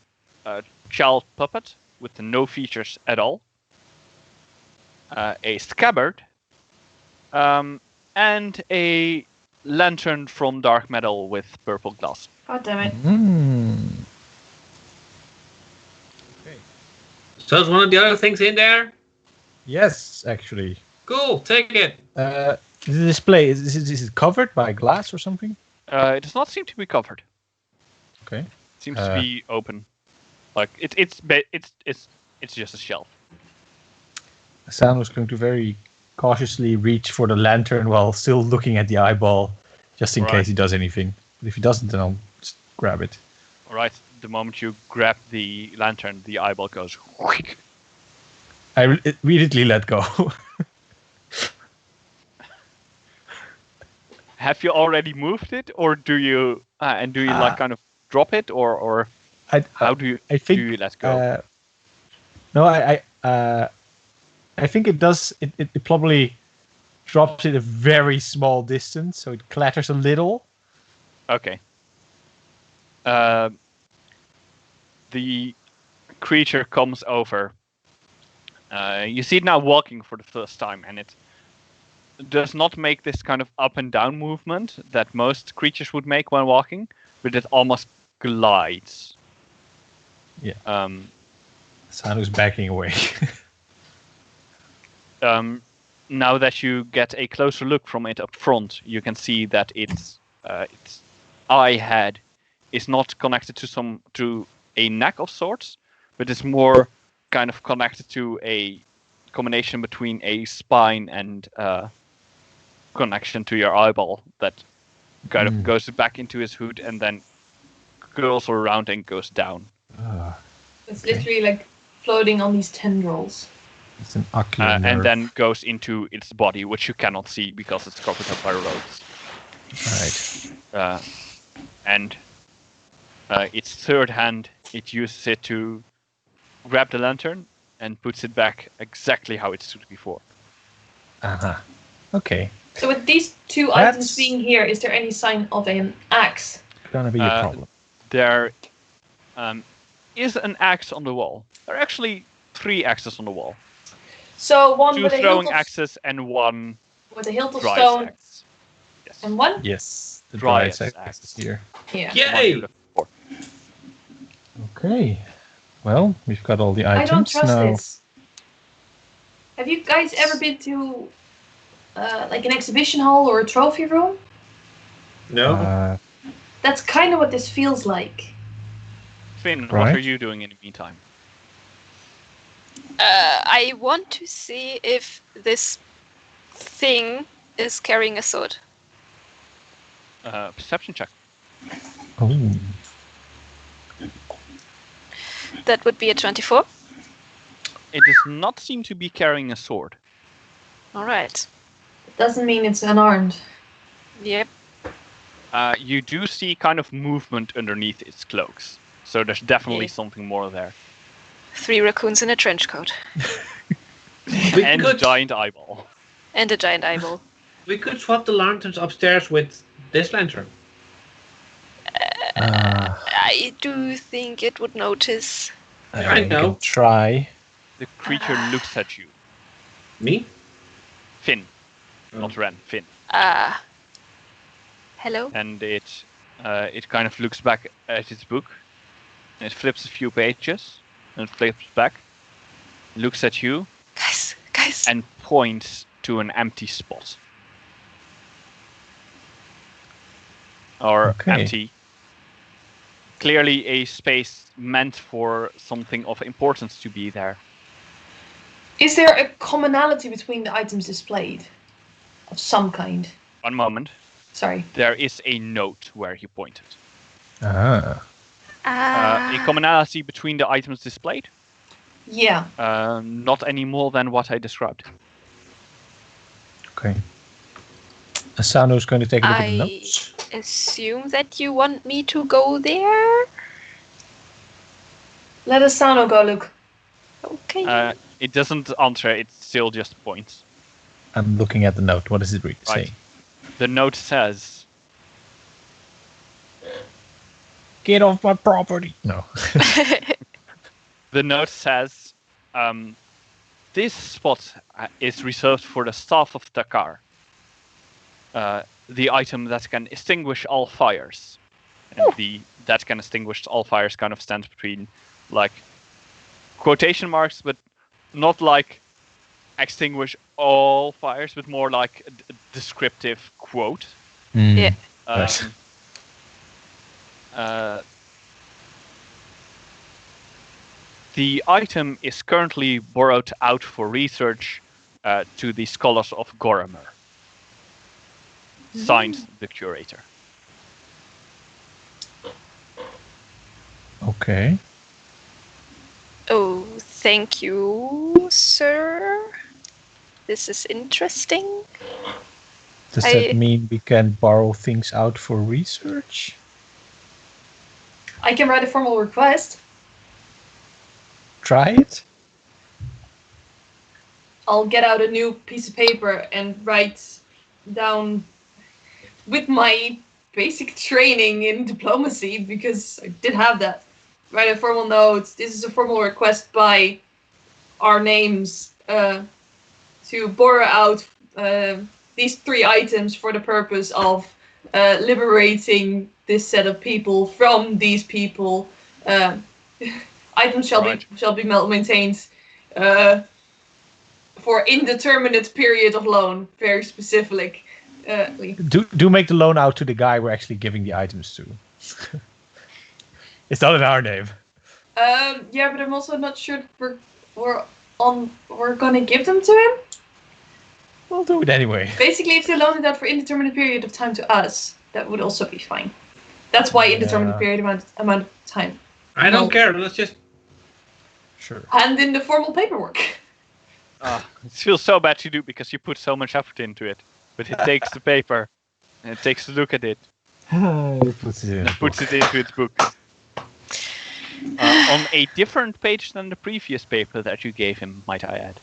child puppet with no features at all, a scabbard, and a lantern from dark metal with purple glass. God damn it. So is one of the other things in there? Yes, actually. Cool, take it. The display is it covered by glass or something? It does not seem to be covered. Okay. It seems to be open. Like it's just a shelf. Sam was going to very cautiously reach for the lantern while still looking at the eyeball, just in Right. case he does anything. But if he doesn't, then I'll just grab it. All right. The moment you grab the lantern, the eyeball goes. Whoosh. I immediately let go. have you already moved it, or do you like kind of drop it, or how do you I think, do you let go? No, I think it does. It probably drops it a very small distance, so it clatters a little. Okay. The creature comes over. You see it now walking for the first time, and it does not make this kind of up and down movement that most creatures would make when walking, but it almost glides. Yeah. Um, Sanu's backing away. Now that you get a closer look from it up front, you can see that its eye head is not connected to a neck of sorts, but it's more kind of connected to a combination between a spine and connection to your eyeball that kind of goes back into his hood and then curls around and goes down. It's literally like floating on these tendrils. It's an ocular nerve. And then goes into its body, which you cannot see because it's covered up by ropes. Right. And its third hand, it uses it to grab the lantern and puts it back exactly how it stood before. Okay. So with these two items being here, is there any sign of an axe? Gonna be a problem. There is an axe on the wall. There are actually 3 axes on the wall. So one 2 with a throwing hilt of, axes and 1 with a hilt of dry stone, axe. Yes. and one. Yes. The Dry dry axe. axe is here. Yeah. Yay! Okay. Well, we've got all the items I don't trust now. this. Have you guys ever been to like an exhibition hall or a trophy room? No. That's kind of what this feels like. Finn, what Right. are you doing in the meantime? I want to see if this thing is carrying a sword. Perception check. Oh. That would be a 24. It does not seem to be carrying a sword. All right. It doesn't mean it's unarmed. Yep. You do see kind of movement underneath its cloaks. So there's definitely Yeah. something more there. 3 raccoons in a trench coat. And a giant eyeball. And a giant eyeball. We could swap the lanterns upstairs with this lantern. I do think it would notice. I We know. can try. The creature looks at you. Me? Finn. Oh. Not Ren, Finn. Hello? And it kind of looks back at its book. And it flips a few pages. And flips back. Looks at you. Guys. And points to an empty spot. Or Okay. empty. Clearly a space meant for something of importance to be there. Is there a commonality between the items displayed? Of some kind? One moment. Sorry. There is a note where he pointed. Ah. A commonality between the items displayed? Yeah. Not any more than what I described. Okay. Asano's going to take a look at the I notes. assume that you want me to go there? Let Asano go look. Okay. It doesn't answer, it still just points. I'm looking at the note. What does it read? Right. Say? The note says, Get off my property. No. the note says, this spot is reserved for the staff of Dakar. The item that can extinguish all fires. And the that can extinguish all fires kind of stands between like quotation marks, but not like extinguish all fires, but more like a descriptive quote. Yeah. Right. The item is currently borrowed out for research to the scholars of Goromer. Signed, the curator. Okay. Oh, thank you, sir. This is interesting. Does that mean we can borrow things out for research? I can write a formal request. Try it? I'll get out a new piece of paper and write down with my basic training in diplomacy, because I did have that. Write a formal note. This is a formal request by our names to borrow out these 3 items for the purpose of liberating this set of people from these people. Items shall be maintained for indeterminate period of loan. Very specific. Do make the loan out to the guy we're actually giving the items to. It's not in our name. Yeah, but I'm also not sure we're gonna give them to him. We'll do it anyway. Basically, if they loan it out for indeterminate period of time to us, that would also be fine. That's why indeterminate period amount of time. I don't care. Let's just Sure. Hand in the formal paperwork. It feels so bad to do because you put so much effort into it. But it takes the paper and it takes a look at it. It puts it into its book. On a different page than the previous paper that you gave him, might I add.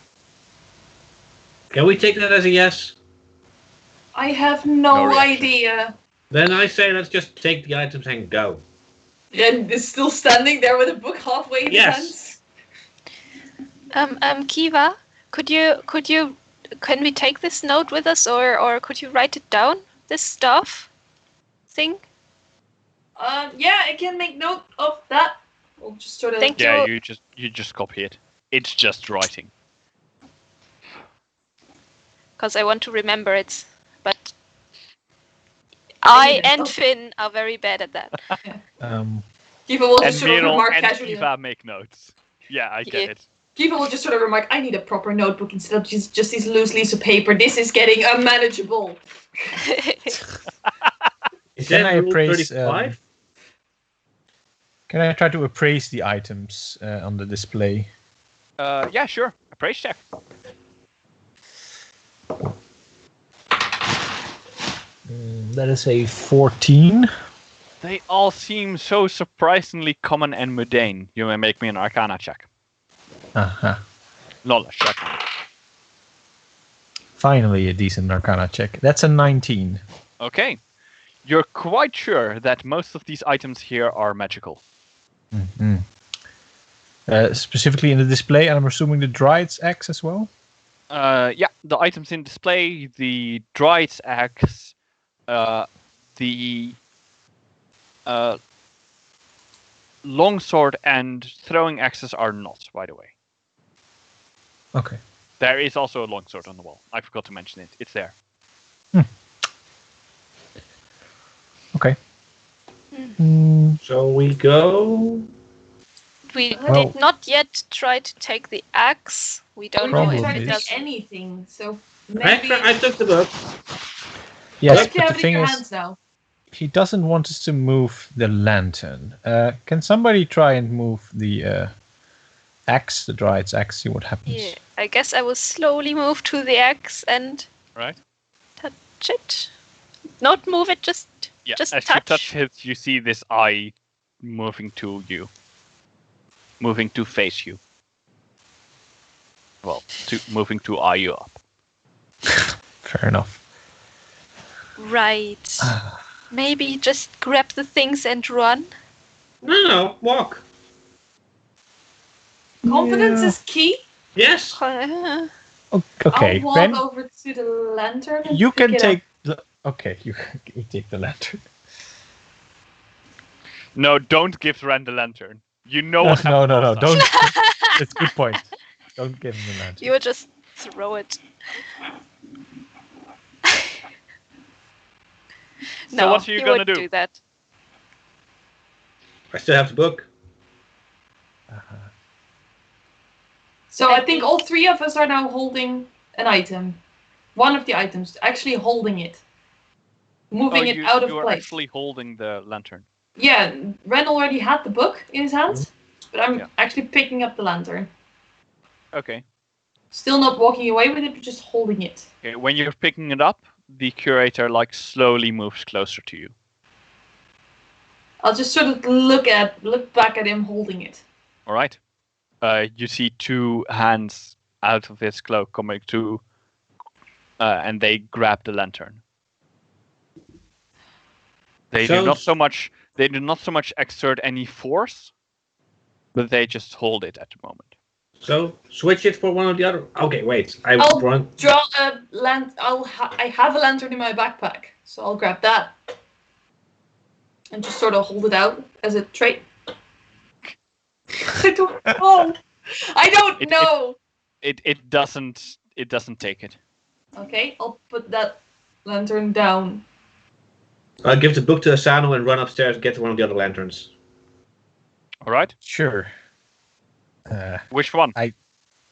Can we take that as a yes? I have no idea. Then I say let's just take the items and go. Ren is still standing there with a book halfway in his hands. Kiva, can we take this note with us, or could you write it down? This stuff thing? Yeah, I can make note of that. We'll just sort of. Thank Yeah, you. you just copy it. It's just writing. Because I want to remember it, but I and Finn are very bad at that. Kiva will And just sort of Merel remark and casually. Kiva make notes. Yeah, I get it. Kiva will just sort of remark, I need a proper notebook instead of just these loose leaves of paper. This is getting unmanageable. Can I appraise? 35? Can I try to appraise the items on the display? Yeah, sure. Appraise check. That is a 14. They all seem so surprisingly common and mundane. You may make me an Arcana check. Knowledge check. Finally, a decent Arcana check. That's a 19. Okay. You're quite sure that most of these items here are magical. Mm-hmm. Specifically in the display, and I'm assuming the Dryad's axe as well? Yeah, the items in display, the Dryad's axe, the longsword and throwing axes are not, by the way. Okay. There is also a longsword on the wall. I forgot to mention it. It's there. Okay. So we go. We Well- did not yet try to take the axe. We don't We know didn't if try it to does. take anything, so maybe. I took the book. Yes, you but have the it in thing your is, hands now. he doesn't want us to move the lantern. Can somebody try and move the axe, the Dryad's axe, see what happens? Yeah, I guess I will slowly move to the axe and Right? touch it. Not move it, just Yeah. Just As touch. you touch it, you see this eye moving to you. Moving to face you. Well, moving to eye you up. Fair enough. right. Maybe just grab the things and run. No, walk. Confidence is key. Yes. Okay, I'll walk Ben, over to the lantern. And you pick can it take the. Okay, you take the lantern. No, don't give Ren the lantern. You know No, what no, happened last time. don't. That's a good point. Don't give him the lantern. You would just throw it. So what are you he gonna wouldn't do? do that. I still have the book. So I think all 3 of us are now holding an item. One of the items, actually holding it. Moving it out of you are place. actually holding the lantern. Yeah, Ren already had the book in his hands, but I'm Yeah. actually picking up the lantern. Okay. Still not walking away with it, but just holding it. Okay. When you're picking it up, the curator like slowly moves closer to you. I'll just sort of look back at him holding it. All right. You see two hands out of his cloak coming to, and they grab the lantern. They do not so much exert any force, but they just hold it at the moment. So switch it for one or the other. Okay, wait. I'll draw a I have a lantern in my backpack, so I'll grab that and just sort of hold it out as a trait. I don't know. I don't know. It doesn't take it. Okay, I'll put that lantern down. I'll give the book to Asano and run upstairs and get one of the other lanterns. All right. Sure. Which one?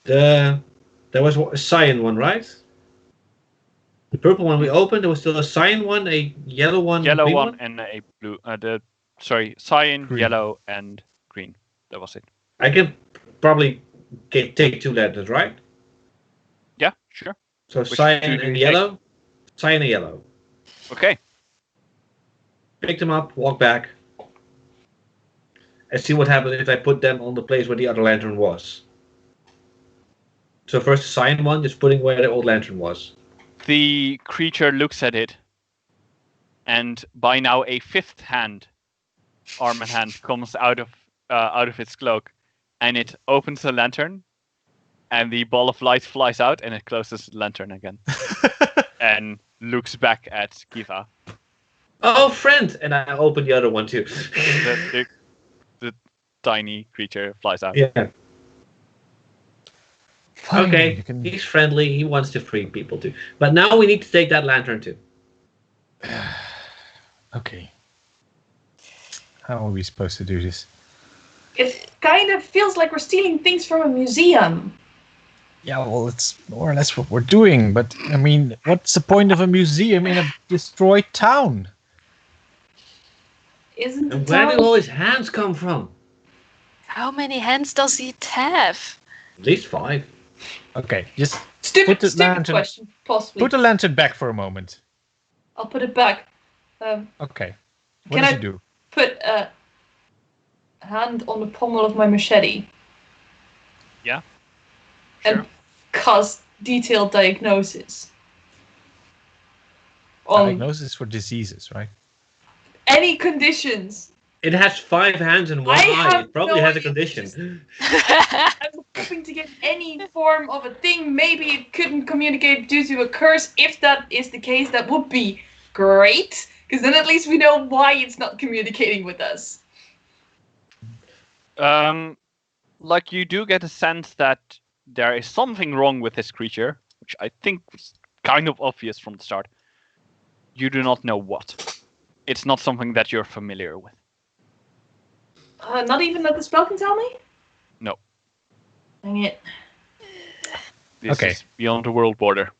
There was a cyan one, right? The purple one we opened. There was still a cyan one, a yellow one, Yellow green one and a blue. Cyan, Green. yellow, and green. That was it. I can probably take two lanterns, right? Yeah, sure. So Which cyan two do and you take? yellow. Cyan and yellow. Okay. Pick them up, walk back, and see what happens if I put them on the place where the other lantern was. So first the cyan one, just putting where the old lantern was. The creature looks at it, and by now a fifth arm and hand, comes out of its cloak, and it opens the lantern, and the ball of light flies out, and it closes the lantern again, and looks back at Kiva. Oh, friend! And I open the other one too. The tiny creature flies out. Yeah. Fine, Okay, you can- he's friendly. He wants to free people too. But now we need to take that lantern too. Okay. How are we supposed to do this? It kind of feels like we're stealing things from a museum. Yeah, well, it's more or less what we're doing. But, I mean, what's the point of a museum in a destroyed town? Isn't the And where town... do all his hands come from? How many hands does he have? At least 5. Okay, just Stupid Put the lantern- question, possibly. put the lantern back for a moment. I'll put it back. Okay. What Can does I- he do? Put a hand on the pommel of my machete. Yeah. And cast detailed diagnosis. On Diagnosis for diseases, right? any conditions. It has 5 hands and 1 I eye. have It probably no has a idea. condition. I'm hoping to get any form of a thing. Maybe it couldn't communicate due to a curse. If that is the case, that would be great. Because then at least we know why it's not communicating with us. Like you do get a sense that there is something wrong with this creature, which I think was kind of obvious from the start. You do not know what. It's not something that you're familiar with. Not even that the spell can tell me? No. Dang it. This Okay. is beyond the world border.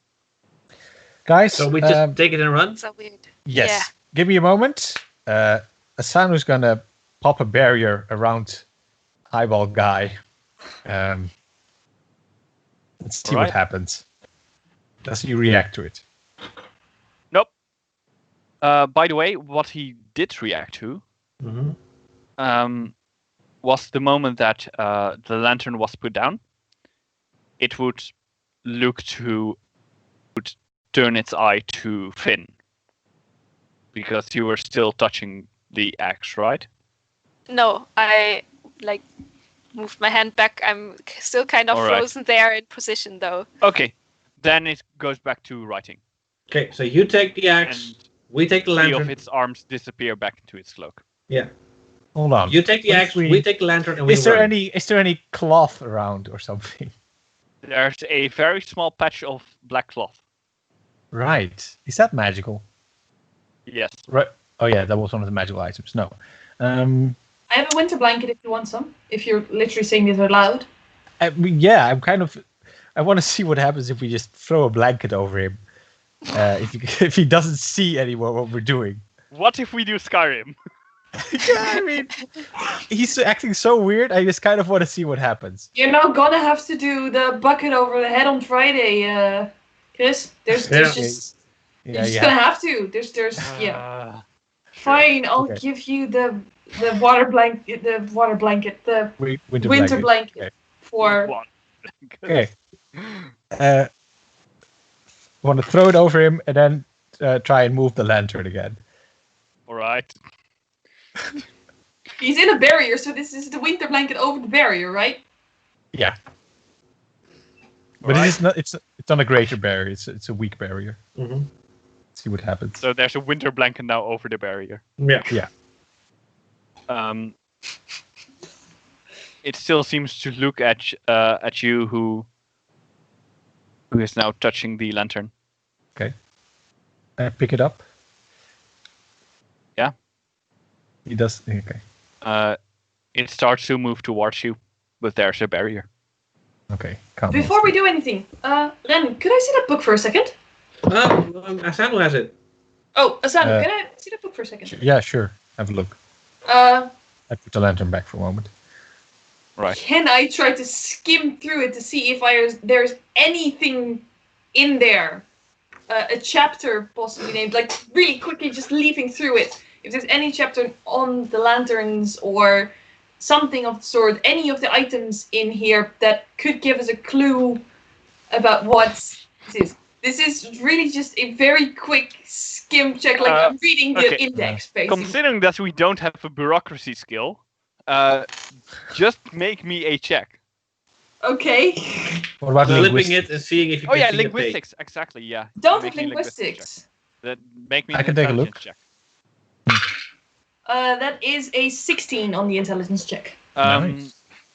Guys, So we just take it and run? So weird. yes. Yeah. Give me a moment. Asanu's gonna pop a barrier around Eyeball Guy. Let's see what Alright. happens. Does he react to it? Nope. By the way, what he did react to Mm-hmm. was the moment that the lantern was put down. It would turn its eye to Finn. Because you were still touching the axe, right? No, I moved my hand back. I'm still kind of Alright. frozen there in position though. Okay. Then it goes back to writing. Okay, so you take the axe, And we take the 3 lantern. of its arms disappear back into its cloak. Yeah. Hold on. You take the What if axe, we take the lantern, and we Is there run. any cloth around or something? There's a very small patch of black cloth. Right. Is that magical? Yes. Right. Oh yeah, that was one of the magical items. No. I have a winter blanket if you want some. If you're literally saying this out loud. I mean, yeah, I want to see what happens if we just throw a blanket over him. If he doesn't see anymore what we're doing. What if we do Skyrim? Yeah, I mean, he's acting so weird. I just kind of want to see what happens. You're now gonna have to do the bucket over the head on Friday, Chris. There's Yeah. just You're just gonna have to. There's yeah. Fine, I'll Okay. give you the water blanket, the winter blanket for. Okay. Want to throw it over him and then try and move the lantern again. All right. He's in a barrier, so this is the winter blanket over the barrier, right? Yeah. But it is not. It's not a greater barrier. It's a weak barrier. Mm-hmm. See what happens. So there's a winter blanket now over the barrier. Yeah. Yeah. It still seems to look at you, who is now touching the lantern. Okay. I pick it up. Yeah. He does. Okay. It starts to move towards you, but there's a barrier. Okay. Calm Before we do anything, Ren, could I see that book for a second? Asano has it. Oh, Asano, can I see that book for a second? Yeah, sure. Have a look. Uh, I put the lantern back for a moment. Right. Can I try to skim through it to see if there's anything in there? A chapter possibly named, like really quickly just leafing through it. If there's any chapter on the lanterns or something of the sort, any of the items in here that could give us a clue about what this is. This is really just a very quick skim check, like I'm reading the index, basically. Considering that we don't have a bureaucracy skill, just make me a check. Okay. What about Flipping linguistics? it and seeing if you Oh can yeah, see the linguistics, exactly, yeah. Don't Make have me a linguistics linguistics. That make me I an can take a look. intelligence check. That is a 16 on the intelligence check. Nice.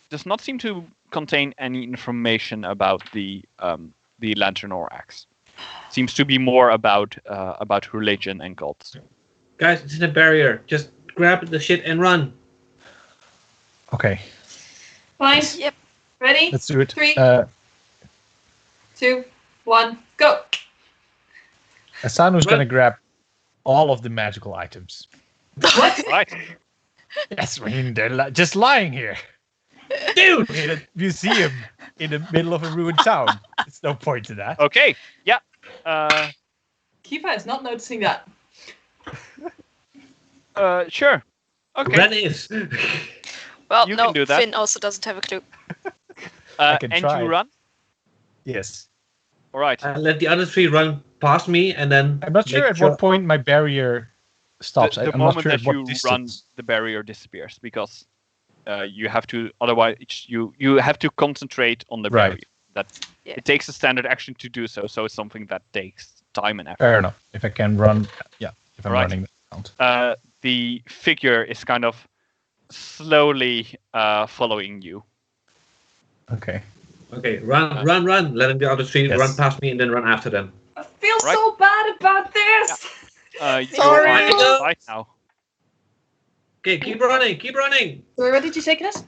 Does not seem to contain any information about the lantern or axe. Seems to be more about religion and gods. Guys, it's in a barrier. Just grab the shit and run. Okay. Fine. Yep. Ready? Let's do it. 3, 2, 1, go. Asanu's gonna grab all of the magical items. What? Right. Yes, I mean they're just lying here, dude. In a museum in the middle of a ruined town. There's no point to that. Okay. Yeah. Kiva is not noticing that. Sure. Okay. Ren is. Well, You no, can do that. Finn also doesn't have a clue. I can and try. you run. Yes. All right. Let the other three run past me, and then. I'm not sure make at what point my barrier stops. The I'm not moment sure that at what you run, distance. the barrier disappears because you have to. Otherwise, you have to concentrate on the Right. barrier. That Yeah. it takes a standard action to do so. So it's something that takes time and effort. Fair enough. If I can run, yeah. If I'm Right. running around. The figure is kind of slowly following you. Okay. Okay, run. Letting the other three Yes. run past me and then run after them. I feel Right. so bad about this. You're Sorry. outside now. Okay, keep running. Sorry, what did you say, Chris?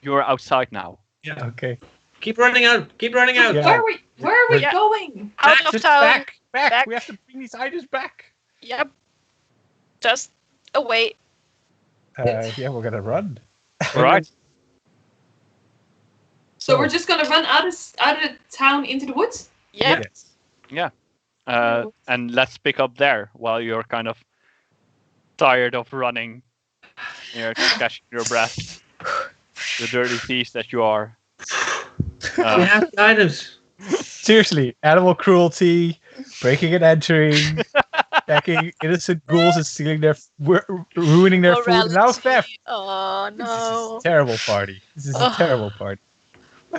You're outside now. Yeah. Okay. Keep running out. Yeah. Where are we Yeah. going? Out of Just town. back. Back. We have to bring these items back. Yep. Just away. Yeah, we're gonna run. All right. So we're just gonna run out of town into the woods? Yep. Yes. And let's pick up there while you're kind of tired of running. You're catching your breath. The dirty thief that you are. We have the items. Seriously, animal cruelty, breaking and entering, attacking innocent ghouls and stealing ruining their food. Now theft. Oh This is no. a terrible party. This is a terrible party.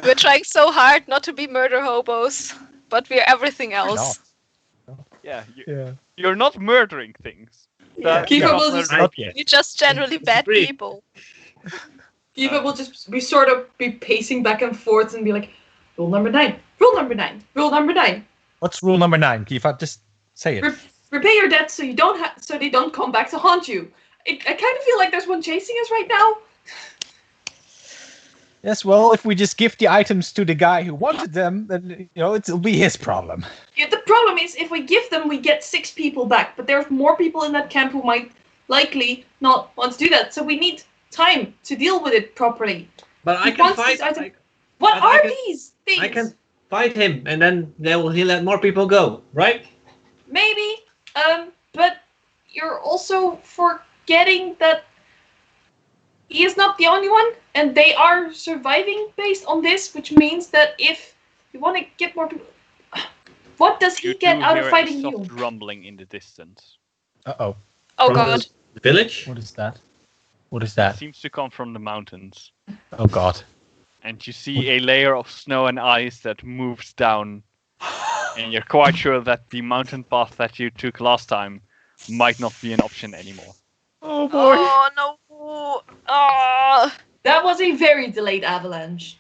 We're trying so hard not to be murder hobos, but we're everything else. Yeah, Yeah. you're not murdering things. Yeah. Kiva You're will not just murdering- Not yet. We're just generally bad Agree. people. Kiva will just be sort of be pacing back and forth and be like, rule number 9, rule number 9, rule number 9. What's rule number 9, Kiva? Just say it. Repay your debts so so they don't come back to haunt you. I kind of feel like there's one chasing us right now. Yes, well, if we just give the items to the guy who wanted them, then it'll be his problem. Yeah, the problem is if we give them, we get 6 people back, but there's more people in that camp who might likely not want to do that. So we need time to deal with it properly. But I He can wants fight. these items. What I are can- these things? I can fight him, and then he'll let more people go, right? maybe. But you're also forgetting that he is not the only one, and they are surviving based on this, which means that if you want to get more people, what does he You get do out of hear fighting a soft you? rumbling in the distance. Uh-oh. Oh From god. the village? What is that? What is It that? seems to come from the mountains. Oh god. And you see a layer of snow and ice that moves down. And you're quite sure that the mountain path that you took last time might not be an option anymore. Oh boy. Oh no. Oh. That was a very delayed avalanche.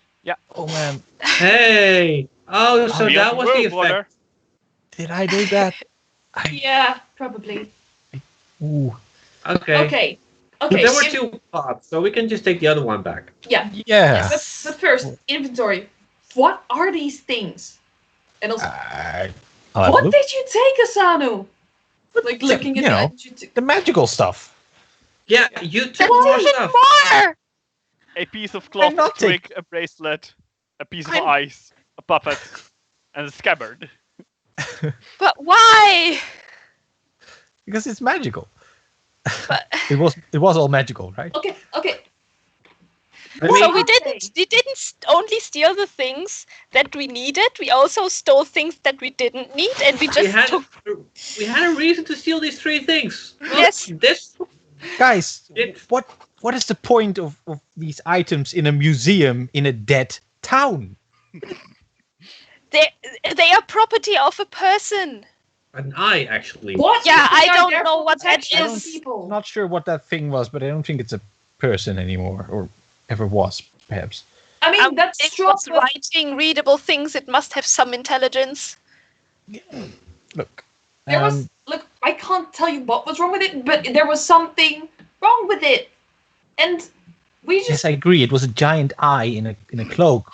Oh man. Hey! Oh, so Be that on was the road, effect. Water. Did I do that? Yeah, probably. Ooh. Okay. Okay. But Okay. there were two pots, so we can just take the other one back. Yeah. Yeah. But first, inventory. What are these things? And also, I'll have a what look. did you take, Asanu? Like looking at you know, that, you took The magical stuff. Yeah, you took That's more even stuff. more! A piece of cloth, a not twig, a bracelet, a piece of ice, a puppet, and a scabbard. But why? Because it's magical. But It was all magical, right? Okay. I so mean, we Okay. didn't only steal the things that we needed. We also stole things that we didn't need, and we we just had took. we had a reason to steal these three things. Look, Yes. This Guys, It- what is the point of these items in a museum in a dead town? They are property of a person. an eye actually. What? Yeah, They I are don't there know for what that protection of is. People. Not sure what that thing was, but I don't think it's a person anymore, or ever was, perhaps. I mean, that's It straw. was writing readable things. It must have some intelligence. Look. There was look. I can't tell you what was wrong with it, but there was something wrong with it, and we Yes, just I agree. It was a giant eye in a cloak.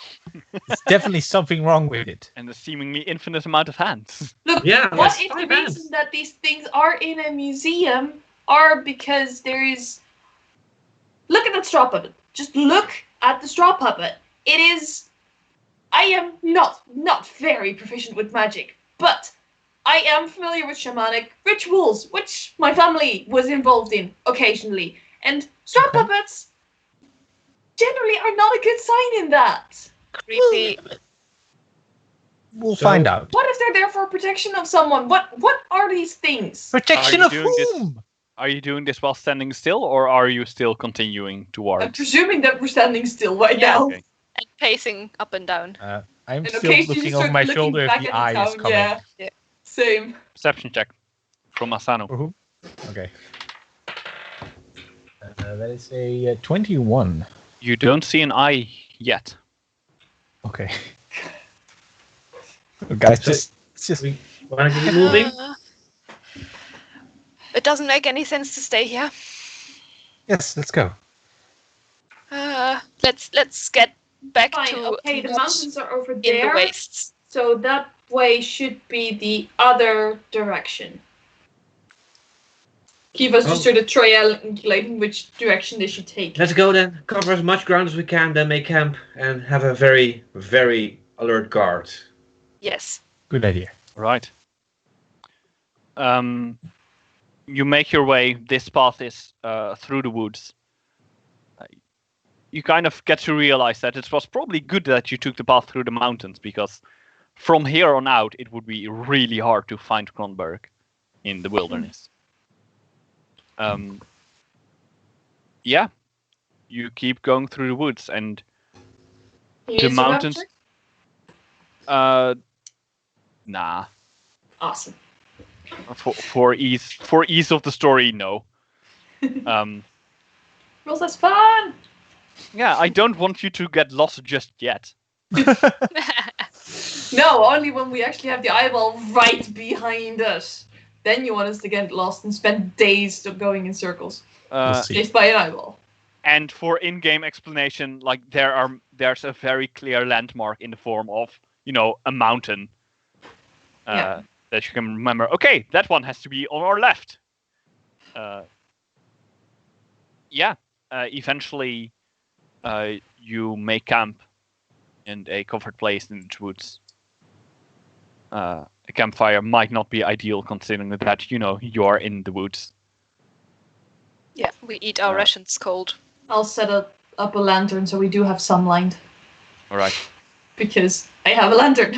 There's definitely something wrong with it. And a seemingly infinite amount of hands. look. Yeah, What yes, if the 5 hands. reason that these things are in a museum are because there is? Look at that straw puppet. Just look at the straw puppet. It is. I am not very proficient with magic, but I am familiar with shamanic rituals, which my family was involved in occasionally. And straw Okay. puppets generally are not a good sign in that. Creepy. We'll So- find out. What if they're there for protection of someone? What are these things? Protection Are of you doing this- whom? Are you doing this while standing still, or are you still continuing I'm towards? presuming that we're standing still right Yeah. now. Okay. And pacing up and down. I'm And still occasionally looking just over start my looking shoulder if back the at eye is town, coming. Yeah. Same. Perception check from Asano. For whom? Okay. That is a 21. You don't see an eye yet. Okay. Guys, So- just We want to keep moving. It doesn't make any sense to stay here. yes, let's go. Let's get back Fine. to Okay, the not mountains are over in the there. wastes. So that way should be the other direction. Kiva's just Oh. sort of triangulating which direction they should take. Let's go then. Cover as much ground as we can, then make camp and have a very, very alert guard. Yes. Good idea. Right. You make your way. This path is through the woods. You kind of get to realize that it was probably good that you took the path through the mountains, because from here on out it would be really hard to find Kronberg in the wilderness. Yeah, you keep going through the woods, and Can you the use survival mountains- check? nah. Awesome. For ease of the story, no. Rules as fun. Yeah, I don't want you to get lost just yet. No, only when we actually have the eyeball right behind us. Then you want us to get lost and spend days going in circles, We'll see. chased by an eyeball. And for in-game explanation, like there's a very clear landmark in the form of, a mountain Yeah. that you can remember. Okay, that one has to be on our left. Eventually, you make camp in a covered place in the woods. a campfire might not be ideal, considering that you're in the woods. Yeah, we eat our rations cold. I'll set up a lantern so we do have sunlight. All right. Because I have a lantern.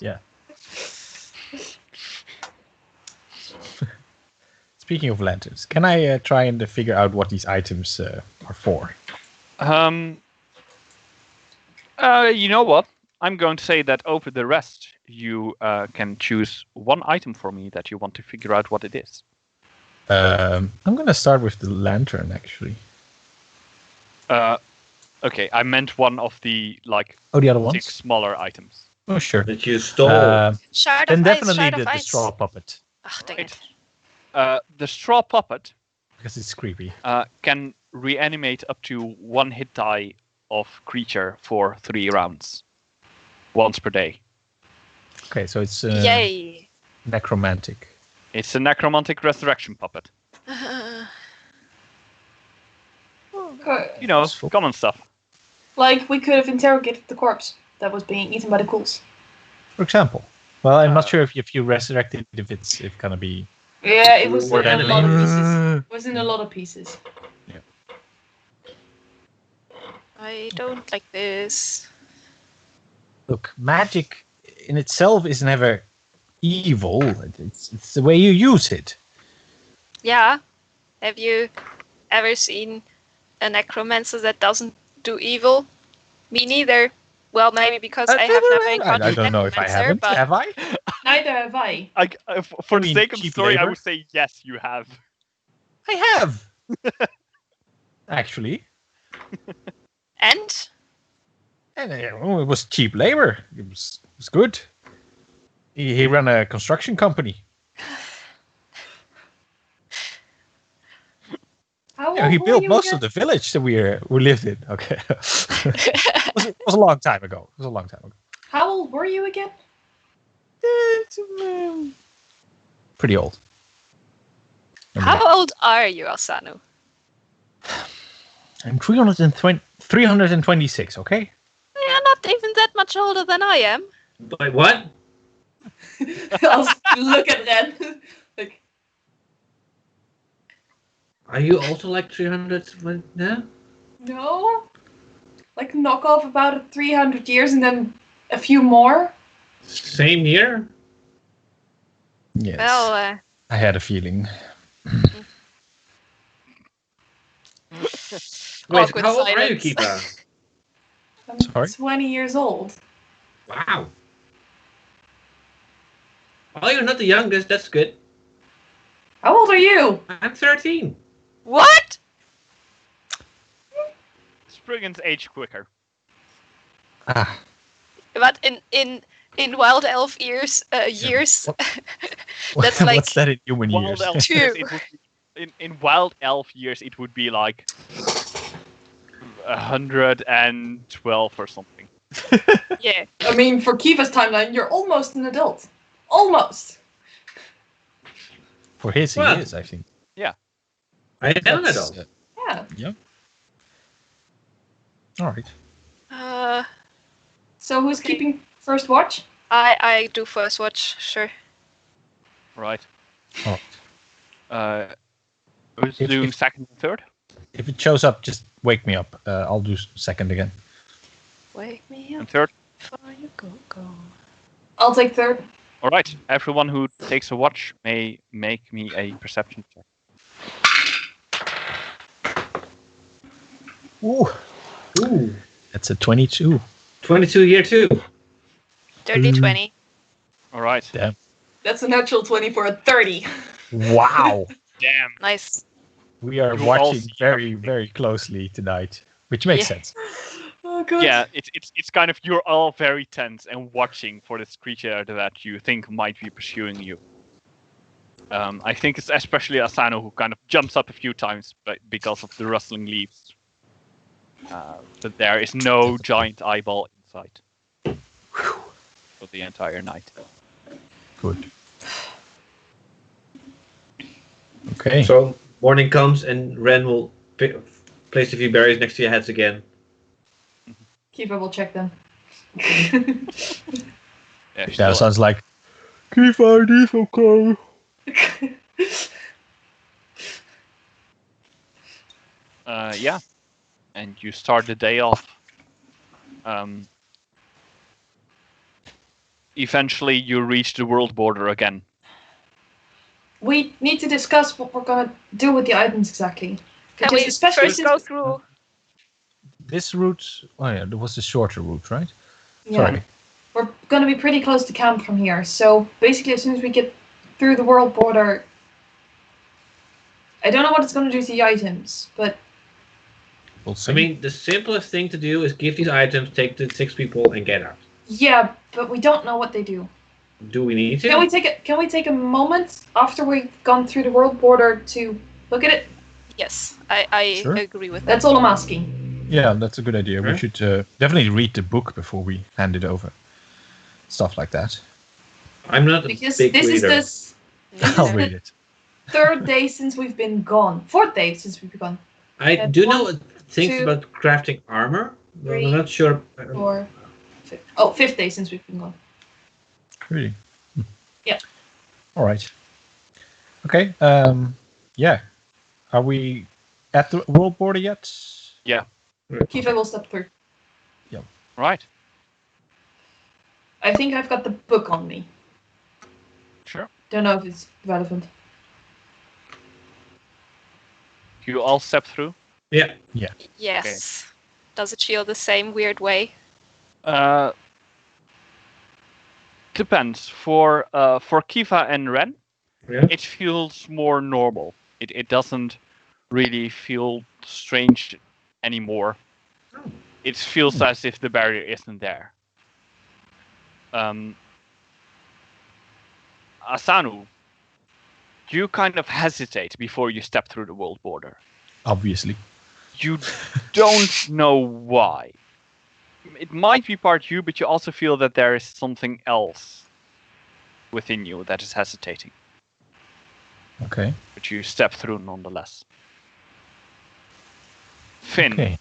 Yeah. Speaking of lanterns, can I try and figure out what these items are for? You know what? I'm going to say that over the rest, you can choose one item for me that you want to figure out what it is. I'm going to start with the lantern, actually. Okay, I meant one of the the other ones? 6 smaller items. Oh, sure. That you stole. Shard Then of definitely ice, shard of the ice. straw puppet, Ugh, dang it. The straw puppet because it's creepy. can reanimate up to 1 hit die of creature for 3 rounds, once per day. Okay, so it's Yay. necromantic. It's a necromantic resurrection puppet. Common stuff. Like, we could have interrogated the corpse that was being eaten by the ghouls. For example. Well, I'm not sure if you resurrect it, if it's gonna be. Yeah, it was in Or a enemy. lot of pieces. It was in a lot of pieces. I don't like this. Look, magic in itself is never evil. It's the way you use it. Yeah. Have you ever seen a necromancer that doesn't do evil? Me neither. Well, maybe because I have never encountered I don't know if I necromancer, haven't. but Have I? Neither have I. For I the mean, sake of the cheap story, I labor. would say yes, you have. I have. Actually. And And it was cheap labor. It was good. He ran a construction company. How Yeah, he old were built you most again? of the village that we lived in. Okay. it was a long time ago. How old were you again? Pretty old. how old are you, Asanu? I'm 326, okay? You're not even that much older than I am. Wait, what? I'll look at Ren. Like, Are you also like 300? Yeah? no? Like, knock off about 300 years and then a few more? Same year? Yes. Well, I had a feeling. Wait, awkward how old are you, silence. Kiva? I'm Sorry? 20 years old. Wow. Oh, you're not the youngest. That's good. How old are you? I'm 13. What? Spriggan's age quicker. Ah, But in wild elf years, that's what's like that in human Wild years? elf Two. years, it would be, in wild elf years, it would be like 112 or something. yeah. I mean, for Kiva's timeline, you're almost an adult. Almost. For his, Well, he is, I think. I am an That's, adult. Yeah. yeah. All right. So who's Okay. keeping first watch? I do first watch, sure. Right. All right. Who's If- doing if- second and third? If it shows up, just wake me up. I'll do second again. Wake me And up third? before you go. I'll take third. All right. Everyone who takes a watch may make me a perception check. Ooh, Ooh. that's a 22. 22 year 2. Dirty Mm. 20. All right. Damn. That's a natural 20 for a 30. Wow. Damn. Nice. We are You all watching see very, everything. very closely tonight, which makes Yeah. sense. Oh, good. Yeah, it's kind of you're all very tense and watching for this creature that you think might be pursuing you. I think it's especially Asano who kind of jumps up a few times because of the rustling leaves. But there is no giant eyeball in sight for the entire night. Good. Okay. So morning comes and Ren will place a few berries next to your heads again. Kiva will check them. Yeah, Yeah, sounds like Keep IDs, okay. Yeah, and you start the day off. Eventually, you reach the world border again. We need to discuss what we're gonna do with the items exactly. Can Because we especially first since go through? This route. Oh yeah, there was the shorter route, right? yeah, Sorry. we're gonna be pretty close to camp from here. So basically, as soon as we get through the world border, I don't know what it's gonna do to the items, but We'll see. I mean, the simplest thing to do is give these items, take the 6 people, and get out. yeah, but we don't know what they do. Do we need to? Can we take a moment after we've gone through the world border to look at it? Yes, I Sure. agree with that. That's all I'm asking. Yeah, that's a good idea. We Huh? should definitely read the book before we hand it over. Stuff like that. I'm not a Because big this reader. is this I'll is read the it. 3rd day since we've been gone. 4th day since we've been gone. I That's do 1, know things 2, about crafting armor, but 3, I'm not sure. 4, 5. Oh, 5th day since we've been gone. Really? Yeah. All right. Okay. Yeah. Are we at the world border yet? Yeah. Kiva will step through. Right. I think I've got the book on me. Sure. Don't know if it's relevant. You all step through. Yeah. Yes. Does it feel the same weird way? Depends. For Kiva and Ren, Yeah. it feels more normal. It doesn't really feel strange anymore. Oh. It feels as if the barrier isn't there. Asanu, you kind of hesitate before you step through the world border. Obviously. You don't know why. It might be part you, but you also feel that there is something else within you that is hesitating. Okay. But you step through nonetheless. Finn, Okay.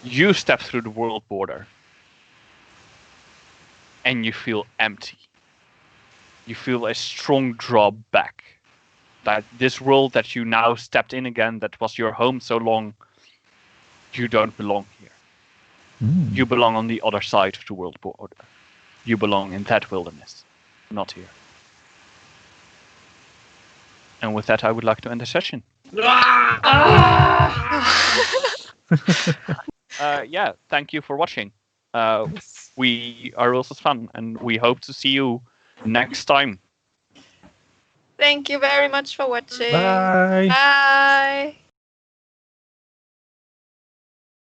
you step through the world border. And you feel empty. You feel a strong draw back. That this world that you now stepped in again, that was your home so long, you don't belong here. Mm. You belong on the other side of the world border. You belong in that wilderness, not here. And with that, I would like to end the session. Yeah, thank you for watching. We are also fun, and we hope to see you next time. Thank you very much for watching. Bye. Bye.